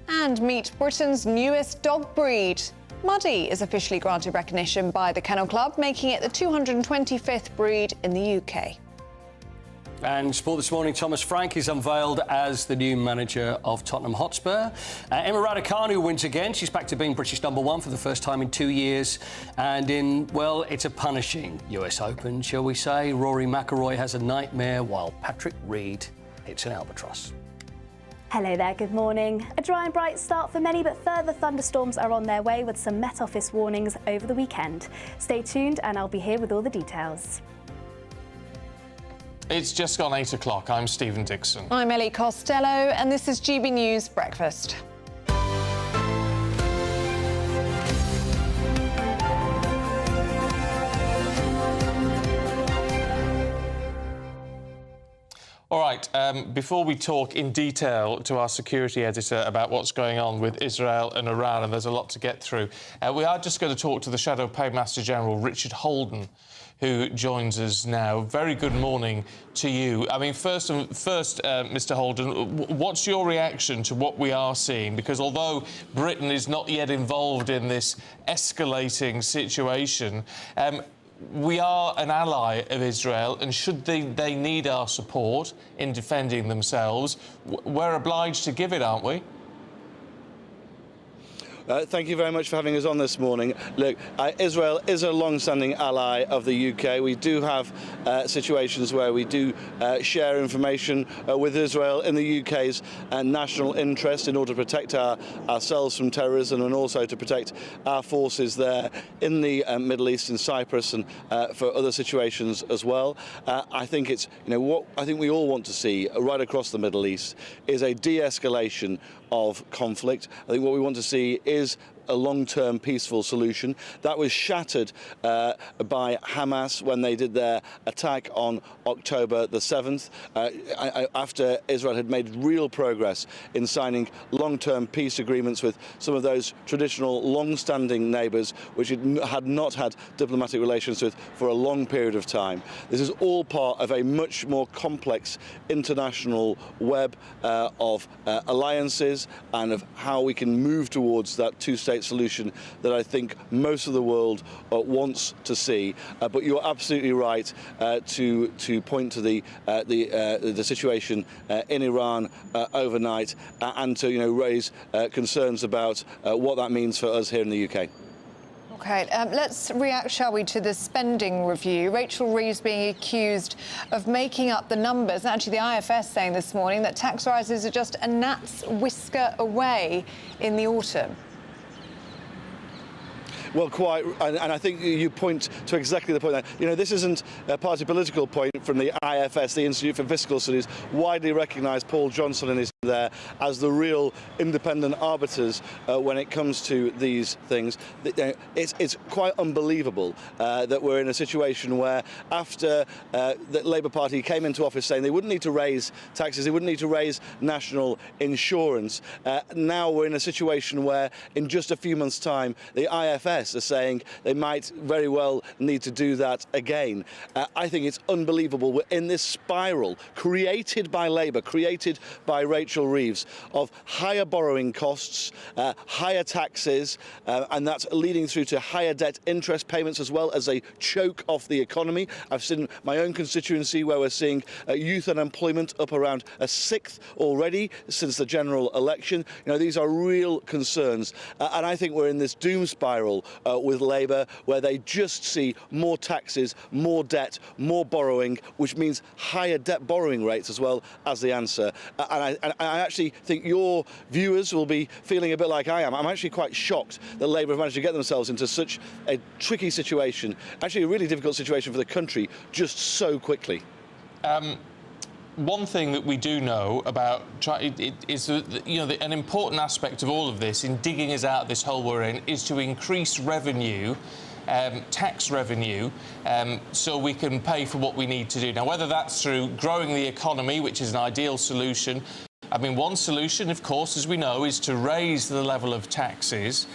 And meet Britain's newest dog breed. Muddy is officially granted recognition by the Kennel Club, making it the 225th breed in the UK. And sport this morning, Thomas Frank is unveiled as the new manager of Tottenham Hotspur. Emma Raducanu wins again. She's back to being British #1 for the first time in 2 years. And in, well, it's a punishing US Open, shall we say. Rory McIlroy has a nightmare while Patrick Reed hits an albatross. Hello there, good morning. A dry and bright start for many, but further thunderstorms are on their way with some Met Office warnings over the weekend. Stay tuned and I'll be here with all the details. It's just gone 8 o'clock. I'm Stephen Dixon. I'm Ellie Costello, and this is GB News Breakfast. All right, before we talk in detail to our security editor about what's going on with Israel and Iran, and there's a lot to get through, we are just going to talk to the Shadow Paymaster General, Richard Holden, who joins us now. Very good morning to you. I mean, first, Mr. Holden, what's your reaction to what we are seeing? Because although Britain is not yet involved in this escalating situation, we are an ally of Israel, and should they need our support in defending themselves, we're obliged to give it, aren't we? Thank you very much for having us on this morning. Look, Israel is a long-standing ally of the UK. We do have situations where we do share information with Israel in the UK's national interest in order to protect ourselves from terrorism and also to protect our forces there in the Middle East, in Cyprus, and for other situations as well. I think it's, what I think we all want to see right across the Middle East is a de-escalation of conflict. I think what we want to see is a long-term peaceful solution. That was shattered by Hamas when they did their attack on October the 7th, after Israel had made real progress in signing long-term peace agreements with some of those traditional long-standing neighbours which it had not had diplomatic relations with for a long period of time. This is all part of a much more complex international web of alliances and of how we can move towards that two-state solution that I think most of the world wants to see. But you're absolutely right to point to the situation in Iran overnight and to raise concerns about what that means for us here in the UK. OK, let's react, shall we, to the spending review. Rachel Reeves being accused of making up the numbers. Actually, the IFS saying this morning that tax rises are just a gnat's whisker away in the autumn. Well, quite, and I think you point to exactly the point there. This isn't a party political point from the IFS, the Institute for Fiscal Studies, widely recognised. Paul Johnson and his there as the real independent arbiters when it comes to these things. It's quite unbelievable that we're in a situation where after the Labour Party came into office saying they wouldn't need to raise taxes, they wouldn't need to raise national insurance, now we're in a situation where in just a few months' time the IFS are saying they might very well need to do that again. I think it's unbelievable. We're in this spiral created by Labour, created by Rachel Reeves, of higher borrowing costs, higher taxes, and that's leading through to higher debt interest payments as well as they choke off the economy. I've seen my own constituency where we're seeing youth unemployment up around a sixth already since the general election. You know, these are real concerns, and I think we're in this doom spiral with Labour where they just see more taxes, more debt, more borrowing, which means higher debt borrowing rates as well as the answer. And I actually think your viewers will be feeling a bit like I am. I'm actually quite shocked that Labour have managed to get themselves into such a tricky situation, actually a really difficult situation for the country, just so quickly. One thing that we do know about is that, you know, an important aspect of all of this in digging us out of this hole we're in is to increase revenue, tax revenue, so we can pay for what we need to do. Now, whether that's through growing the economy, which is an ideal solution. I mean, one solution, of course, as we know, is to raise the level of taxes.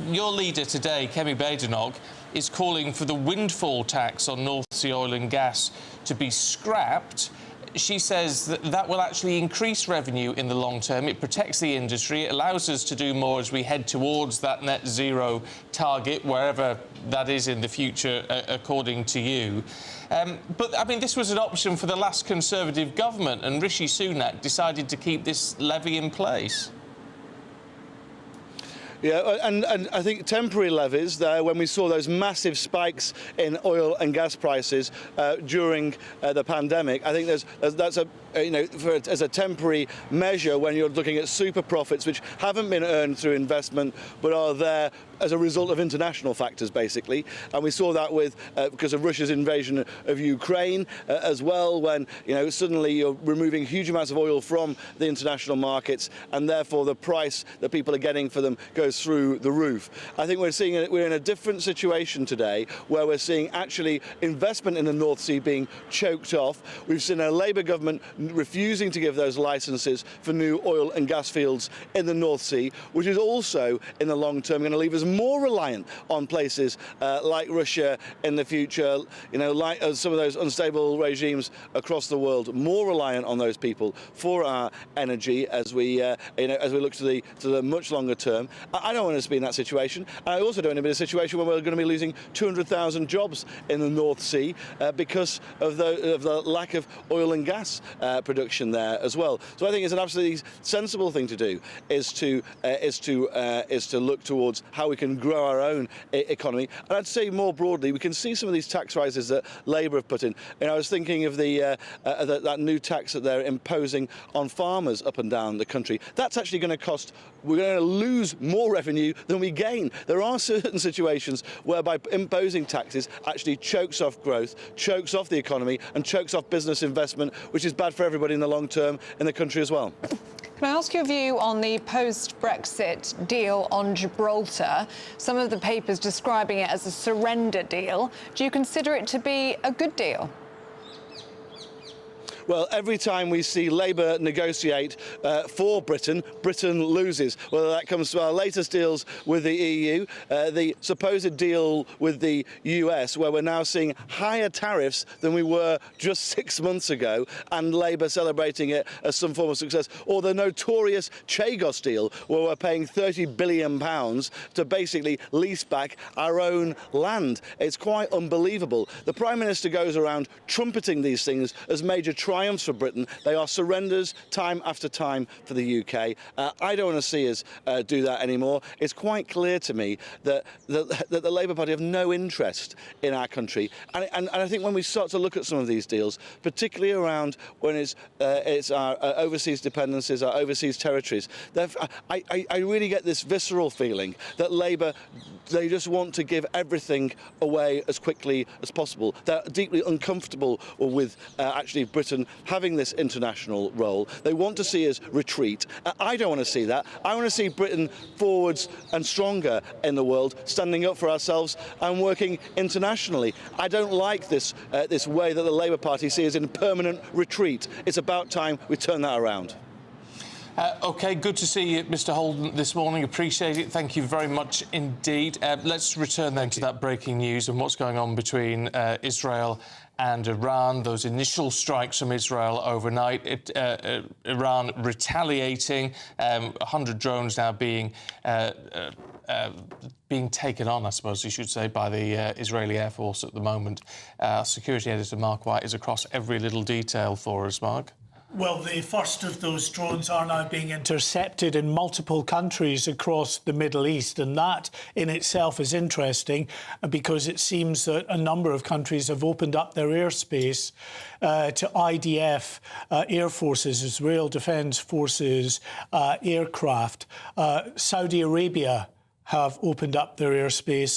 Your leader today, Kemi Badenoch, is calling for the windfall tax on North Sea oil and gas to be scrapped. She says that that will actually increase revenue in the long term. It protects the industry. It allows us to do more as we head towards that net zero target, wherever that is in the future, according to you. But, I mean, this was an option for the last Conservative government, and Rishi Sunak decided to keep this levy in place. Yeah, and I think temporary levies there, when we saw those massive spikes in oil and gas prices during the pandemic, I think that's a as a temporary measure when you're looking at super profits which haven't been earned through investment but are there as a result of international factors, basically. And we saw that with because of Russia's invasion of Ukraine as well, when suddenly you're removing huge amounts of oil from the international markets, and therefore the price that people are getting for them goes through the roof. I think we're in a different situation today, where we're seeing actually investment in the North Sea being choked off. We've seen a Labour government refusing to give those licences for new oil and gas fields in the North Sea, which is also in the long term going to leave us more reliant on places like Russia in the future, like some of those unstable regimes across the world, more reliant on those people for our energy as we look to the much longer term. I don't want us to be in that situation. I also don't want to be in a situation where we're going to be losing 200,000 jobs in the North Sea because of the lack of oil and gas production there as well. So I think it's an absolutely sensible thing to do is to look towards how we can grow our own economy. And I'd say more broadly, we can see some of these tax rises that Labour have put in. I was thinking of that new tax that they're imposing on farmers up and down the country. That's actually going to cost. We're going to lose more revenue than we gain. There are certain situations whereby imposing taxes actually chokes off growth, chokes off the economy, and chokes off business investment, which is bad for everybody in the long term in the country as well. Can I ask your view on the post-Brexit deal on Gibraltar? Some of the papers describing it as a surrender deal. Do you consider it to be a good deal? Well, every time we see Labour negotiate for Britain, Britain loses. Whether that comes to our latest deals with the EU, the supposed deal with the US, where we're now seeing higher tariffs than we were just 6 months ago, and Labour celebrating it as some form of success, or the notorious Chagos deal, where we're paying £30 billion to basically lease back our own land. It's quite unbelievable. The Prime Minister goes around trumpeting these things as major triumphs for Britain. They are surrenders time after time for the UK. I don't want to see us do that anymore. It's quite clear to me that the Labour Party have no interest in our country. And I think when we start to look at some of these deals, particularly around when it's our overseas dependencies, our overseas territories, I really get this visceral feeling that Labour, they just want to give everything away as quickly as possible. They're deeply uncomfortable with actually Britain having this international role. They want to see us retreat. I don't want to see that. I want to see Britain forwards and stronger in the world, standing up for ourselves and working internationally. I don't like this way that the Labour Party sees in permanent retreat. It's about time we turn that around. OK, good to see you, Mr Holden, this morning. Appreciate it. Thank you very much indeed. Let's return then to that breaking news and what's going on between Israel and Iran. Those initial strikes from Israel overnight, Iran retaliating, 100 drones now being taken on, I suppose you should say, by the Israeli Air Force at the moment. Security editor Mark White is across every little detail for us, Mark. Well, the first of those drones are now being intercepted in multiple countries across the Middle East, and that in itself is interesting because it seems that a number of countries have opened up their airspace to IDF air forces, Israel Defense Forces aircraft. Saudi Arabia have opened up their airspace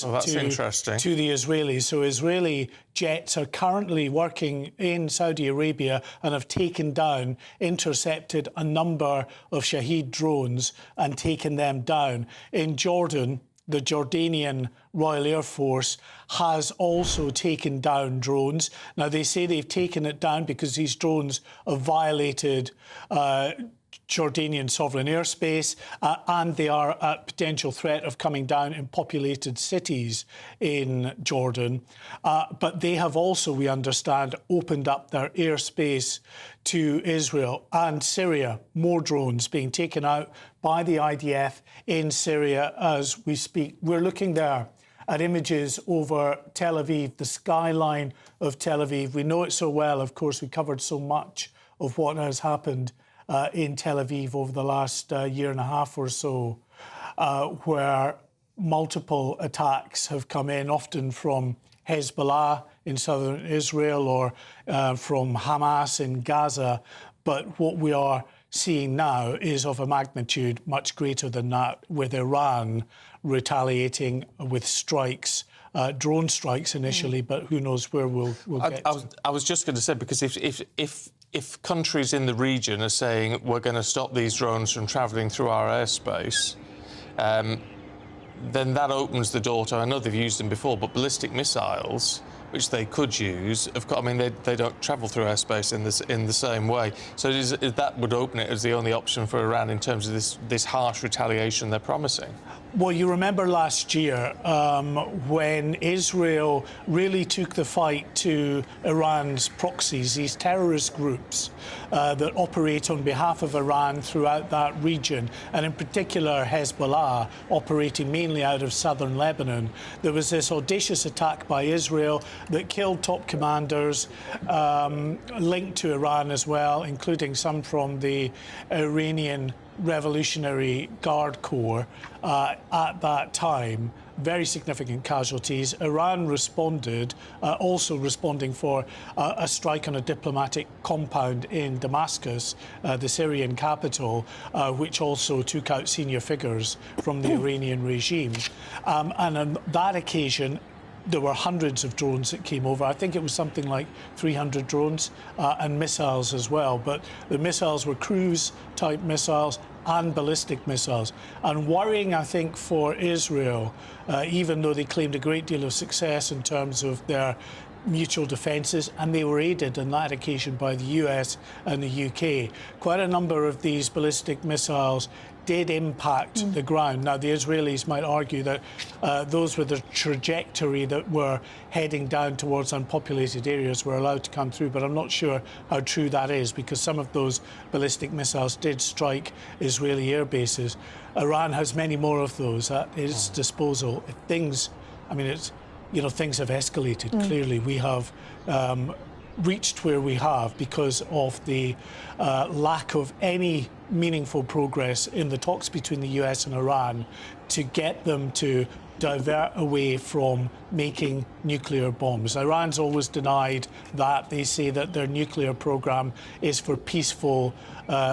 to the Israelis. So Israeli jets are currently working in Saudi Arabia and have taken down, intercepted a number of Shahed drones and taken them down. In Jordan, the Jordanian Royal Air Force has also taken down drones. Now, they say they've taken it down because these drones have violated Jordanian sovereign airspace, and they are at potential threat of coming down in populated cities in Jordan. But they have also, we understand, opened up their airspace to Israel and Syria. More drones being taken out by the IDF in Syria as we speak. We're looking there at images over Tel Aviv, the skyline of Tel Aviv. We know it so well. Of course, we covered so much of what has happened in Tel Aviv over the last year and a half or so, where multiple attacks have come in, often from Hezbollah in southern Israel or from Hamas in Gaza. But what we are seeing now is of a magnitude much greater than that, with Iran retaliating with strikes. Drone strikes initially, but who knows where we'll get to. I was just going to say, because if countries in the region are saying we're going to stop these drones from travelling through our airspace, then that opens the door to, I know they've used them before, but ballistic missiles, which they could use, I mean, they don't travel through airspace in the same way. So that would open it as the only option for Iran in terms of this harsh retaliation they're promising. Well, you remember last year when Israel really took the fight to Iran's proxies, these terrorist groups that operate on behalf of Iran throughout that region, and in particular Hezbollah, operating mainly out of southern Lebanon. There was this audacious attack by Israel that killed top commanders linked to Iran as well, including some from the Iranian Revolutionary Guard Corps at that time. Very significant casualties. Iran responded, also responding for a strike on a diplomatic compound in Damascus, the Syrian capital, which also took out senior figures from the Iranian regime. And on that occasion, there were hundreds of drones that came over. I think it was something like 300 drones and missiles as well. But the missiles were cruise-type missiles and ballistic missiles. And worrying, I think, for Israel, even though they claimed a great deal of success in terms of their mutual defences, and they were aided on that occasion by the US and the UK. Quite a number of these ballistic missiles did impact the ground. Now, the Israelis might argue that those with the trajectory that were heading down towards unpopulated areas were allowed to come through, but I'm not sure how true that is, because some of those ballistic missiles did strike Israeli air bases. Iran has many more of those at its disposal. Things, I mean, it's, you know, things have escalated. Clearly, we have reached where we have because of the lack of any meaningful progress in the talks between the US and Iran to get them to divert away from making nuclear bombs. Iran's always denied that. They say that their nuclear program is for peaceful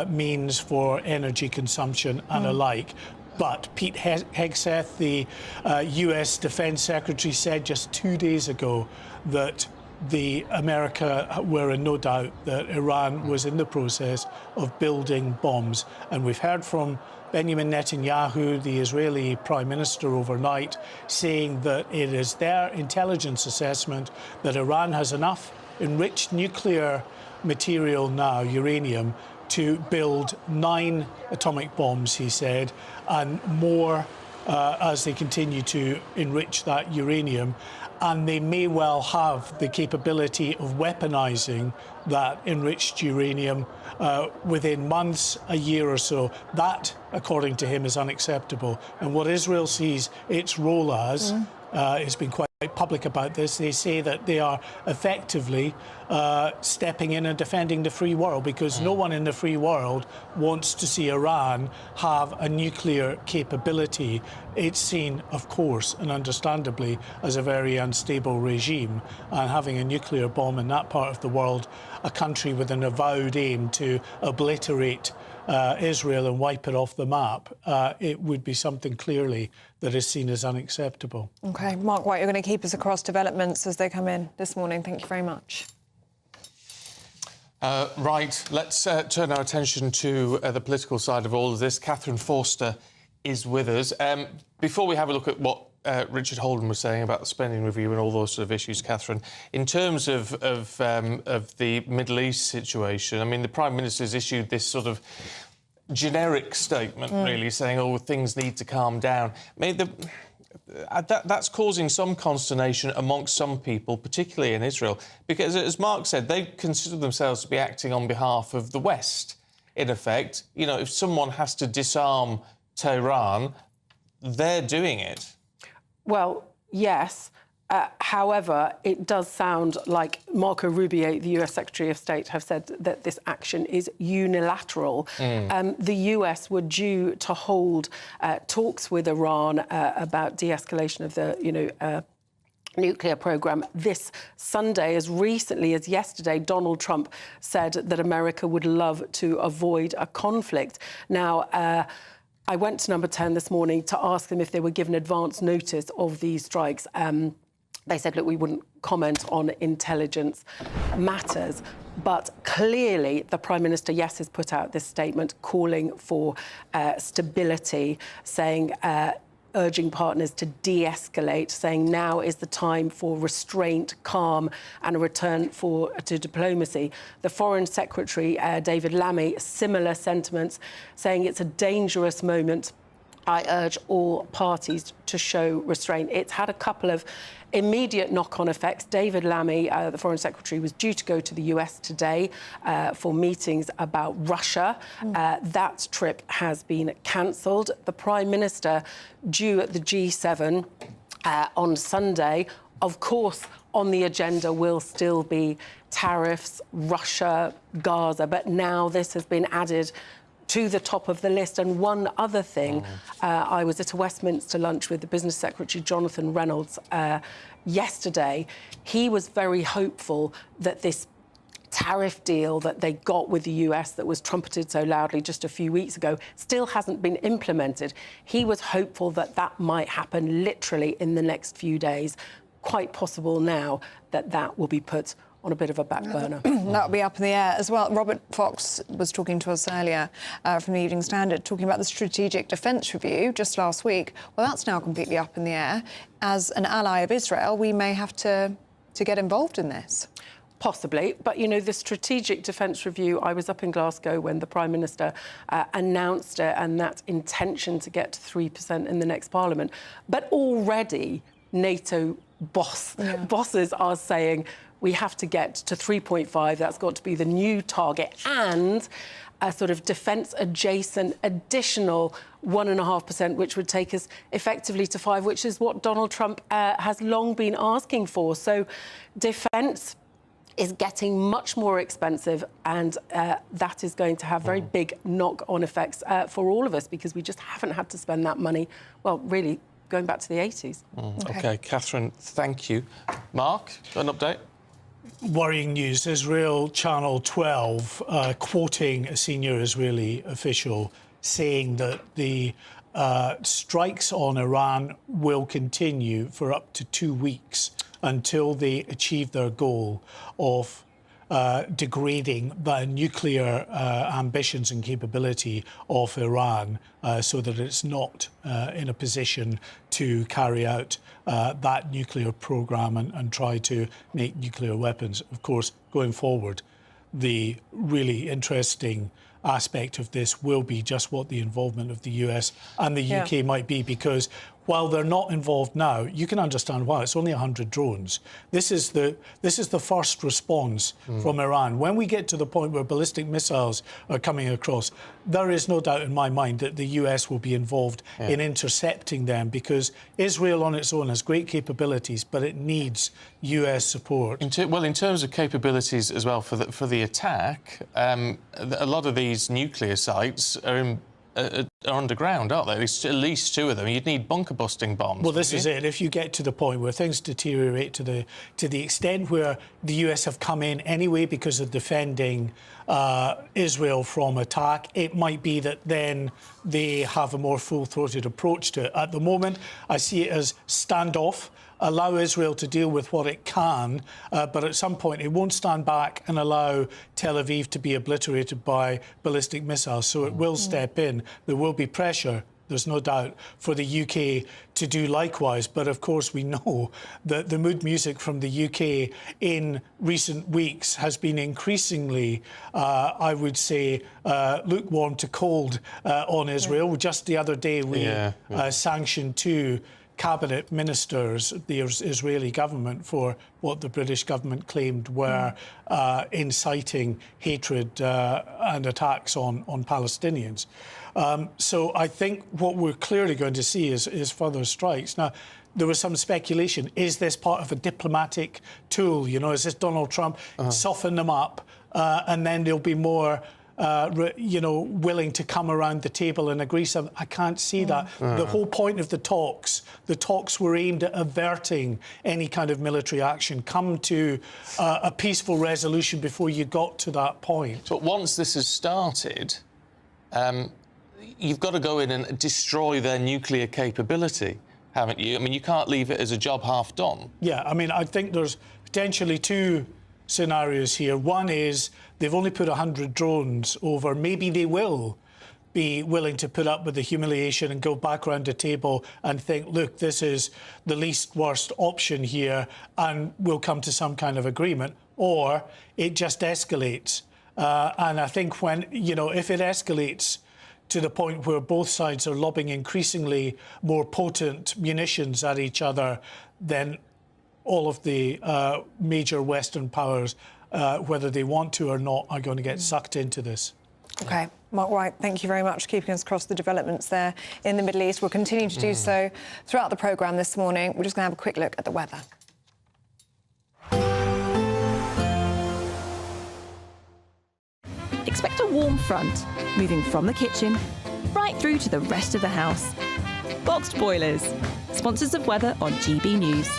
means for energy consumption and alike. But Pete Hegseth, the US Defense Secretary, said just 2 days ago that America were in no doubt that Iran was in the process of building bombs. And we've heard from Benjamin Netanyahu, the Israeli Prime Minister, overnight, saying that it is their intelligence assessment that Iran has enough enriched nuclear material now, uranium, to build 9 atomic bombs, he said, and more as they continue to enrich that uranium. And they may well have the capability of weaponizing that enriched uranium within months, a year or so. That, according to him, is unacceptable. And what Israel sees its role as, it's been quite public about this, they say that they are effectively stepping in and defending the free world, because no one in the free world wants to see Iran have a nuclear capability. It's seen, of course, and understandably, as a very unstable regime, and having a nuclear bomb in that part of the world, a country with an avowed aim to obliterate Israel and wipe it off the map, it would be something clearly that is seen as unacceptable. OK, Mark White, you're going to keep us across developments as they come in this morning. Thank you very much. Right, let's turn our attention to the political side of all of this. Catherine Forster is with us. Before we have a look at what Richard Holden was saying about the spending review and all those sort of issues, Catherine, in terms of the Middle East situation, I mean, the Prime Minister's issued this sort of generic statement, really, saying, oh, things need to calm down. I mean, that's causing some consternation amongst some people, particularly in Israel, because, as Mark said, they consider themselves to be acting on behalf of the West, in effect. You know, if someone has to disarm Tehran, they're doing it. Well, yes. However, it does sound like Marco Rubio, the US Secretary of State, have said that this action is unilateral. The US were due to hold talks with Iran about de-escalation of the, nuclear programme this Sunday. As recently as yesterday, Donald Trump said that America would love to avoid a conflict. Now, I went to Number 10 this morning to ask them if they were given advance notice of these strikes. They said, look, we wouldn't comment on intelligence matters. But clearly, the Prime Minister, yes, has put out this statement calling for stability, saying, urging partners to de-escalate, saying now is the time for restraint, calm and a return to diplomacy. The Foreign Secretary, David Lammy, similar sentiments, saying it's a dangerous moment. I urge all parties to show restraint. It's had a couple of immediate knock-on effects. David Lammy, the Foreign Secretary, was due to go to the US today for meetings about Russia. That trip has been cancelled. The Prime Minister due at the G7 on Sunday. Of course, on the agenda will still be tariffs, Russia, Gaza, but now this has been added to the top of the list. And one other thing, I was at a Westminster lunch with the Business Secretary, Jonathan Reynolds, yesterday. He was very hopeful that this tariff deal that they got with the US that was trumpeted so loudly just a few weeks ago still hasn't been implemented. He was hopeful that that might happen literally in the next few days. Quite possible now that that will be put on a bit of a back burner. That'll be up in the air as well. Robert Fox was talking to us earlier from the Evening Standard, talking about the Strategic Defence Review just last week. Well, that's now completely up in the air. As an ally of Israel, we may have to get involved in this. Possibly. But, the Strategic Defence Review, I was up in Glasgow when the Prime Minister announced it and that intention to get to 3% in the next Parliament. But already NATO bosses are saying we have to get to 3.5. That's got to be the new target, and a sort of defence-adjacent additional 1.5%, which would take us effectively to 5%, which is what Donald Trump has long been asking for. So defence is getting much more expensive, and that is going to have very big knock-on effects for all of us, because we just haven't had to spend that money, well, really, going back to the 80s. OK, Catherine, thank you. Mark, got an update? Worrying news. Israel Channel 12 quoting a senior Israeli official saying that the strikes on Iran will continue for up to 2 weeks until they achieve their goal of degrading the nuclear ambitions and capability of Iran so that it's not in a position to carry out that nuclear program and try to make nuclear weapons. Of course, going forward, the really interesting aspect of this will be just what the involvement of the US and the UK might be, because while they're not involved now, you can understand why. It's only 100 drones. This is the first response from Iran. When we get to the point where ballistic missiles are coming across, there is no doubt in my mind that the US will be involved in intercepting them, because Israel on its own has great capabilities, but it needs US support. Well, in terms of capabilities as well for the attack, a lot of these nuclear sites are underground, aren't they? There's at least 2 of them. You'd need bunker-busting bombs. Well, this is it. If you get to the point where things deteriorate to the extent where the US have come in anyway because of defending Israel from attack, it might be that then they have a more full-throated approach to it. At the moment, I see it as standoff. Allow Israel to deal with what it can, but at some point it won't stand back and allow Tel Aviv to be obliterated by ballistic missiles. So it will step in. There will be pressure, there's no doubt, for the UK to do likewise. But of course, we know that the mood music from the UK in recent weeks has been increasingly, I would say, lukewarm to cold on Israel. Just the other day, we sanctioned 2 cabinet ministers, the Israeli government, for what the British government claimed were inciting hatred and attacks on Palestinians. So I think what we're clearly going to see is further strikes. Now, there was some speculation, is this part of a diplomatic tool? You know, is this Donald Trump soften them up and then there'll be more willing to come around the table and agree something? I can't see that. The whole point of the talks were aimed at averting any kind of military action. Come to a peaceful resolution before you got to that point. But once this has started, you've got to go in and destroy their nuclear capability, haven't you? I mean, you can't leave it as a job half done. Yeah, I mean, I think there's potentially 2 scenarios here. One is they've only put 100 drones over. Maybe they will be willing to put up with the humiliation and go back around the table and think, look, this is the least worst option here, and we'll come to some kind of agreement. Or it just escalates. And I think when, if it escalates to the point where both sides are lobbing increasingly more potent munitions at each other, then all of the major Western powers, whether they want to or not, are going to get sucked into this. OK. Mark White, thank you very much for keeping us across the developments there in the Middle East. We'll continue to do so throughout the programme this morning. We're just going to have a quick look at the weather. Expect a warm front, moving from the kitchen right through to the rest of the house. Boxed Boilers, sponsors of weather on GB News.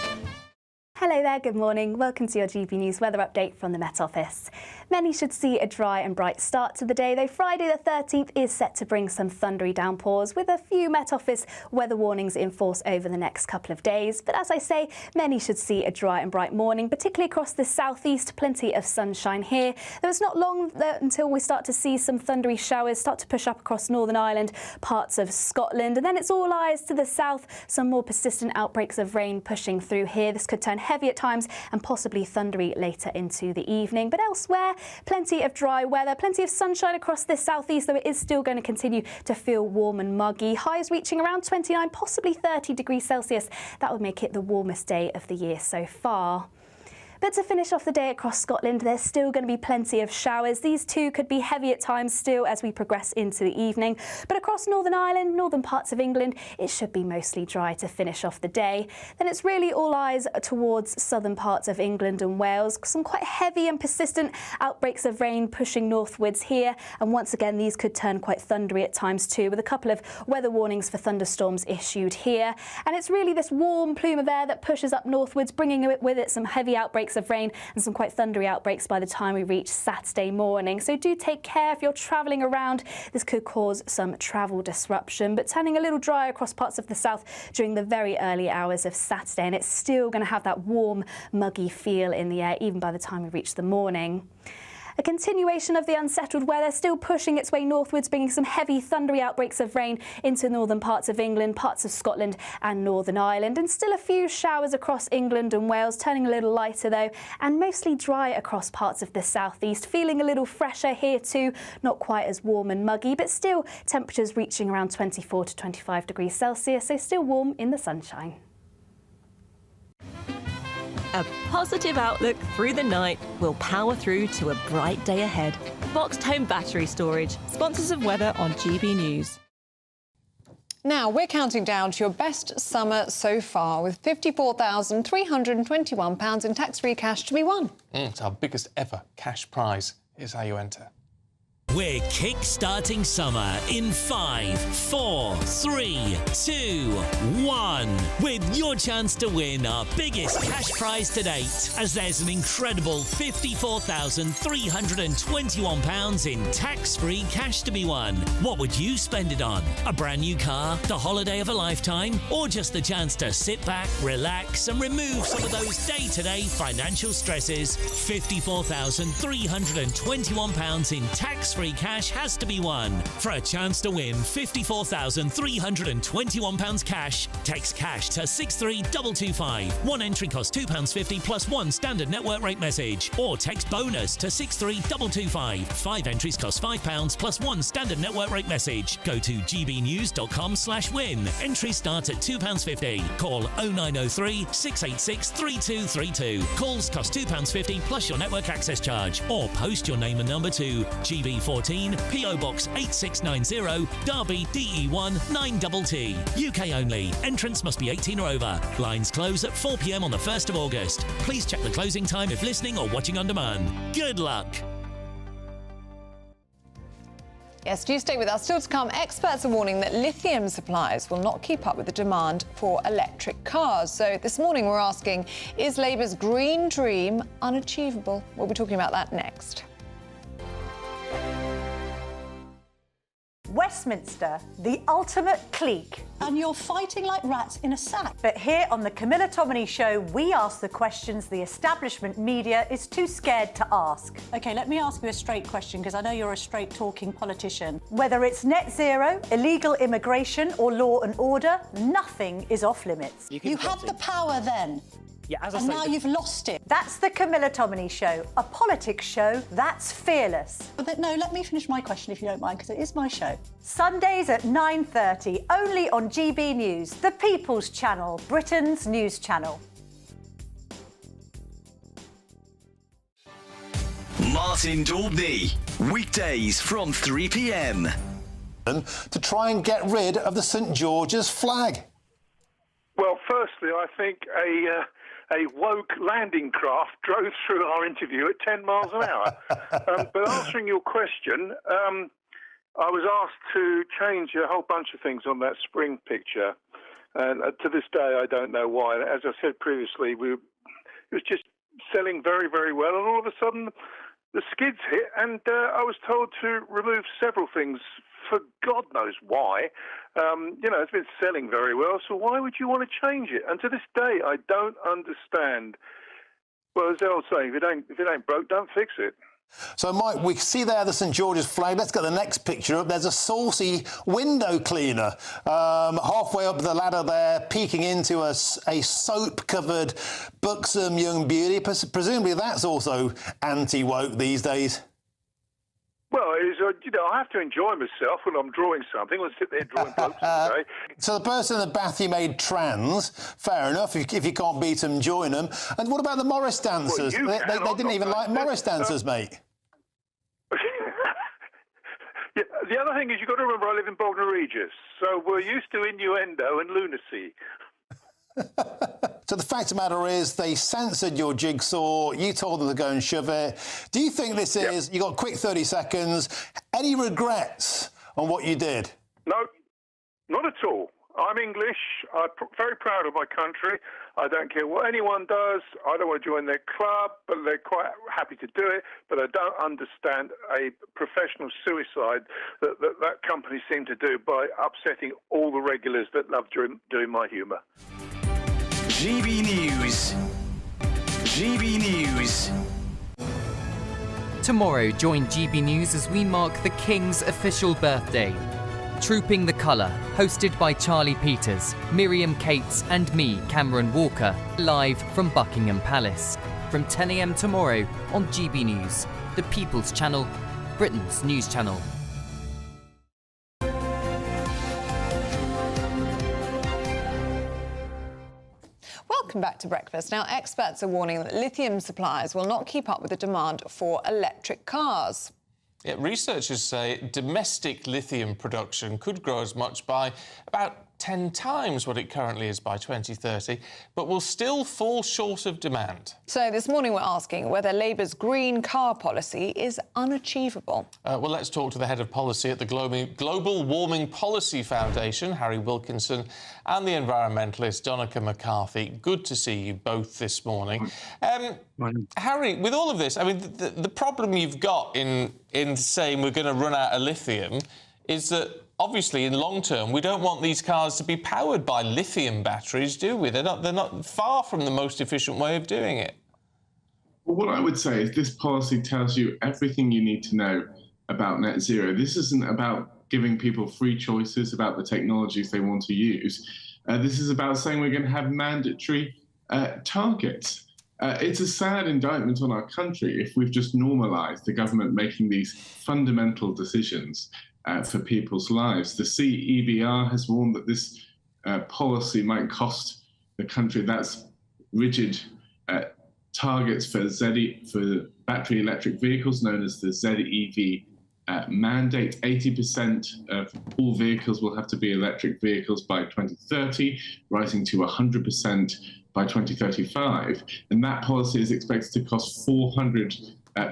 Hello there, good morning. Welcome to your GB News weather update from the Met Office. Many should see a dry and bright start to the day, though Friday the 13th is set to bring some thundery downpours, with a few Met Office weather warnings in force over the next couple of days. But as I say, many should see a dry and bright morning, particularly across the southeast. Plenty of sunshine here. Though it's not long until we start to see some thundery showers start to push up across Northern Ireland, parts of Scotland, and then it's all eyes to the south. Some more persistent outbreaks of rain pushing through here. This could turn heavy at times and possibly thundery later into the evening. But elsewhere, plenty of dry weather, plenty of sunshine across the southeast, though it is still going to continue to feel warm and muggy. Highs reaching around 29, possibly 30 degrees Celsius. That would make it the warmest day of the year so far. But to finish off the day across Scotland, there's still going to be plenty of showers. These too could be heavy at times still as we progress into the evening. But across Northern Ireland, northern parts of England, it should be mostly dry to finish off the day. Then it's really all eyes towards southern parts of England and Wales. Some quite heavy and persistent outbreaks of rain pushing northwards here. And once again, these could turn quite thundery at times too, with a couple of weather warnings for thunderstorms issued here. And it's really this warm plume of air that pushes up northwards, bringing with it some heavy outbreaks outbreaks of rain and some quite thundery outbreaks by the time we reach Saturday morning. So do take care if you're travelling around. This could cause some travel disruption, but turning a little dry across parts of the south during the very early hours of Saturday, and it's still going to have that warm, muggy feel in the air even by the time we reach the morning. A continuation of the unsettled weather still pushing its way northwards, bringing some heavy thundery outbreaks of rain into northern parts of England, parts of Scotland and Northern Ireland, and still a few showers across England and Wales, turning a little lighter though, and mostly dry across parts of the southeast, feeling a little fresher here too, not quite as warm and muggy, but still temperatures reaching around 24 to 25 degrees Celsius, so still warm in the sunshine. A positive outlook through the night will power through to a bright day ahead. Boxed Home Battery Storage, sponsors of weather on GB News. Now, we're counting down to your best summer so far with £54,321 in tax-free cash to be won. It's our biggest ever cash prize. Here's how you enter. We're kick-starting summer in 5, 4, 3, 2, 1 with your chance to win our biggest cash prize to date, as there's an incredible £54,321 in tax-free cash to be won. What would you spend it on? A brand new car, the holiday of a lifetime, or just the chance to sit back, relax and remove some of those day-to-day financial stresses? £54,321 in tax-free cash has to be won. For a chance to win £54,321 cash, text cash to 63225. One entry costs £2.50 plus one standard network rate message, or text bonus to 63225. 5 entries cost £5 plus one standard network rate message. Go to gbnews.com/win. Entries start at £2.50. Call 0903 686 3232. Calls cost £2.50 plus your network access charge, or post your name and number to GB14 PO Box 8690 Derby DE1 9TT. UK only. Entrance must be 18 or over. Lines close at 4 p.m. on the 1st of August. Please check the closing time if listening or watching on demand. Good luck. Yes, do stay with us. Still to come, experts are warning that lithium supplies will not keep up with the demand for electric cars. So this morning we're asking, is Labour's green dream unachievable? We'll be talking about that next. Westminster, the ultimate clique. And you're fighting like rats in a sack. But here on the Camilla Tominey Show, we ask the questions the establishment media is too scared to ask. OK, let me ask you a straight question, because I know you're a straight-talking politician. Whether it's net zero, illegal immigration or law and order, nothing is off-limits. You had the power then. Yeah, as I and say, now you've lost it. That's the Camilla Tominey Show, a politics show that's fearless. But no, let me finish my question if you don't mind, because it is my show. Sundays at 9:30, only on GB News, the People's Channel, Britain's news channel. Martin Daubney, weekdays from 3 p.m. To try and get rid of the St George's flag. Well, firstly, I think a woke landing craft drove through our interview at 10 miles an hour. But answering your question, I was asked to change a whole bunch of things on that spring picture. And to this day, I don't know why. As I said previously, it was just selling very, very well. And all of a sudden, the skids hit, and I was told to remove several things for God knows why. It's been selling very well, so why would you want to change it? And to this day, I don't understand. Well, as the old saying, if it ain't broke, don't fix it. So, Mike, we see there the St George's flag. Let's get the next picture up. There's a saucy window cleaner halfway up the ladder there, peeking into a soap-covered, buxom young beauty. Presumably that's also anti-woke these days. Well, I have to enjoy myself when I'm drawing something. I'll sit there drawing blokes all day. So the person in the bath you made trans, fair enough. If you can't beat them, join them. And what about the Morris dancers? Well, they didn't even like Morris dancers, mate. Yeah, the other thing is, you've got to remember I live in Bognor Regis, so we're used to innuendo and lunacy. So the fact of the matter is, they censored your jigsaw. You told them to go and shove it. Do you think this is... You got a quick 30 seconds. Any regrets on what you did? No, not at all. I'm English. I'm very proud of my country. I don't care what anyone does. I don't want to join their club, but they're quite happy to do it. But I don't understand a professional suicide that company seem to do by upsetting all the regulars that love doing my humour. GB News. GB News. Tomorrow, join GB News as we mark the King's official birthday. Trooping the Colour, hosted by Charlie Peters, Miriam Cates and me, Cameron Walker, live from Buckingham Palace. From 10 a.m. tomorrow on GB News, the People's Channel, Britain's news channel. Welcome back to Breakfast. Now, experts are warning that lithium supplies will not keep up with the demand for electric cars. Yeah, researchers say domestic lithium production could grow as much by about 10 times what it currently is by 2030, but will still fall short of demand. So this morning we're asking whether Labour's green car policy is unachievable. Well, let's talk to the head of policy at the Global Warming Policy Foundation, Harry Wilkinson, and the environmentalist Donica McCarthy. Good to see you both this morning. Harry, with all of this, I mean, the problem you've got in saying we're going to run out of lithium is that obviously, in long term, we don't want these cars to be powered by lithium batteries, do we? They're not far from the most efficient way of doing it. Well, what I would say is this policy tells you everything you need to know about net zero. This isn't about giving people free choices about the technologies they want to use. This is about saying we're going to have mandatory targets. It's a sad indictment on our country if we've just normalised the government making these fundamental decisions for people's lives. The CEBR has warned that this policy might cost the country that's rigid targets for battery electric vehicles, known as the ZEV mandate. 80% of all vehicles will have to be electric vehicles by 2030, rising to 100% by 2035. And that policy is expected to cost £400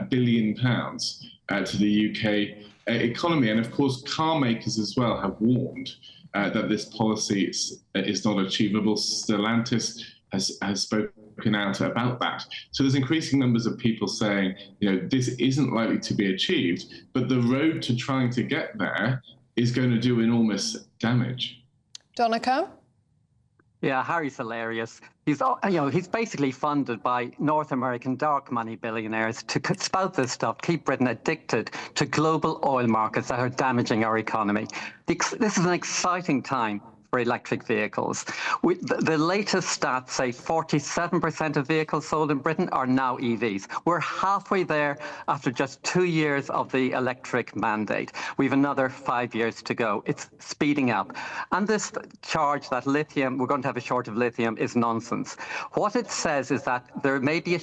billion to the UK economy. And of course, car makers as well have warned that this policy is not achievable. Stellantis has spoken out about that. So there's increasing numbers of people saying, this isn't likely to be achieved, but the road to trying to get there is going to do enormous damage. Donica? Yeah, Harry's hilarious. He's basically funded by North American dark money billionaires to spout this stuff, keep Britain addicted to global oil markets that are damaging our economy. This is an exciting time for electric vehicles. The latest stats say 47% of vehicles sold in Britain are now EVs. We're halfway there after just 2 years of the electric mandate. We've another 5 years to go. It's speeding up. And this charge that lithium, we're going to have a shortage of lithium, is nonsense. What it says is that there may be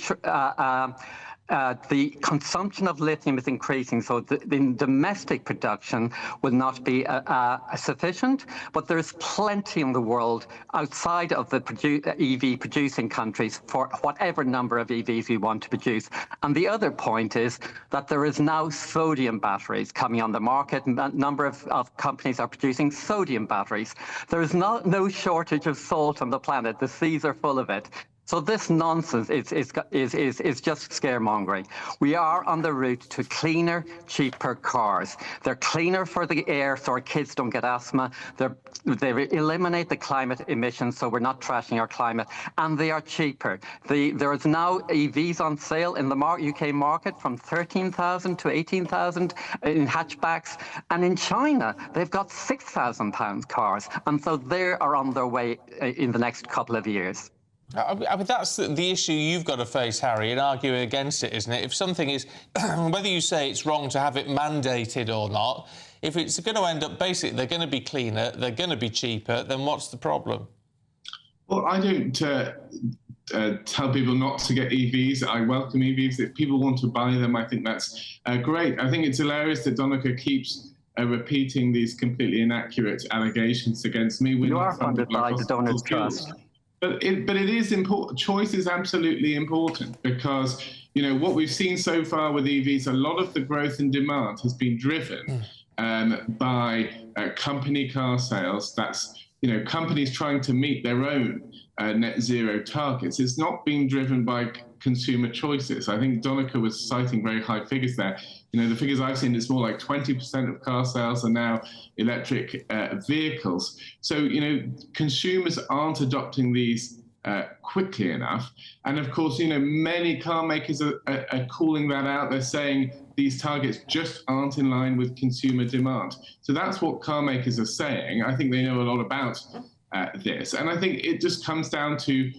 the consumption of lithium is increasing, so the domestic production will not be sufficient, but there's plenty in the world outside of the EV producing countries for whatever number of EVs we want to produce. And the other point is that there is now sodium batteries coming on the market. A number of companies are producing sodium batteries. There is no shortage of salt on the planet. The seas are full of it. So this nonsense is just scaremongering. We are on the route to cleaner, cheaper cars. They're cleaner for the air so our kids don't get asthma. They eliminate the climate emissions so we're not trashing our climate. And they are cheaper. There is now EVs on sale in the UK market from 13,000 to 18,000 in hatchbacks. And in China, they've got £6,000 cars. And so they are on their way in the next couple of years. I mean, that's the issue you've got to face, Harry, in arguing against it, isn't it? If something is, whether you say it's wrong to have it mandated or not, if it's going to end up, basically, they're going to be cleaner, they're going to be cheaper, then what's the problem? Well, I don't tell people not to get EVs. I welcome EVs. If people want to buy them, I think that's great. I think it's hilarious that Donica keeps repeating these completely inaccurate allegations against me. You are funded by the Donors Trust. But it is important. Choice is absolutely important because, what we've seen so far with EVs, a lot of the growth in demand has been driven by company car sales. That's, companies trying to meet their own net zero targets. It's not being driven by consumer choices. I think Donica was citing very high figures there. The figures I've seen, it's more like 20% of car sales are now electric vehicles. So, consumers aren't adopting these quickly enough. And of course, many car makers are calling that out. They're saying these targets just aren't in line with consumer demand. So that's what car makers are saying. I think they know a lot about this. And I think it just comes down to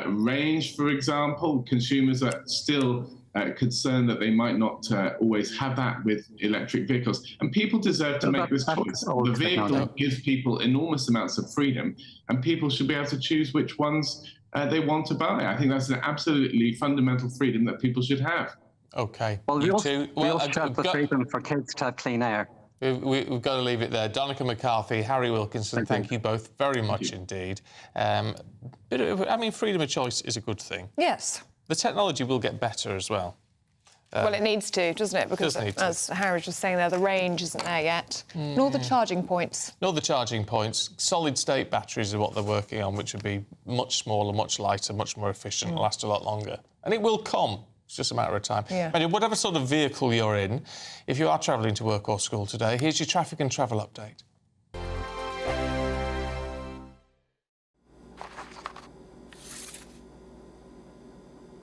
range, for example. Consumers are still concerned that they might not always have that with electric vehicles. And people deserve to make this choice. The vehicle gives people enormous amounts of freedom, and people should be able to choose which ones they want to buy. I think that's an absolutely fundamental freedom that people should have. OK. Well, we also have the freedom for kids to have clean air. We've got to leave it there. Donica McCarthy, Harry Wilkinson, thank you both very much indeed. Freedom of choice is a good thing. Yes. The technology will get better as well. Well, it needs to, doesn't it? Because, as Harry was just saying there, the range isn't there yet. Nor the charging points. Nor the charging points. Solid-state batteries are what they're working on, which would be much smaller, much lighter, much more efficient, last a lot longer. And it will come. It's just a matter of time. Yeah. And whatever sort of vehicle you're in, if you are travelling to work or school today, here's your traffic and travel update.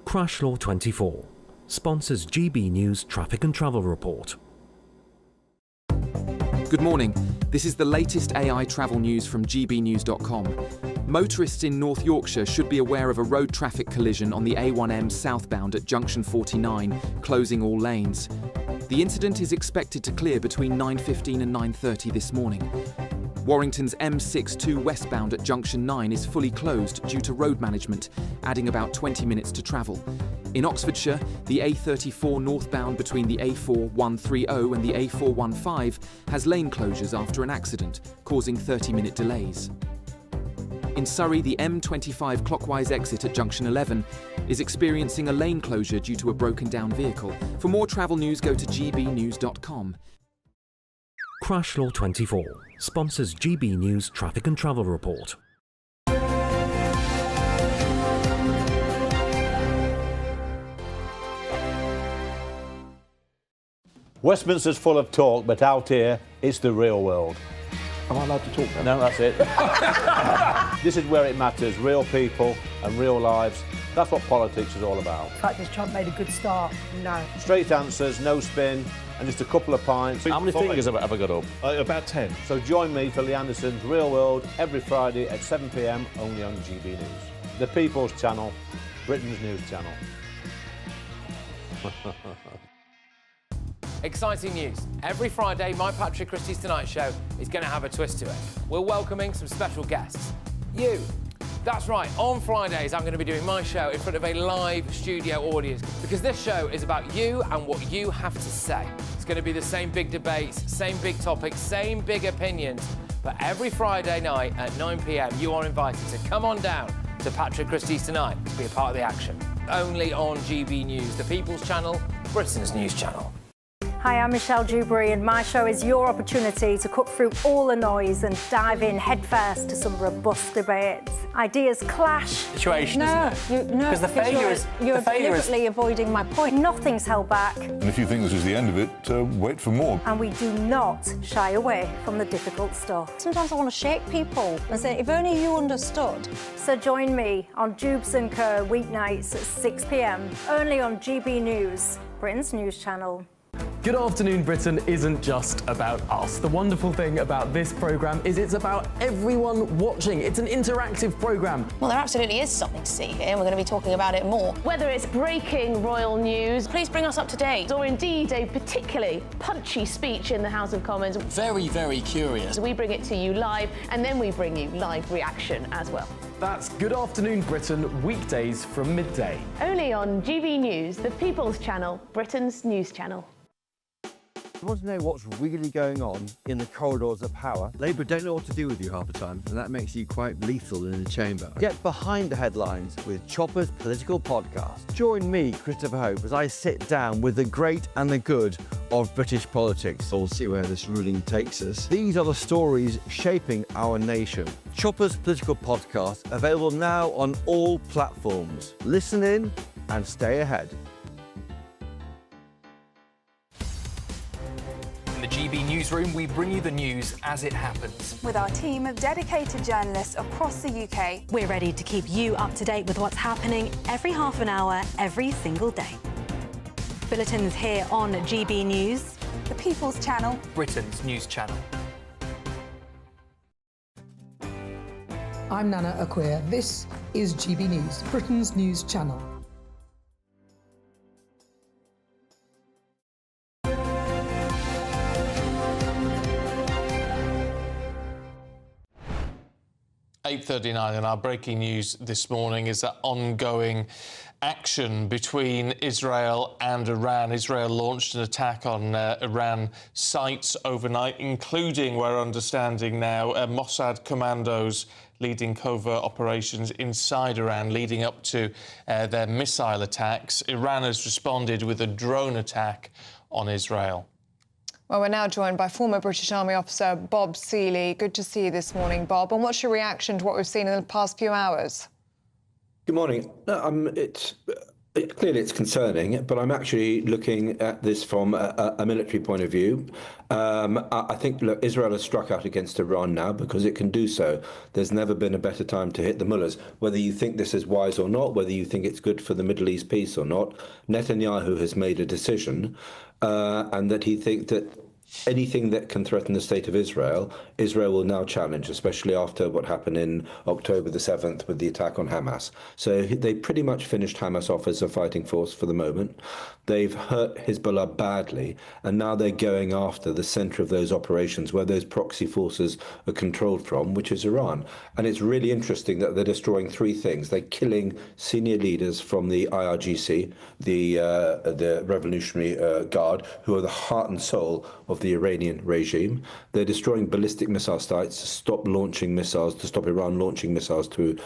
Crash Law 24 sponsors GB News Traffic and Travel Report. Good morning. This is the latest AI travel news from gbnews.com. Motorists in North Yorkshire should be aware of a road traffic collision on the A1M southbound at junction 49, closing all lanes. The incident is expected to clear between 9:15 and 9:30 this morning. Warrington's M62 westbound at junction 9 is fully closed due to road management, adding about 20 minutes to travel. In Oxfordshire, the A34 northbound between the A4130 and the A415 has lane closures after an accident, causing 30-minute delays. In Surrey, the M25 clockwise exit at junction 11 is experiencing a lane closure due to a broken-down vehicle. For more travel news, go to gbnews.com. Crash Law 24 sponsors GB News Traffic and Travel Report. Westminster's full of talk, but out here, it's the real world. Am I allowed to talk now? No, that's it. This is where it matters, real people and real lives. That's what politics is all about. In fact, has Trump made a good start? No. Straight answers, no spin, and just a couple of pints. How many fingers have I got up? About 10. So join me for Lee Anderson's Real World every Friday at 7 p.m, only on GB News. The People's Channel, Britain's news channel. Exciting news. Every Friday, my Patrick Christie's Tonight Show is going to have a twist to it. We're welcoming some special guests. You. That's right, on Fridays I'm going to be doing my show in front of a live studio audience because this show is about you and what you have to say. It's going to be the same big debates, same big topics, same big opinions. But every Friday night at 9 p.m, you are invited to come on down to Patrick Christie's Tonight to be a part of the action. Only on GB News, the People's Channel, Britain's news channel. Hi, I'm Michelle Dewberry, and my show is your opportunity to cut through all the noise and dive in headfirst to some robust debates. Ideas clash. Situation, isn't it? Because the failure is... You're deliberately avoiding my point. Nothing's held back. And if you think this is the end of it, wait for more. And we do not shy away from the difficult stuff. Sometimes I want to shake people and say, if only you understood. So join me on Jubes & Co. weeknights at 6 p.m, only on GB News, Britain's news channel. Good Afternoon Britain isn't just about us. The wonderful thing about this programme is it's about everyone watching. It's an interactive programme. Well, there absolutely is something to see here, and we're going to be talking about it more. Whether it's breaking royal news, please bring us up to date. Or indeed a particularly punchy speech in the House of Commons. Very, very curious. We bring it to you live, and then we bring you live reaction as well. That's Good Afternoon Britain, weekdays from midday. Only on GB News, the People's Channel, Britain's news channel. You want to know what's really going on in the corridors of power? Labour don't know what to do with you half the time, and that makes you quite lethal in the chamber. Get behind the headlines with Chopper's Political Podcast. Join me, Christopher Hope, as I sit down with the great and the good of British politics. We'll see where this ruling takes us. These are the stories shaping our nation. Chopper's Political Podcast, available now on all platforms. Listen in and stay ahead. In the GB Newsroom, we bring you the news as it happens. With our team of dedicated journalists across the UK, we're ready to keep you up to date with what's happening every half an hour, every single day. Bulletins here on GB News, the People's Channel, Britain's news channel. I'm Nana Akua. This is GB News, Britain's news channel. (8:39) and our breaking news this morning is that ongoing action between Israel and Iran. Israel launched an attack on Iran sites overnight, including, we're understanding now, Mossad commandos leading covert operations inside Iran, leading up to their missile attacks. Iran has responded with a drone attack on Israel. Well, we're now joined by former British Army officer Bob Seeley. Good to see you this morning, Bob. And what's your reaction to what we've seen in the past few hours? Good morning. Clearly it's concerning, but I'm actually looking at this from a military point of view. I think, look, Israel has struck out against Iran now because it can do so. There's never been a better time to hit the mullahs. Whether you think this is wise or not, whether you think it's good for the Middle East peace or not, Netanyahu has made a decision, and that he thinks that anything that can threaten the state of Israel, Israel will now challenge, especially after what happened in October the 7th with the attack on Hamas. So they pretty much finished Hamas off as a fighting force for the moment. They've hurt Hezbollah badly, and now they're going after the center of those operations where those proxy forces are controlled from, which is Iran. And it's really interesting that they're destroying three things. They're killing senior leaders from the IRGC, the Revolutionary Guard, who are the heart and soul of the Iranian regime. They're destroying ballistic missile sites to stop launching missiles, to stop Iran launching missiles to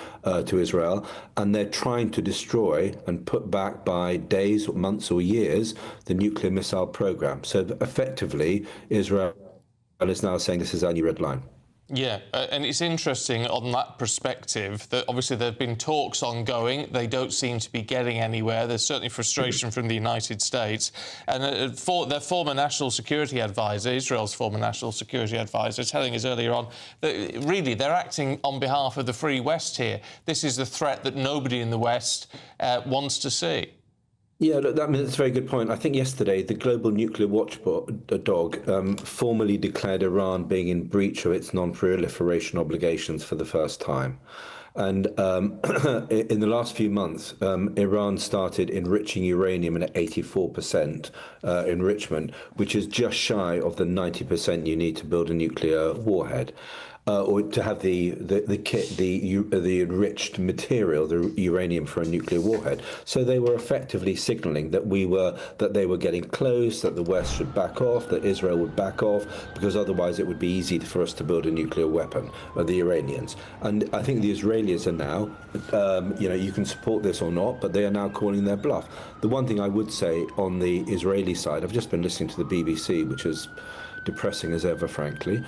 Israel. And they're trying to destroy and put back by days, or months, or years the nuclear missile program. So effectively, Israel is now saying this is our new red line. Yeah, and it's interesting on that perspective that obviously there have been talks ongoing. They don't seem to be getting anywhere. There's certainly frustration from the United States. And their former national security advisor, Israel's former national security advisor, telling us earlier on that really they're acting on behalf of the Free West here. This is the threat that nobody in the West wants to see. Yeah, look, that's a very good point. I think yesterday the Global Nuclear Watchdog formally declared Iran being in breach of its non-proliferation obligations for the first time. And in the last few months, Iran started enriching uranium at 84% enrichment, which is just shy of the 90% you need to build a nuclear warhead. Or to have the kit, the enriched material, the uranium for a nuclear warhead. So they were effectively signalling that they were getting close, that the West should back off, that Israel would back off, because otherwise it would be easy for us to build a nuclear weapon, the Iranians. And I think the Israelis are now, you can support this or not, but they are now calling their bluff. The one thing I would say on the Israeli side, I've just been listening to the BBC, which is depressing as ever, frankly,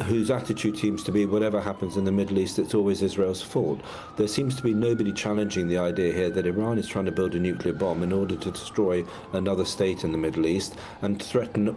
whose attitude seems to be whatever happens in the Middle East, it's always Israel's fault. There seems to be nobody challenging the idea here that Iran is trying to build a nuclear bomb in order to destroy another state in the Middle East and threaten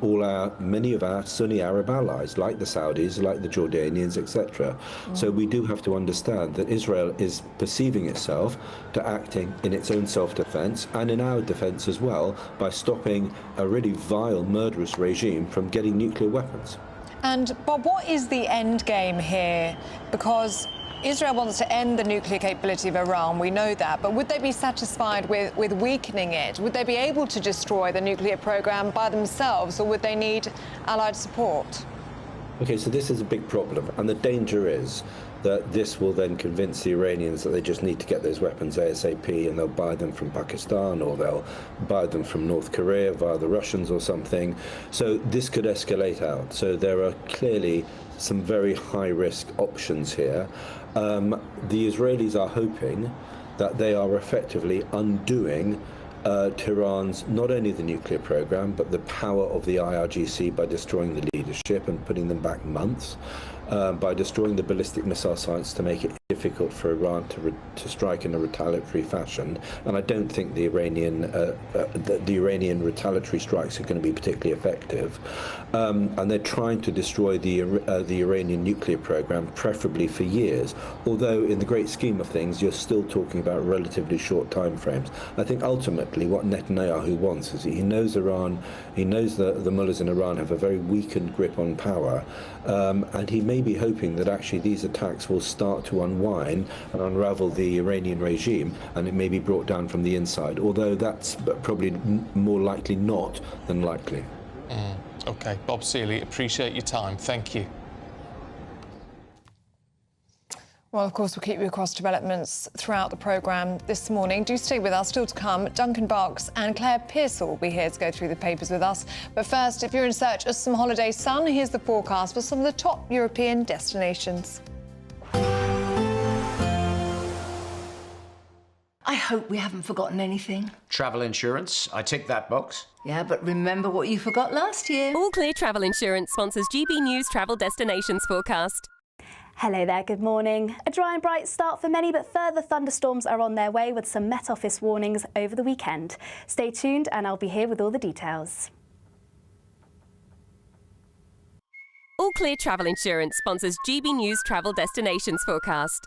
many of our Sunni Arab allies, like the Saudis, like the Jordanians, etc. So we do have to understand that Israel is perceiving itself to acting in its own self-defense and in our defense as well by stopping a really vile, murderous regime from getting nuclear weapons. And Bob, what is the end game here? Because Israel wants to end the nuclear capability of Iran, we know that, but would they be satisfied with weakening it? Would they be able to destroy the nuclear program by themselves, or would they need allied support? Okay, so this is a big problem, and the danger is that this will then convince the Iranians that they just need to get those weapons ASAP, and they'll buy them from Pakistan, or they'll buy them from North Korea via the Russians or something. So this could escalate out. So there are clearly some very high-risk options here. The Israelis are hoping that they are effectively undoing to Iran's not only the nuclear program, but the power of the IRGC by destroying the leadership and putting them back months, by destroying the ballistic missile science to make it difficult for Iran to strike in a retaliatory fashion. And I don't think the Iranian retaliatory strikes are going to be particularly effective. And they're trying to destroy the Iranian nuclear program, preferably for years. Although in the great scheme of things, you're still talking about relatively short time frames. I think ultimately what Netanyahu wants is he knows Iran, he knows the mullahs in Iran have a very weakened grip on power, and he may be hoping that actually these attacks will start to unwind and unravel the Iranian regime, and it may be brought down from the inside, although that's probably more likely not than likely. OK, Bob Seeley, appreciate your time. Thank you. Well, of course, we'll keep you across developments throughout the programme this morning. Do stay with us. Still to come, Duncan Barks and Claire Pearsall will be here to go through the papers with us. But first, if you're in search of some holiday sun, here's the forecast for some of the top European destinations. I hope we haven't forgotten anything. Travel insurance, I tick that box. Yeah, but remember what you forgot last year. All Clear Travel Insurance sponsors GB News Travel Destinations forecast. Hello there, good morning. A dry and bright start for many, but further thunderstorms are on their way with some Met Office warnings over the weekend. Stay tuned and I'll be here with all the details. All Clear Travel Insurance sponsors GB News Travel Destinations forecast.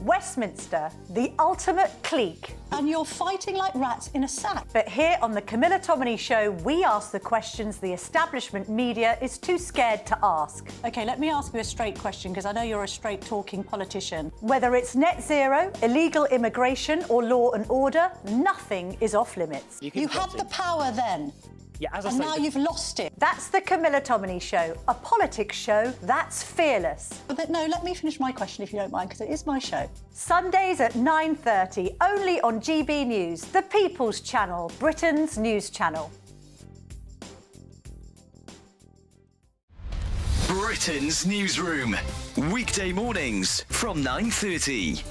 Westminster, the ultimate clique. And you're fighting like rats in a sack. But here on the Camilla Tominey Show, we ask the questions the establishment media is too scared to ask. OK, let me ask you a straight question, because I know you're a straight-talking politician. Whether it's net zero, illegal immigration or law and order, nothing is off-limits. You had the power then. Yeah, as I and say, now you've lost it. That's the Camilla Tominey Show, a politics show that's fearless. But no, let me finish my question if you don't mind, because it is my show. Sundays at 9:30, only on GB News, the People's Channel, Britain's news channel. Britain's newsroom, weekday mornings from 9:30.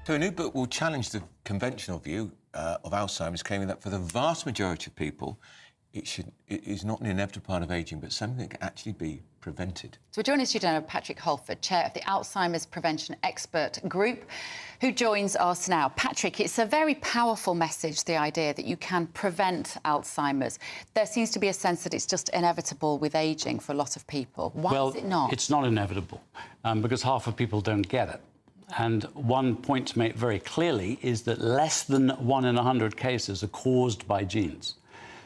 So a new book will challenge the conventional view of Alzheimer's, claiming that for the vast majority of people, it is not an inevitable part of ageing, but something that can actually be prevented. So we're joined in studio now Patrick Holford, chair of the Alzheimer's Prevention Expert Group, who joins us now. Patrick, it's a very powerful message, the idea that you can prevent Alzheimer's. There seems to be a sense that it's just inevitable with ageing for a lot of people. Why is it not? It's not inevitable, because half of people don't get it. And one point to make very clearly is that less than 1 in 100 cases are caused by genes.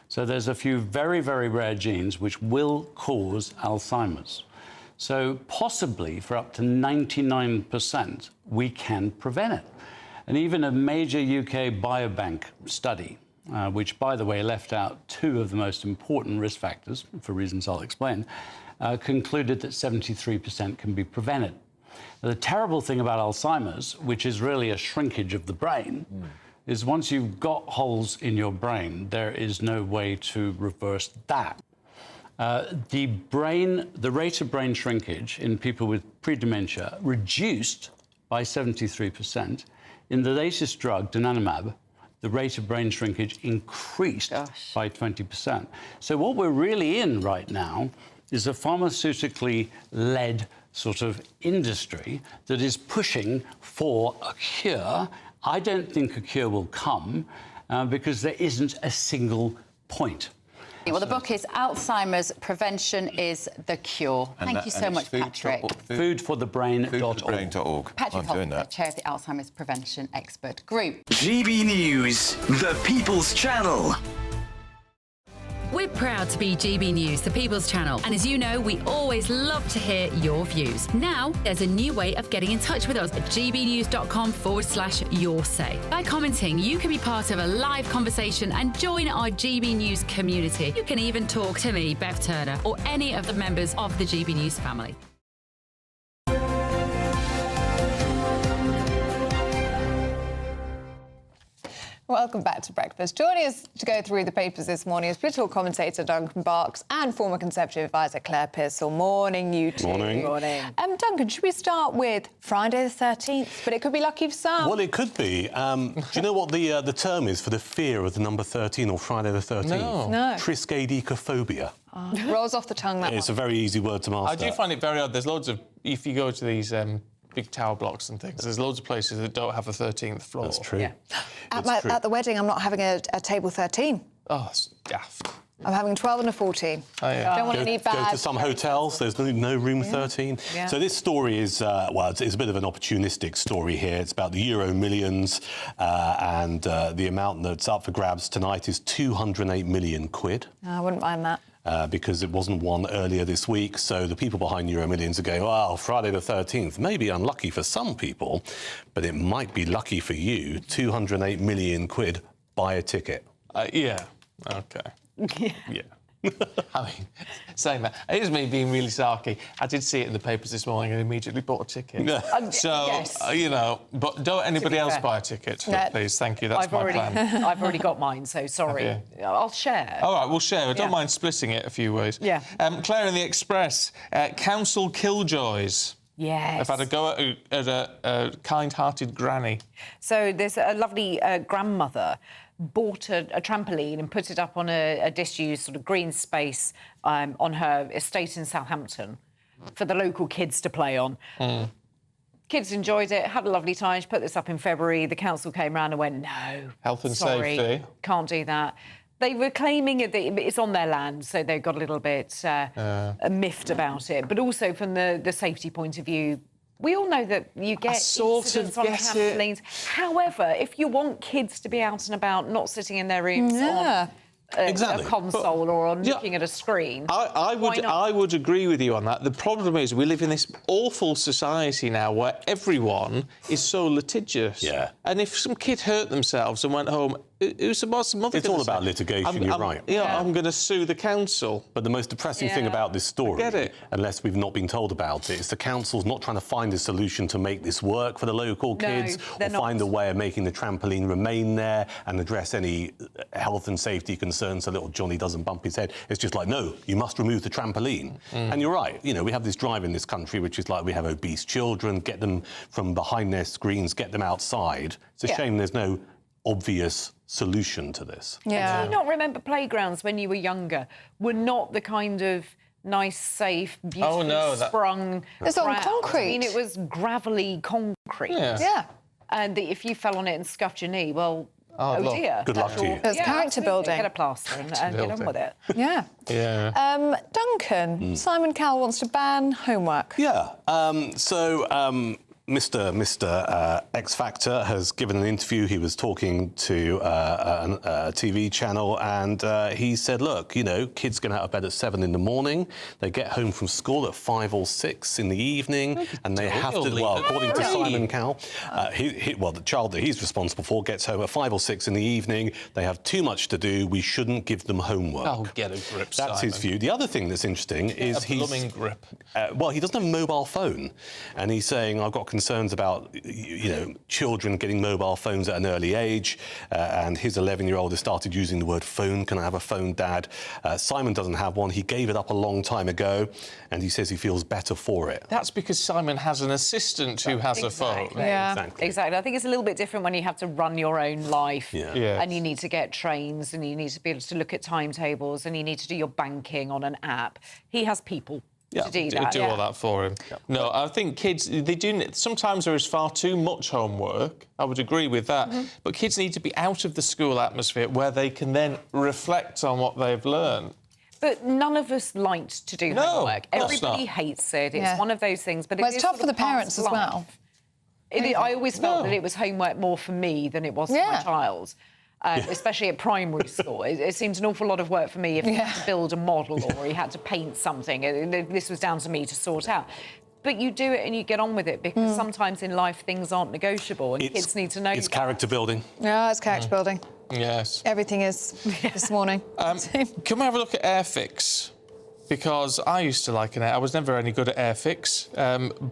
So there's a few very, very rare genes which will cause Alzheimer's. So possibly for up to 99%, we can prevent it. And even a major UK biobank study, which, by the way, left out 2 of the most important risk factors, for reasons I'll explain, concluded that 73% can be prevented. Now, the terrible thing about Alzheimer's, which is really a shrinkage of the brain, is once you've got holes in your brain, there is no way to reverse that. The rate of brain shrinkage in people with pre-dementia reduced by 73%. In the latest drug, donanemab, the rate of brain shrinkage increased by 20%. So what we're really in right now is a pharmaceutically led sort of industry that is pushing for a cure. I don't think a cure will come because there isn't a single point. Well, the book is Alzheimer's Prevention is the Cure. Thank you so much, Patrick. Foodforthebrain.org. Patrick Holford, chair of the Alzheimer's Prevention Expert Group. GB News, the People's Channel. We're proud to be GB News, the People's Channel. And as you know, we always love to hear your views. Now, there's a new way of getting in touch with us at gbnews.com/yoursay. By commenting, you can be part of a live conversation and join our GB News community. You can even talk to me, Bev Turner, or any of the members of the GB News family. Welcome back to Breakfast. Joining us to go through the papers this morning is political commentator Duncan Barks and former Conservative advisor Claire Pearsall. Morning, you two. Morning. Duncan, should we start with Friday the 13th? But it could be lucky for some. Well, it could be. Do you know what the term is for the fear of the number 13 or Friday the 13th? No. Triskaidekaphobia. Rolls off the tongue, that It's one. a very easy word to master. I do find it very odd. There's loads of... If you go to these big tower blocks and things, there's loads of places that don't have a 13th floor. That's true. Yeah. At the wedding, I'm not having a table 13. Oh, it's daft. I'm having 12 and a 14. Oh, yeah. Don't want any bad... Go to some hotels, there's no room 13. Yeah. So this story is, well, it's a bit of an opportunistic story here. It's about the Euro millions, and the amount that's up for grabs tonight is 208 million quid. I wouldn't mind that. Because it wasn't won earlier this week. So the people behind Euro Millions are going, well, Friday the 13th may be unlucky for some people, but it might be lucky for you. 208 million quid, buy a ticket. Yeah. OK. Yeah. I mean, saying that, it is me being really sarky. I did see it in the papers this morning and immediately bought a ticket. So, yes. You know, but don't anybody else fair. buy a ticket, No. please. Thank you, that's I've my already, plan. I've already got mine, so sorry. Have I'll share. All right, we'll share. I don't Yeah. mind splitting it a few ways. Yeah. Claire in the Express, council killjoys. Yes. I've had a go at a kind-hearted granny. So there's a lovely grandmother bought a trampoline and put it up on a disused sort of green space on her estate in Southampton for the local kids to play on. Kids enjoyed it, had a lovely time. She put this up in February. The council came round and went, no, Health and sorry, safety. can't do that. They were claiming it's on their land, so they got a little bit miffed about it. But also from the safety point of view, we all know that you get incidents on trampolines. However, if you want kids to be out and about, not sitting in their rooms on a console or on looking at a screen, I would agree with you on that. The problem is we live in this awful society now where everyone is so litigious. Yeah. And if some kid hurt themselves and went home, what's the mother It's all about litigation, you're right. Yeah, I'm going to sue the council. But the most depressing thing about this story, unless we've not been told about it, is the council's not trying to find a solution to make this work for the local kids or find a way of making the trampoline remain there and address any health and safety concerns so little Johnny doesn't bump his head. It's just like, no, you must remove the trampoline. And you're right, you know, we have this drive in this country which is like we have obese children, get them from behind their screens, get them outside. It's a shame there's no obvious solution to this. Yeah. Do you not remember playgrounds when you were younger were not the kind of nice, safe, beautifully sprung... It's on concrete. I mean, it was gravelly concrete. Yeah. And if you fell on it and scuffed your knee, well, oh dear. Good luck to you. There's character building. Get a plaster and get on with it. Yeah. Yeah. Duncan, Simon Cowell wants to ban homework. Yeah. Mr. X Factor has given an interview. He was talking to a TV channel and he said, look, you know, kids get out of bed at 7 in the morning. They get home from school at 5 or 6 in the evening and they have to, well, according to Simon Cowell, the child that he's responsible for gets home at 5 or 6 in the evening. They have too much to do. We shouldn't give them homework. Oh, get a grip, That's his view. The other thing that's interesting is a blooming grip. Well, he doesn't have a mobile phone. And he's saying, I've got concerns about, you know, children getting mobile phones at an early age, and his 11-year-old has started using the word phone. Can I have a phone, Dad? Simon doesn't have one. He gave it up a long time ago, and he says he feels better for it. That's because Simon has an assistant who has a phone. Yeah, exactly. I think it's a little bit different when you have to run your own life Yes. and you need to get trains and you need to be able to look at timetables and you need to do your banking on an app. He has people to do that. Do all that for him. No, I think kids, they do... Sometimes there is far too much homework. I would agree with that. But kids need to be out of the school atmosphere where they can then reflect on what they've learned. But none of us liked to do homework. Everybody hates it. It's one of those things. But it's tough for the parents as well. I always felt that it was homework more for me than it was for my child. Especially at primary school. It seemed an awful lot of work for me if you had to build a model or you had to paint something. This was down to me to sort out. But you do it and you get on with it because sometimes in life things aren't negotiable and kids need to know It's character building. Yeah, it's character building. Yes. Everything is this morning. Can we have a look at Airfix? because I used to like an air. I was never any good at Airfix,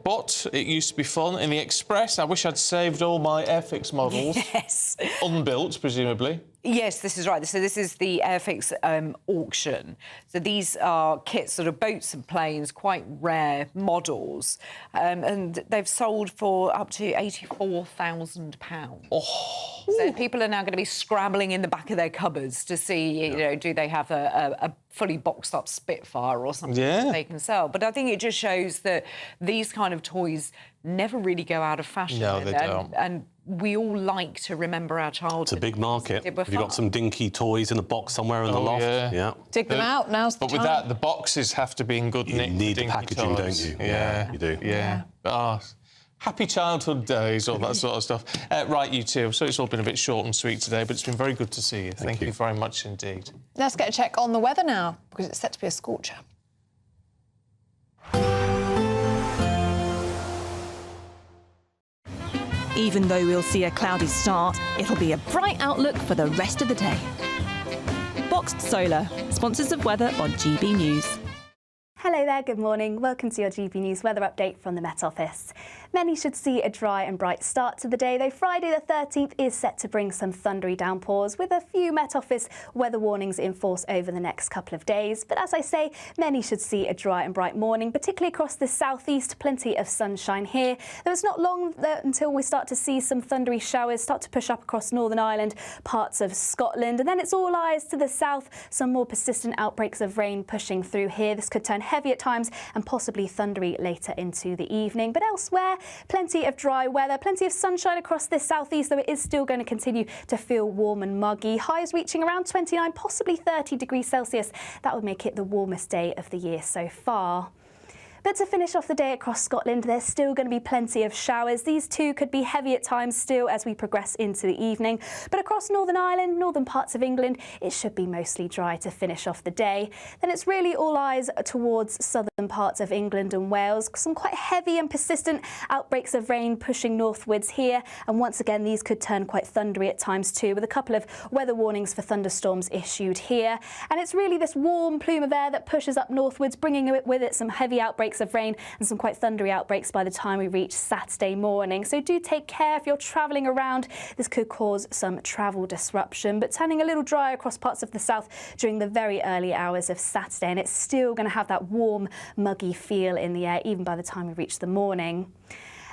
but it used to be fun. In the Express, I wish I'd saved all my Airfix models. Yes. Unbuilt, presumably. Yes, this is right. So this is the Airfix auction. So these are kits, sort of boats and planes, quite rare models, and they've sold for up to £84,000. Oh. So people are now going to be scrabbling in the back of their cupboards to see, you know, do they have a fully boxed up Spitfire or something that they can sell. But I think it just shows that these kind of toys never really go out of fashion. No, they don't. And we all like to remember our childhood. It's a big market. Have you got some dinky toys in a box somewhere in the loft? Yeah. Dig them out, now's the time. But with that, the boxes have to be in good nick. You need the dinky packaging, toys. don't you? Yeah. You do. Yeah. Oh, happy childhood days, all that sort of stuff. Right, you two. So it's all been a bit short and sweet today, but it's been very good to see you. Thank you very much indeed. Let's get a check on the weather now, because it's set to be a scorcher. Even though we'll see a cloudy start, it'll be a bright outlook for the rest of the day. Boxed Solar, sponsors of weather on GB News. Hello there, good morning. Welcome to your GB News weather update from the Met Office. Many should see a dry and bright start to the day, though Friday the 13th is set to bring some thundery downpours with a few Met Office weather warnings in force over the next couple of days. But as I say, many should see a dry and bright morning, particularly across the southeast. Plenty of sunshine here. Though it's not long until we start to see some thundery showers start to push up across Northern Ireland, parts of Scotland, and then it's all eyes to the south. Some more persistent outbreaks of rain pushing through here. This could turn heavy at times and possibly thundery later into the evening. But elsewhere, plenty of dry weather, plenty of sunshine across the southeast, though it is still going to continue to feel warm and muggy. Highs reaching around 29, possibly 30 degrees Celsius. That would make it the warmest day of the year so far. But to finish off the day across Scotland, there's still going to be plenty of showers. These too could be heavy at times still as we progress into the evening. But across Northern Ireland, northern parts of England, it should be mostly dry to finish off the day. Then it's really all eyes towards southern parts of England and Wales. Some quite heavy and persistent outbreaks of rain pushing northwards here. And once again, these could turn quite thundery at times too, with a couple of weather warnings for thunderstorms issued here. And it's really this warm plume of air that pushes up northwards, bringing with it some heavy outbreaks of rain and some quite thundery outbreaks by the time we reach Saturday morning. So do take care if you're travelling around. This could cause some travel disruption, but turning a little dry across parts of the south during the very early hours of Saturday, and it's still going to have that warm, muggy feel in the air even by the time we reach the morning.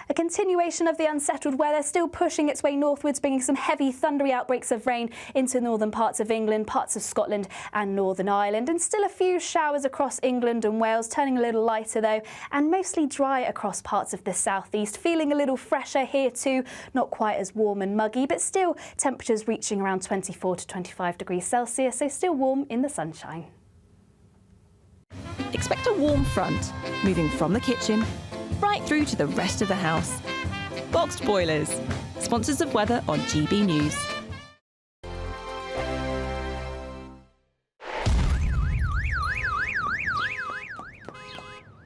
A continuation of the unsettled weather still pushing its way northwards, bringing some heavy thundery outbreaks of rain into northern parts of England, parts of Scotland and Northern Ireland, and still a few showers across England and Wales, turning a little lighter though, and mostly dry across parts of the southeast, feeling a little fresher here too, not quite as warm and muggy, but still temperatures reaching around 24 to 25 degrees Celsius, so still warm in the sunshine. Expect a warm front, moving from the kitchen right through to the rest of the house. Boxed Boilers, sponsors of weather on GB News.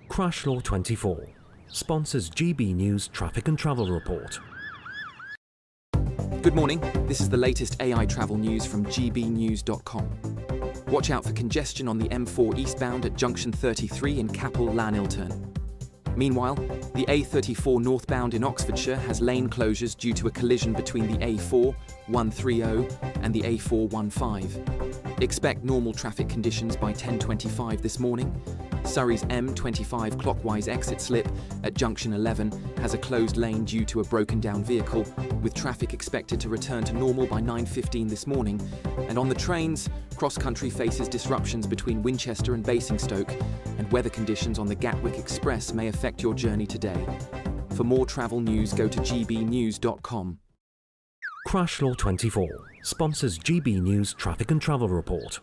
Crash Law 24 sponsors GB News Traffic and Travel Report. Good morning. This is the latest AI travel news from gbnews.com. Watch out for congestion on the M4 eastbound at junction 33 in Capel Llanilturn. Meanwhile, the A34 northbound in Oxfordshire has lane closures due to a collision between the A4 130 and the A4 15. Expect normal traffic conditions by 10:25 this morning. Surrey's M25 clockwise exit slip at junction 11 has a closed lane due to a broken down vehicle, with traffic expected to return to normal by 9:15 this morning. And on the trains, cross-country faces disruptions between Winchester and Basingstoke, and weather conditions on the Gatwick Express may affect your journey today. For more travel news, go to gbnews.com. Crash Law 24 sponsors GB News Traffic and Travel Report.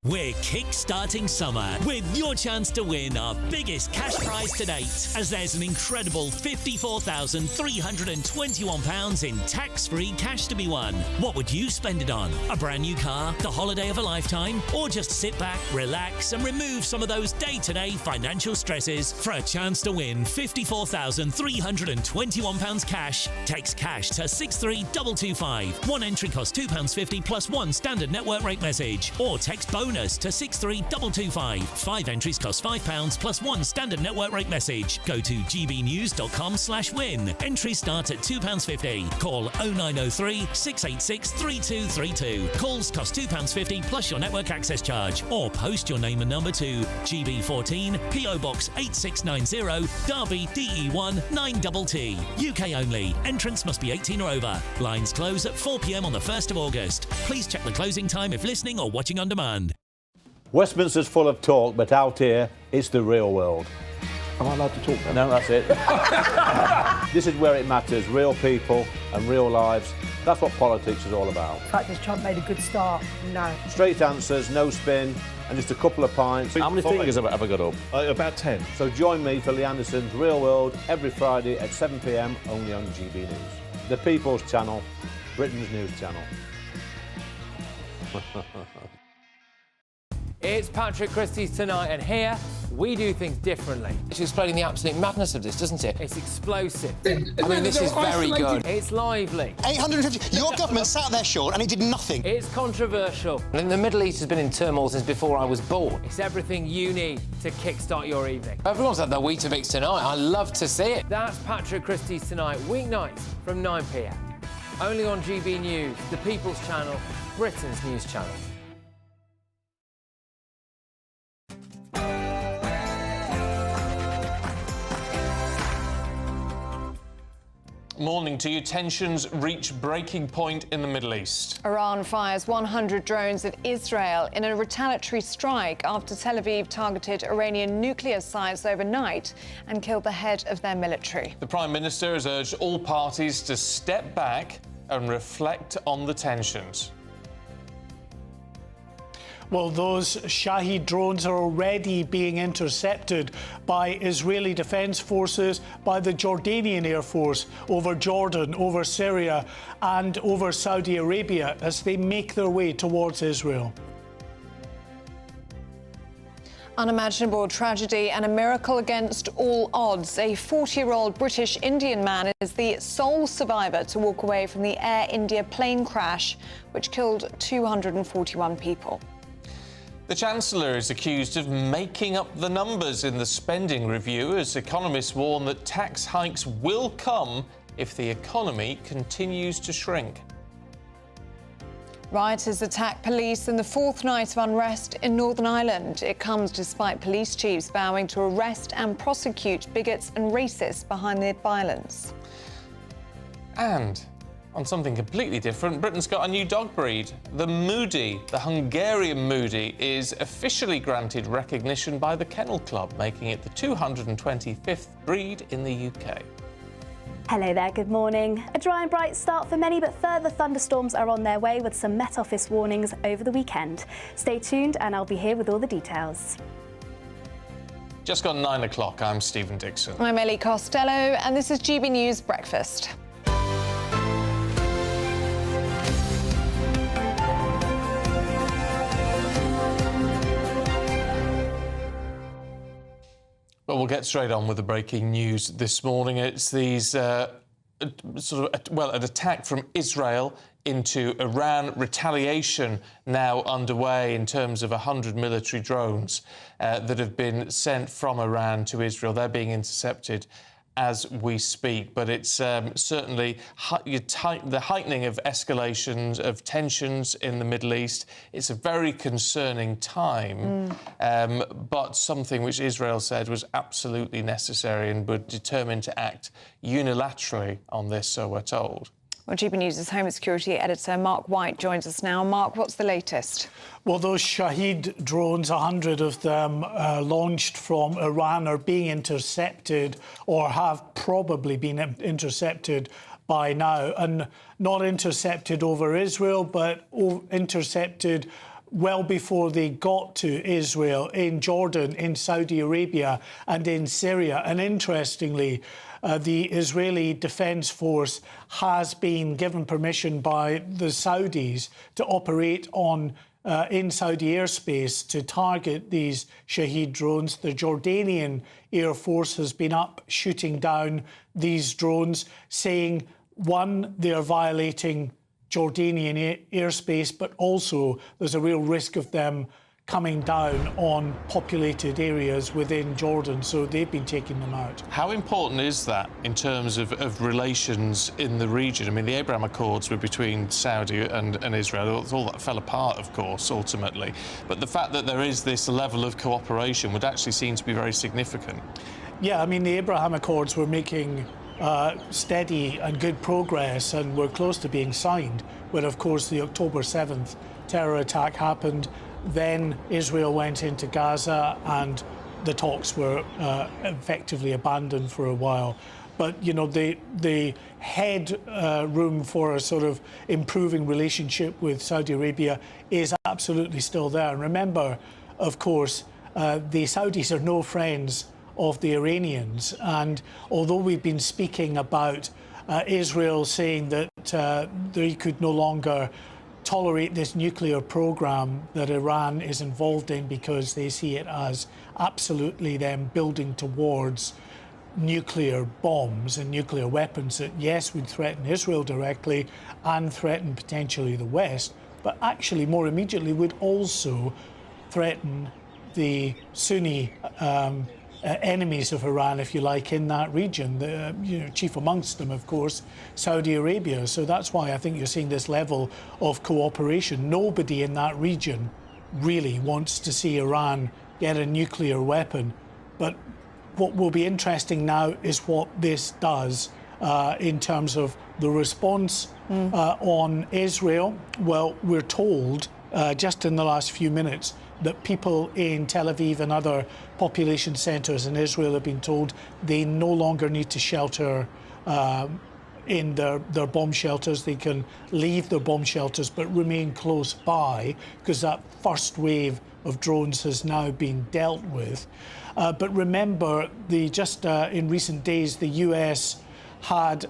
We're kick-starting summer with your chance to win our biggest cash prize to date, as there's an incredible £54,321 in tax-free cash to be won. What would you spend it on? A brand new car, the holiday of a lifetime, or just sit back, relax and remove some of those day-to-day financial stresses? For a chance to win £54,321 cash, text cash to 63225. One entry costs £2.50 plus one standard network rate message, or text bonus bonus to 63225. 5 entries cost £5 plus 1 standard network rate message. Go to gbnews.com/win. Entries start at £2.50. Call 0903 686 3232. Calls cost £2.50 plus your network access charge. Or post your name and number to GB14 PO Box 8690 Derby DE1 9TT. UK only. Entrance must be 18 or over. Lines close at 4 p.m. on the 1st of August. Please check the closing time if listening or watching on demand. Westminster's full of talk, but out here, it's the real world. Am I allowed to talk then? No, that's it. This is where it matters. Real people and real lives. That's what politics is all about. The fact has Trump made a good start? No. Straight answers, no spin, and just a couple of pints. How many fingers have I got up? About 10. So join me for Lee Anderson's Real World every Friday at 7 p.m. only on GB News. The People's Channel, Britain's news channel. It's Patrick Christie's Tonight, and here we do things differently. It's explaining the absolute madness of this, doesn't it? It's explosive. I mean, this is very good. It's lively. 850. Your government sat there short and it did nothing. It's controversial. And the Middle East has been in turmoil since before I was born. It's everything you need to kickstart your evening. Everyone's had their Weetabix tonight. I love to see it. That's Patrick Christie's Tonight, weeknights from 9 p.m. Only on GB News, the People's Channel, Britain's news channel. Morning to you. Tensions reach breaking point in the Middle East. Iran fires 100 drones at Israel in a retaliatory strike after Tel Aviv targeted Iranian nuclear sites overnight and killed the head of their military. The Prime Minister has urged all parties to step back and reflect on the tensions. Well, those Shahed drones are already being intercepted by Israeli Defence Forces, by the Jordanian Air Force over Jordan, over Syria and over Saudi Arabia as they make their way towards Israel. Unimaginable tragedy and a miracle against all odds. A 40-year-old British Indian man is the sole survivor to walk away from the Air India plane crash, which killed 241 people. The Chancellor is accused of making up the numbers in the spending review as economists warn that tax hikes will come if the economy continues to shrink. Rioters attack police in the fourth night of unrest in Northern Ireland. It comes despite police chiefs vowing to arrest and prosecute bigots and racists behind the violence. And on something completely different, Britain's got a new dog breed. The Moody, the Hungarian Moody, is officially granted recognition by the Kennel Club, making it the 225th breed in the UK. Hello there, good morning. A dry and bright start for many, but further thunderstorms are on their way with some Met Office warnings over the weekend. Stay tuned and I'll be here with all the details. Just gone 9 o'clock, I'm Stephen Dixon. I'm Ellie Costello and this is GB News Breakfast. Well, we'll get straight on with the breaking news this morning. It's these an attack from Israel into Iran, retaliation now underway in terms of 100 military drones that have been sent from Iran to Israel. They're being intercepted as we speak, but it's certainly the heightening of escalations of tensions in the Middle East. It's a very concerning time, but something which Israel said was absolutely necessary and were determined to act unilaterally on this, so we're told. Well, GB News' Home Security Editor Mark White joins us now. Mark, what's the latest? Well, those Shahed drones, 100 of them launched from Iran, are being intercepted or have probably been intercepted by now. And not intercepted over Israel, but intercepted well before they got to Israel, in Jordan, in Saudi Arabia and in Syria. And interestingly, the Israeli Defence Force has been given permission by the Saudis to operate in Saudi airspace to target these Shahed drones. The Jordanian Air Force has been up shooting down these drones, saying, one, they are violating Jordanian airspace, but also there's a real risk of them coming down on populated areas within Jordan, so they've been taking them out. How important is that in terms of relations in the region? I mean, the Abraham Accords were between Saudi and Israel. All that fell apart, of course, ultimately. But the fact that there is this level of cooperation would actually seem to be very significant. Yeah, I mean, the Abraham Accords were making steady and good progress and were close to being signed when, of course, the October 7th terror attack happened. Then Israel went into Gaza and the talks were effectively abandoned for a while. But, you know, the head room for a sort of improving relationship with Saudi Arabia is absolutely still there. And remember, of course, the Saudis are no friends of the Iranians. And although we've been speaking about Israel saying that they could no longer tolerate this nuclear program that Iran is involved in because they see it as absolutely them building towards nuclear bombs and nuclear weapons that, yes, would threaten Israel directly and threaten potentially the West, but actually more immediately would also threaten the Sunni enemies of Iran, if you like, in that region. Chief amongst them, of course, Saudi Arabia. So that's why I think you're seeing this level of cooperation. Nobody in that region really wants to see Iran get a nuclear weapon. But what will be interesting now is what this does in terms of the response on Israel. Well, we're told just in the last few minutes that people in Tel Aviv and other population centres in Israel have been told they no longer need to shelter in their bomb shelters. They can leave their bomb shelters but remain close by because that first wave of drones has now been dealt with. But remember, in recent days, the US had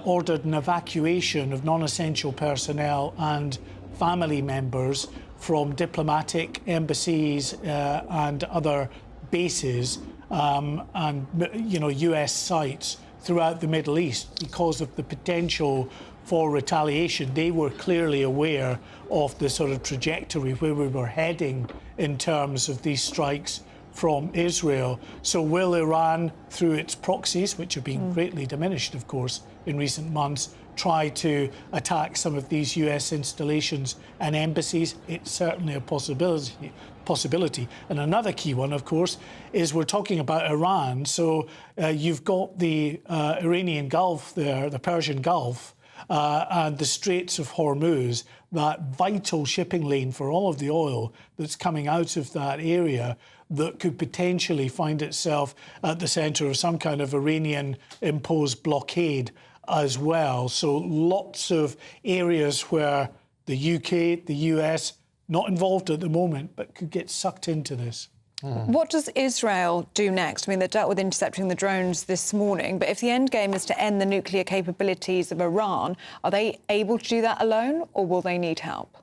ordered an evacuation of non-essential personnel and family members from diplomatic embassies and other bases and US sites throughout the Middle East because of the potential for retaliation. They were clearly aware of the sort of trajectory where we were heading in terms of these strikes from Israel. So will Iran, through its proxies, which have been greatly diminished, of course, in recent months, try to attack some of these US installations and embassies? It's certainly a possibility. And another key one, of course, is we're talking about Iran. So you've got the Iranian Gulf there, the Persian Gulf, and the Straits of Hormuz, that vital shipping lane for all of the oil that's coming out of that area that could potentially find itself at the centre of some kind of Iranian-imposed blockade as well. So lots of areas where the UK, the US, not involved at the moment, but could get sucked into this. What does Israel do next? I mean, they dealt with intercepting the drones this morning, but if the end game is to end the nuclear capabilities of Iran, are they able to do that alone, or will they need help?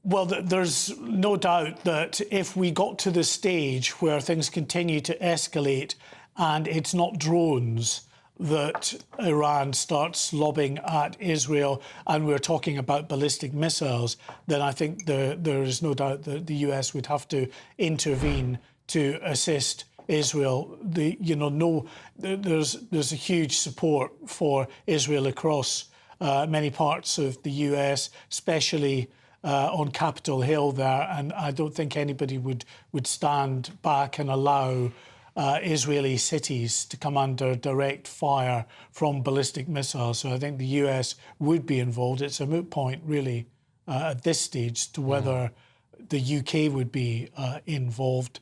Well, there's no doubt that if we got to the stage where things continue to escalate and it's not drones that Iran starts lobbing at Israel, and we're talking about ballistic missiles, then I think there is no doubt that the US would have to intervene to assist Israel. There's a huge support for Israel across many parts of the US, especially on Capitol Hill there, and I don't think anybody would stand back and allow Israeli cities to come under direct fire from ballistic missiles. So I think the US would be involved. It's a moot point, really, at this stage, to whether the UK would be involved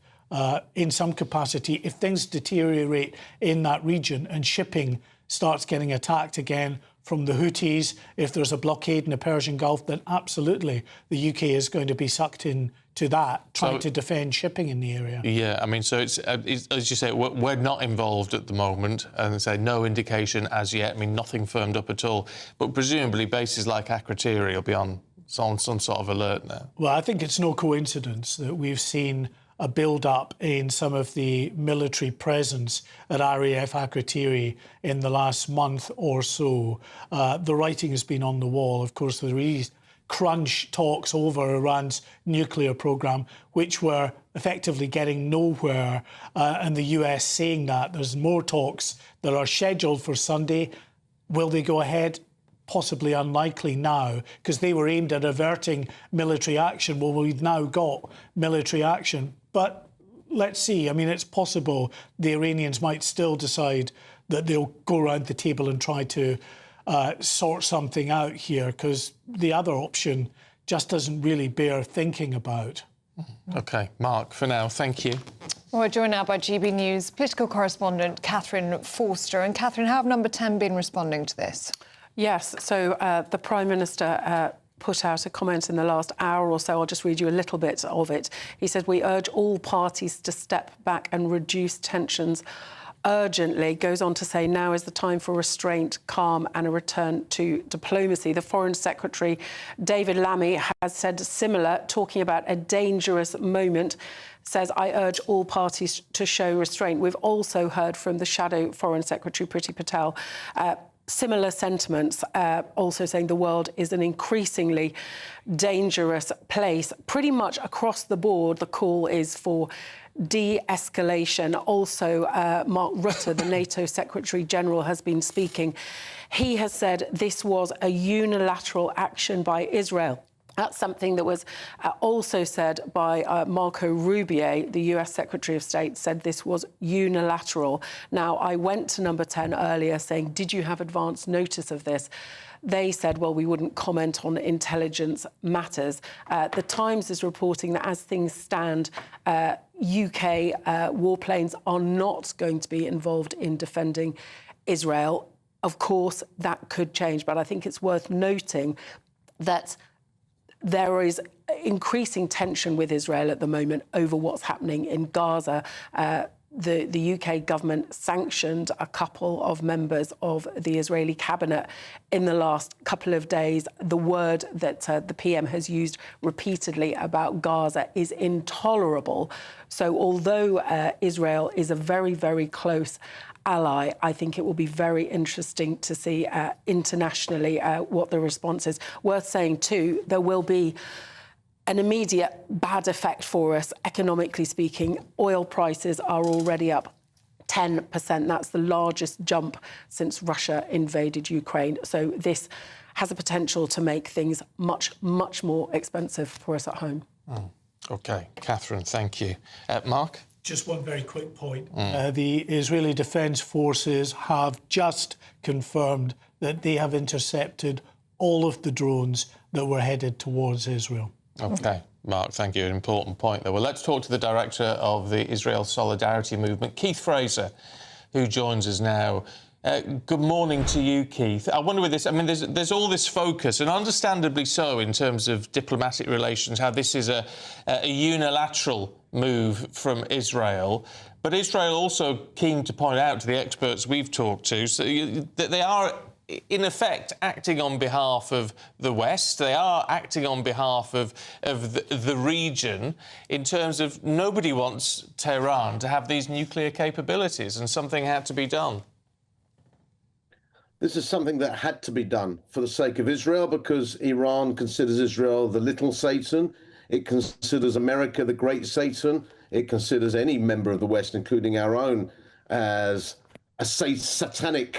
in some capacity. If things deteriorate in that region and shipping starts getting attacked again from the Houthis, if there's a blockade in the Persian Gulf, then absolutely the UK is going to be sucked in to that, trying to defend shipping in the area. Yeah, I mean, so it's as you say, we're not involved at the moment, and say no indication as yet. I mean, nothing firmed up at all. But presumably, bases like Akrotiri will be on some sort of alert now. Well, I think it's no coincidence that we've seen a build-up in some of the military presence at RAF Akrotiri in the last month or so. The writing has been on the wall. Of course, the crunch talks over Iran's nuclear program, which were effectively getting nowhere, and the US saying that. There's more talks that are scheduled for Sunday. Will they go ahead? Possibly unlikely now, because they were aimed at averting military action. Well, we've now got military action. But let's see. I mean, it's possible the Iranians might still decide that they'll go around the table and try to sort something out here, because the other option just doesn't really bear thinking about. OK, Mark, for now, thank you. Well, we're joined now by GB News political correspondent Catherine Forster. And Catherine, how have Number 10 been responding to this? Yes, so the Prime Minister put out a comment in the last hour or so. I'll just read you a little bit of it. He said, "We urge all parties to step back and reduce tensions urgently." Goes on to say, now is the time for restraint, calm and a return to diplomacy. The Foreign Secretary, David Lammy, has said similar, talking about a dangerous moment. Says, I urge all parties to show restraint. We've also heard from the Shadow Foreign Secretary, Priti Patel, similar sentiments, also saying the world is an increasingly dangerous place. Pretty much across the board, the call is for de-escalation. Also, Mark Rutte, the NATO Secretary-General, has been speaking. He has said this was a unilateral action by Israel. That's something that was also said by Marco Rubio, the US Secretary of State, said this was unilateral. Now, I went to Number 10 earlier saying, did you have advance notice of this? They said, well, we wouldn't comment on intelligence matters. The Times is reporting that as things stand, UK warplanes are not going to be involved in defending Israel. Of course, that could change, but I think it's worth noting that there is increasing tension with Israel at the moment over what's happening in Gaza. The UK government sanctioned a couple of members of the Israeli cabinet in the last couple of days. The word that the PM has used repeatedly about Gaza is intolerable. So although Israel is a very, very close ally, I think it will be very interesting to see internationally what the response is. Worth saying, too, there will be an immediate bad effect for us, economically speaking. Oil prices are already up 10%. That's the largest jump since Russia invaded Ukraine. So this has a potential to make things much, much more expensive for us at home. OK, Catherine, thank you. Mark? Just one very quick point. The Israeli Defence Forces have just confirmed that they have intercepted all of the drones that were headed towards Israel. OK, Mark, thank you. An important point there. Well, let's talk to the director of the Israel Solidarity Movement, Keith Fraser, who joins us now. Good morning to you, Keith. I wonder with this, I mean, there's all this focus, and understandably so, in terms of diplomatic relations, how this is a unilateral move from Israel. But Israel also keen to point out to the experts we've talked to that they are, in effect, acting on behalf of the West. They are acting on behalf of the region in terms of nobody wants Tehran to have these nuclear capabilities, and something had to be done. This is something that had to be done for the sake of Israel, because Iran considers Israel the little Satan. It considers America the great Satan. It considers any member of the West, including our own, as a satanic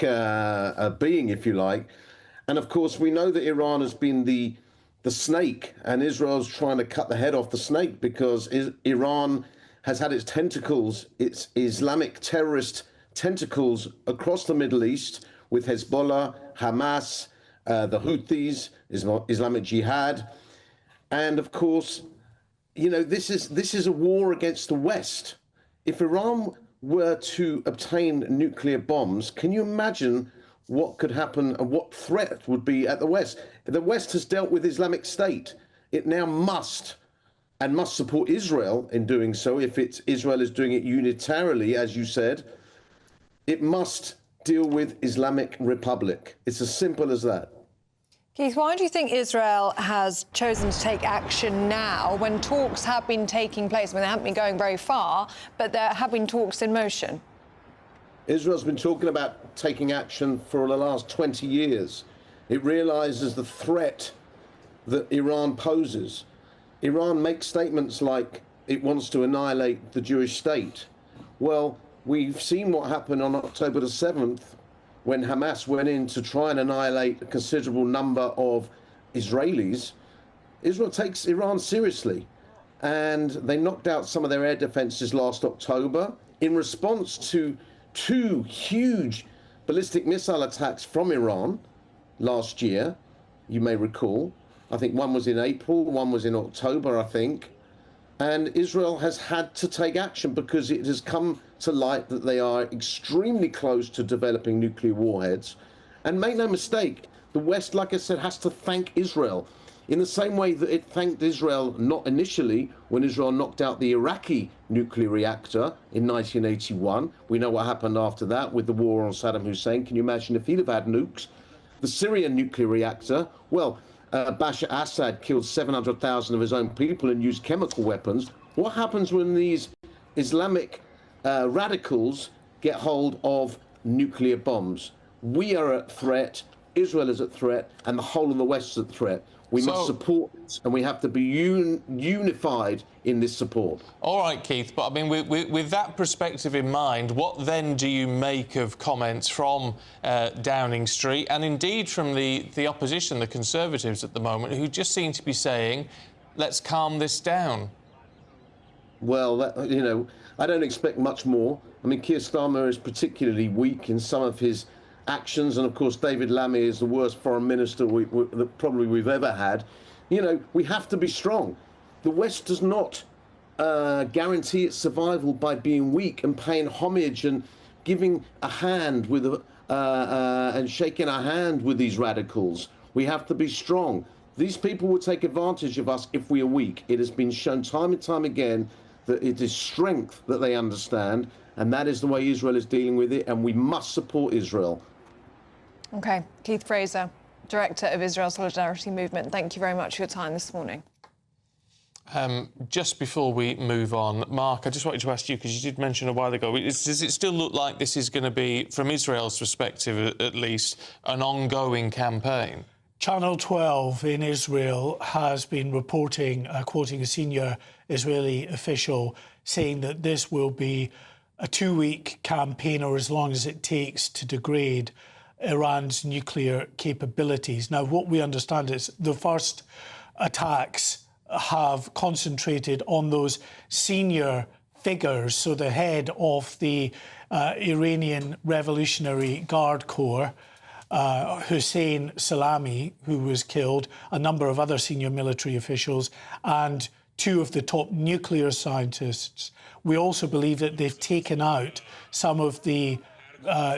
being, if you like. And of course, we know that Iran has been the snake, and Israel's trying to cut the head off the snake, because Iran has had its tentacles, its Islamic terrorist tentacles across the Middle East, with Hezbollah, Hamas, the Houthis, Islamic Jihad. And of course, you know, this is a war against the West. If Iran were to obtain nuclear bombs, can you imagine what could happen and what threat would be at the West? The West has dealt with Islamic State. It now must support Israel in doing so. If Israel is doing it unilaterally, as you said, it must deal with Islamic Republic. It's as simple as that. Keith, why do you think Israel has chosen to take action now when talks have been taking place? I mean, they haven't been going very far, but there have been talks in motion. Israel's been talking about taking action for the last 20 years. It realises the threat that Iran poses. Iran makes statements like it wants to annihilate the Jewish state. Well, we've seen what happened on October the 7th when Hamas went in to try and annihilate a considerable number of Israelis. Israel takes Iran seriously, and they knocked out some of their air defenses last October in response to 2 huge ballistic missile attacks from Iran last year, you may recall. I think one was in April, one was in October, I think. And Israel has had to take action because it has come to light that they are extremely close to developing nuclear warheads. And make no mistake, the West, like I said, has to thank Israel in the same way that it thanked Israel, not initially, when Israel knocked out the Iraqi nuclear reactor in 1981. We know what happened after that with the war on Saddam Hussein. Can you imagine if he'd have had nukes? The Syrian nuclear reactor, well, Bashar Assad killed 700,000 of his own people and used chemical weapons. What happens when these Islamic radicals get hold of nuclear bombs? We are at threat, Israel is at threat, and the whole of the West is at threat. We must support it, and we have to be unified in this support. All right, Keith, but I mean, with that perspective in mind, what then do you make of comments from Downing Street and indeed from the opposition, the Conservatives at the moment, who just seem to be saying, let's calm this down? Well, you know, I don't expect much more. I mean, Keir Starmer is particularly weak in some of his actions, and of course David Lammy is the worst foreign minister that probably we've ever had. You know, we have to be strong. The West does not guarantee its survival by being weak and paying homage and giving a hand with and shaking a hand with these radicals. We have to be strong. These people will take advantage of us if we are weak. It has been shown time and time again that it is strength that they understand, and that is the way Israel is dealing with it, and we must support Israel. OK. Keith Fraser, Director of Israel Solidarity Movement, thank you very much for your time this morning. Just before we move on, Mark, I just wanted to ask you, because you did mention a while ago, does it still look like this is going to be, from Israel's perspective at least, an ongoing campaign? Channel 12 in Israel has been reporting, quoting a senior Israeli official, saying that this will be a 2-week campaign, or as long as it takes, to degrade Iran's nuclear capabilities. Now, what we understand is the first attacks have concentrated on those senior figures, so the head of the Iranian Revolutionary Guard Corps, Hussein Salami, who was killed, a number of other senior military officials, and 2 of the top nuclear scientists. We also believe that they've taken out some of the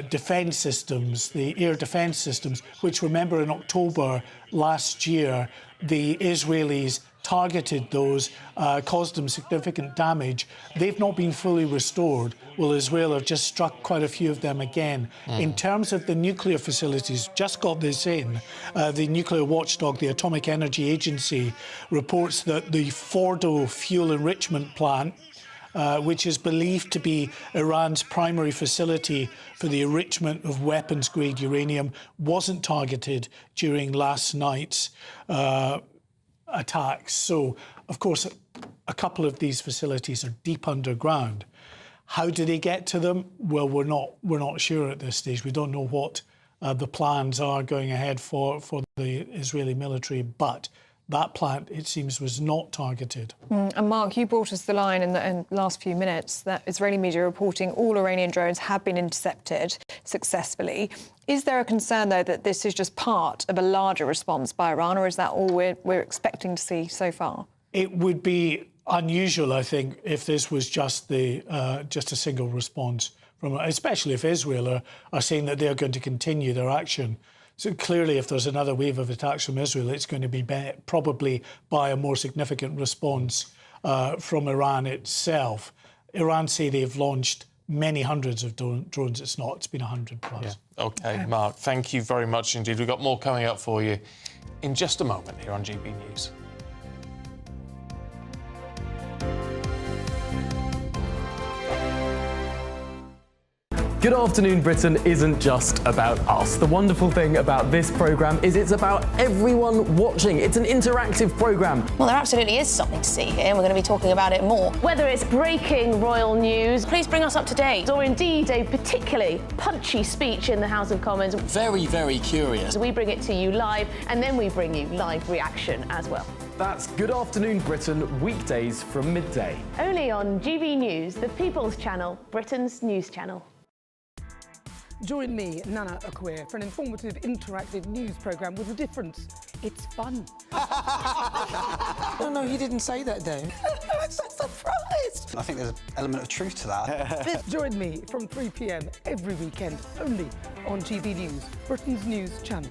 defence systems, the air defence systems, which, remember, in October last year, the Israelis targeted those, caused them significant damage. They've not been fully restored. Well, Israel have just struck quite a few of them again. In terms of the nuclear facilities, just got this in, the nuclear watchdog, the Atomic Energy Agency, reports that the Fordo fuel enrichment plant, which is believed to be Iran's primary facility for the enrichment of weapons-grade uranium, wasn't targeted during last night's attacks. So, of course, a couple of these facilities are deep underground. How do they get to them? Well, we're not sure at this stage. We don't know what the plans are going ahead for the Israeli military, but that plant, it seems, was not targeted. And Mark, you brought us the line in the last few minutes that Israeli media reporting all Iranian drones have been intercepted successfully. Is there a concern, though, that this is just part of a larger response by Iran, or is that all we're expecting to see so far? It would be unusual, I think, if this was just a single response from, especially if Israel are saying that they're going to continue their action. So clearly, if there's another wave of attacks from Israel, it's going to be probably by a more significant response from Iran itself. Iran say they've launched many hundreds of drones. It's not. It's been 100 plus. Yeah. OK, Mark, thank you very much indeed. We've got more coming up for you in just a moment here on GB News. Good Afternoon Britain isn't just about us. The wonderful thing about this programme is it's about everyone watching. It's an interactive programme. Well, there absolutely is something to see here, and we're going to be talking about it more. Whether it's breaking royal news, please bring us up to date, or indeed a particularly punchy speech in the House of Commons. Very, very curious. We bring it to you live, and then we bring you live reaction as well. That's Good Afternoon Britain, weekdays from midday. Only on GB News, the People's Channel, Britain's news channel. Join me, Nana Akwe, for an informative, interactive news programme with a difference. It's fun. No, he didn't say that, Dave. I'm so surprised. I think there's an element of truth to that. Join me from 3 p.m. every weekend, only on GB News, Britain's news channel.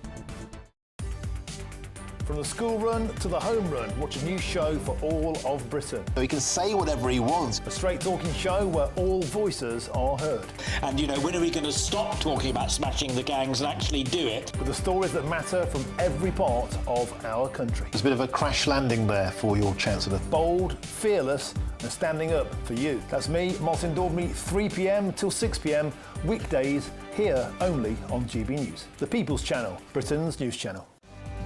From the school run to the home run, watch a new show for all of Britain. So he can say whatever he wants. A straight talking show where all voices are heard. And, you know, when are we going to stop talking about smashing the gangs and actually do it? With the stories that matter from every part of our country. There's a bit of a crash landing there for your Chancellor. Bold, fearless and standing up for you. That's me, Martin Daubney, 3 p.m. till 6 p.m, weekdays, here only on GB News. The People's Channel, Britain's news channel.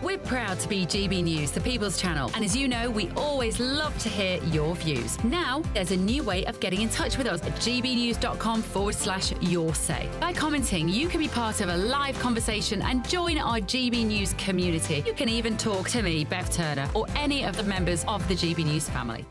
We're proud to be GB News, the People's Channel. And as you know, we always love to hear your views. Now, there's a new way of getting in touch with us at gbnews.com/yoursay. By commenting, you can be part of a live conversation and join our GB News community. You can even talk to me, Bev Turner, or any of the members of the GB News family.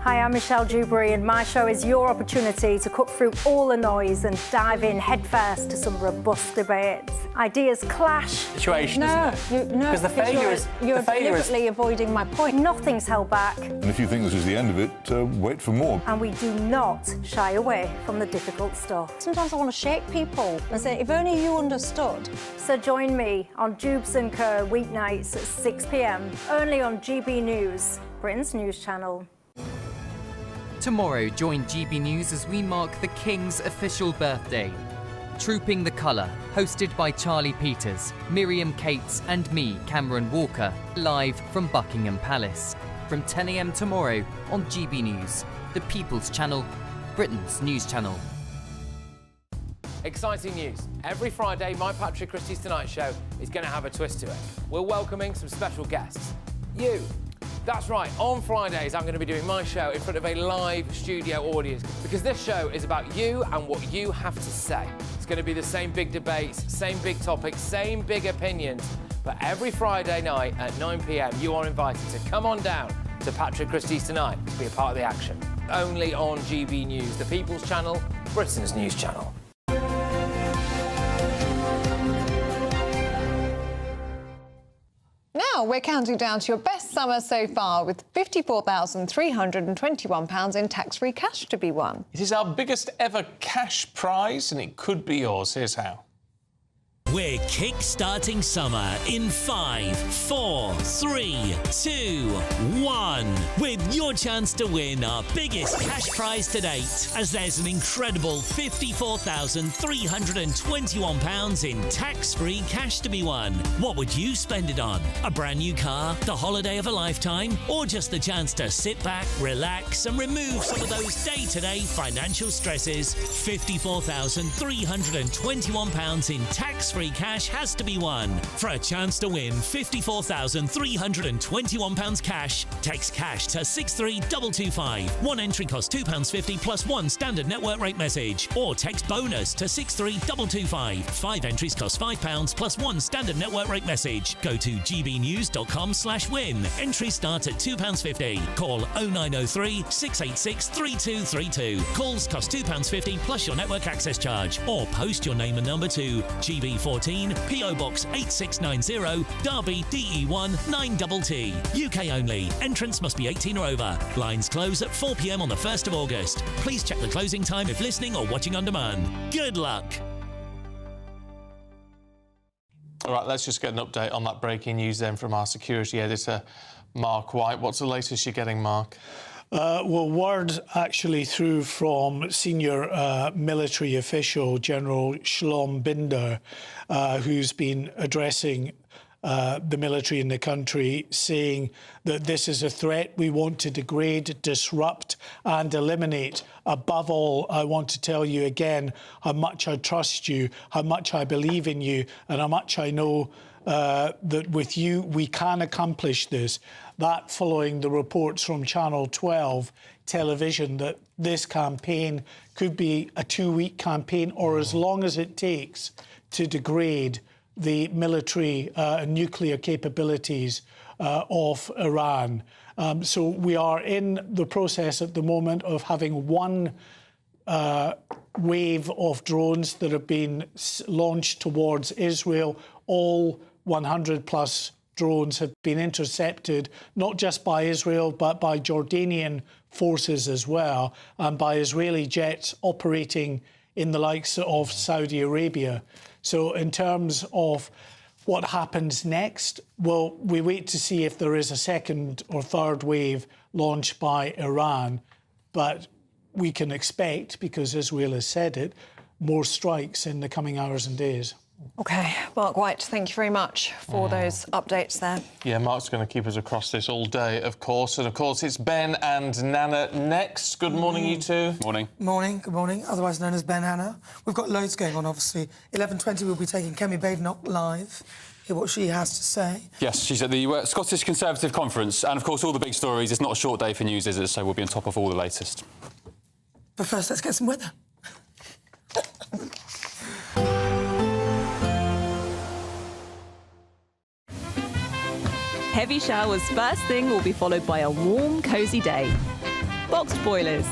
Hi, I'm Michelle Dewberry, and my show is your opportunity to cut through all the noise and dive in headfirst to some robust debates. Ideas clash. Situation, Because the failure is... You're deliberately avoiding my point. Nothing's held back. And if you think this is the end of it, wait for more. And we do not shy away from the difficult stuff. Sometimes I want to shake people and say, if only you understood. So join me on Jubes & Co. weeknights at 6 p.m, only on GB News, Britain's news channel. Tomorrow, join GB News as we mark the King's official birthday. Trooping the Colour, hosted by Charlie Peters, Miriam Cates and me, Cameron Walker, live from Buckingham Palace. From 10 a.m. tomorrow on GB News, the People's Channel, Britain's news channel. Exciting news. Every Friday, my Patrick Christie's Tonight Show is going to have a twist to it. We're welcoming some special guests. You. That's right, on Fridays I'm going to be doing my show in front of a live studio audience because this show is about you and what you have to say. It's going to be the same big debates, same big topics, same big opinions, but every Friday night at 9 p.m. you are invited to come on down to Patrick Christie's Tonight to be a part of the action. Only on GB News, the People's Channel, Britain's news channel. Now we're counting down to your best summer so far with £54,321 in tax-free cash to be won. It is our biggest ever cash prize and it could be yours. Here's how. We're kick-starting summer in 5, 4, 3, 2, 1 with your chance to win our biggest cash prize to date as there's an incredible £54,321 in tax-free cash to be won. What would you spend it on? A brand new car, the holiday of a lifetime, or just the chance to sit back, relax and remove some of those day-to-day financial stresses? £54,321 in tax-free cash has to be won. For a chance to win £54,321 cash, text cash to 63225. One entry costs £2.50 plus one standard network rate message. Or text bonus to 63225. 5 entries cost £5 plus one standard network rate message. Go to gbnews.com/win. Entries start at £2.50. Call 0903 686 3232. Calls cost £2.50 plus your network access charge. Or post your name and number to GB14 PO Box 8690 Derby DE1 9TT. UK only. Entrance must be 18 or over. Lines close at 4 p.m. on the 1st of August. Please check the closing time if listening or watching on demand. Good luck. All right, let's just get an update on that breaking news then from our security editor, Mark White. What's the latest you're getting, Mark? Well, word actually through from senior military official General Shalom Binder, who's been addressing the military in the country, saying that this is a threat we want to degrade, disrupt and eliminate. Above all, I want to tell you again how much I trust you, how much I believe in you, and how much I know that with you we can accomplish this. That following the reports from Channel 12 television that this campaign could be a 2-week campaign or as long as it takes to degrade the military and nuclear capabilities of Iran. So we are in the process at the moment of having one wave of drones that have been launched towards Israel. All 100 plus drones have been intercepted, not just by Israel, but by Jordanian forces as well, and by Israeli jets operating in the likes of Saudi Arabia. So in terms of what happens next, well, we wait to see if there is a second or third wave launched by Iran. But we can expect, because Israel has said it, more strikes in the coming hours and days. OK, Mark White, thank you very much for those updates there. Yeah, Mark's going to keep us across this all day, of course. And, of course, it's Ben and Nana next. Good morning, you two. Morning. Morning, good morning, otherwise known as Ben Hanna. We've got loads going on, obviously. 11:20, we'll be taking Kemi Badenoch live. Hear what she has to say. Yes, she's at the Scottish Conservative Conference. And, of course, all the big stories. It's not a short day for news, is it? So we'll be on top of all the latest. But first, let's get some weather. Heavy showers first thing will be followed by a warm, cosy day. Boxed Boilers,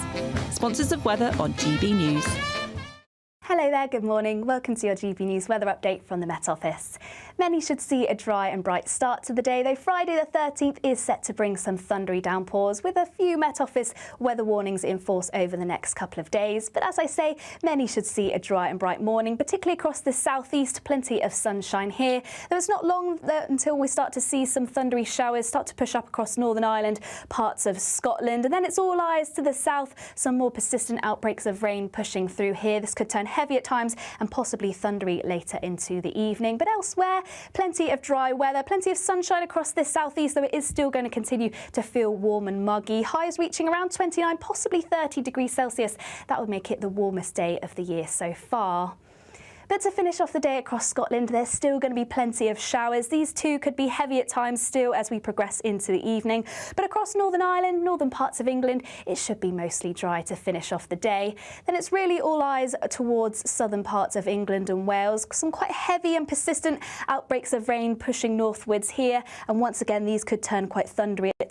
sponsors of weather on GB News. Hello there, good morning. Welcome to your GB News weather update from the Met Office. Many should see a dry and bright start to the day, though Friday the 13th is set to bring some thundery downpours with a few Met Office weather warnings in force over the next couple of days. But as I say, many should see a dry and bright morning, particularly across the southeast. Plenty of sunshine here, though it's not long until we start to see some thundery showers start to push up across Northern Ireland, parts of Scotland, and then it's all eyes to the south. Some more persistent outbreaks of rain pushing through here. This could turn heavy at times and possibly thundery later into the evening. But elsewhere, plenty of dry weather, plenty of sunshine across this southeast, though it is still going to continue to feel warm and muggy. Highs reaching around 29, possibly 30 degrees Celsius. That would make it the warmest day of the year so far. But to finish off the day across Scotland, there's still going to be plenty of showers. These too could be heavy at times still as we progress into the evening. But across Northern Ireland, northern parts of England, it should be mostly dry to finish off the day. Then it's really all eyes towards southern parts of England and Wales. Some quite heavy and persistent outbreaks of rain pushing northwards here. And once again, these could turn quite thundery at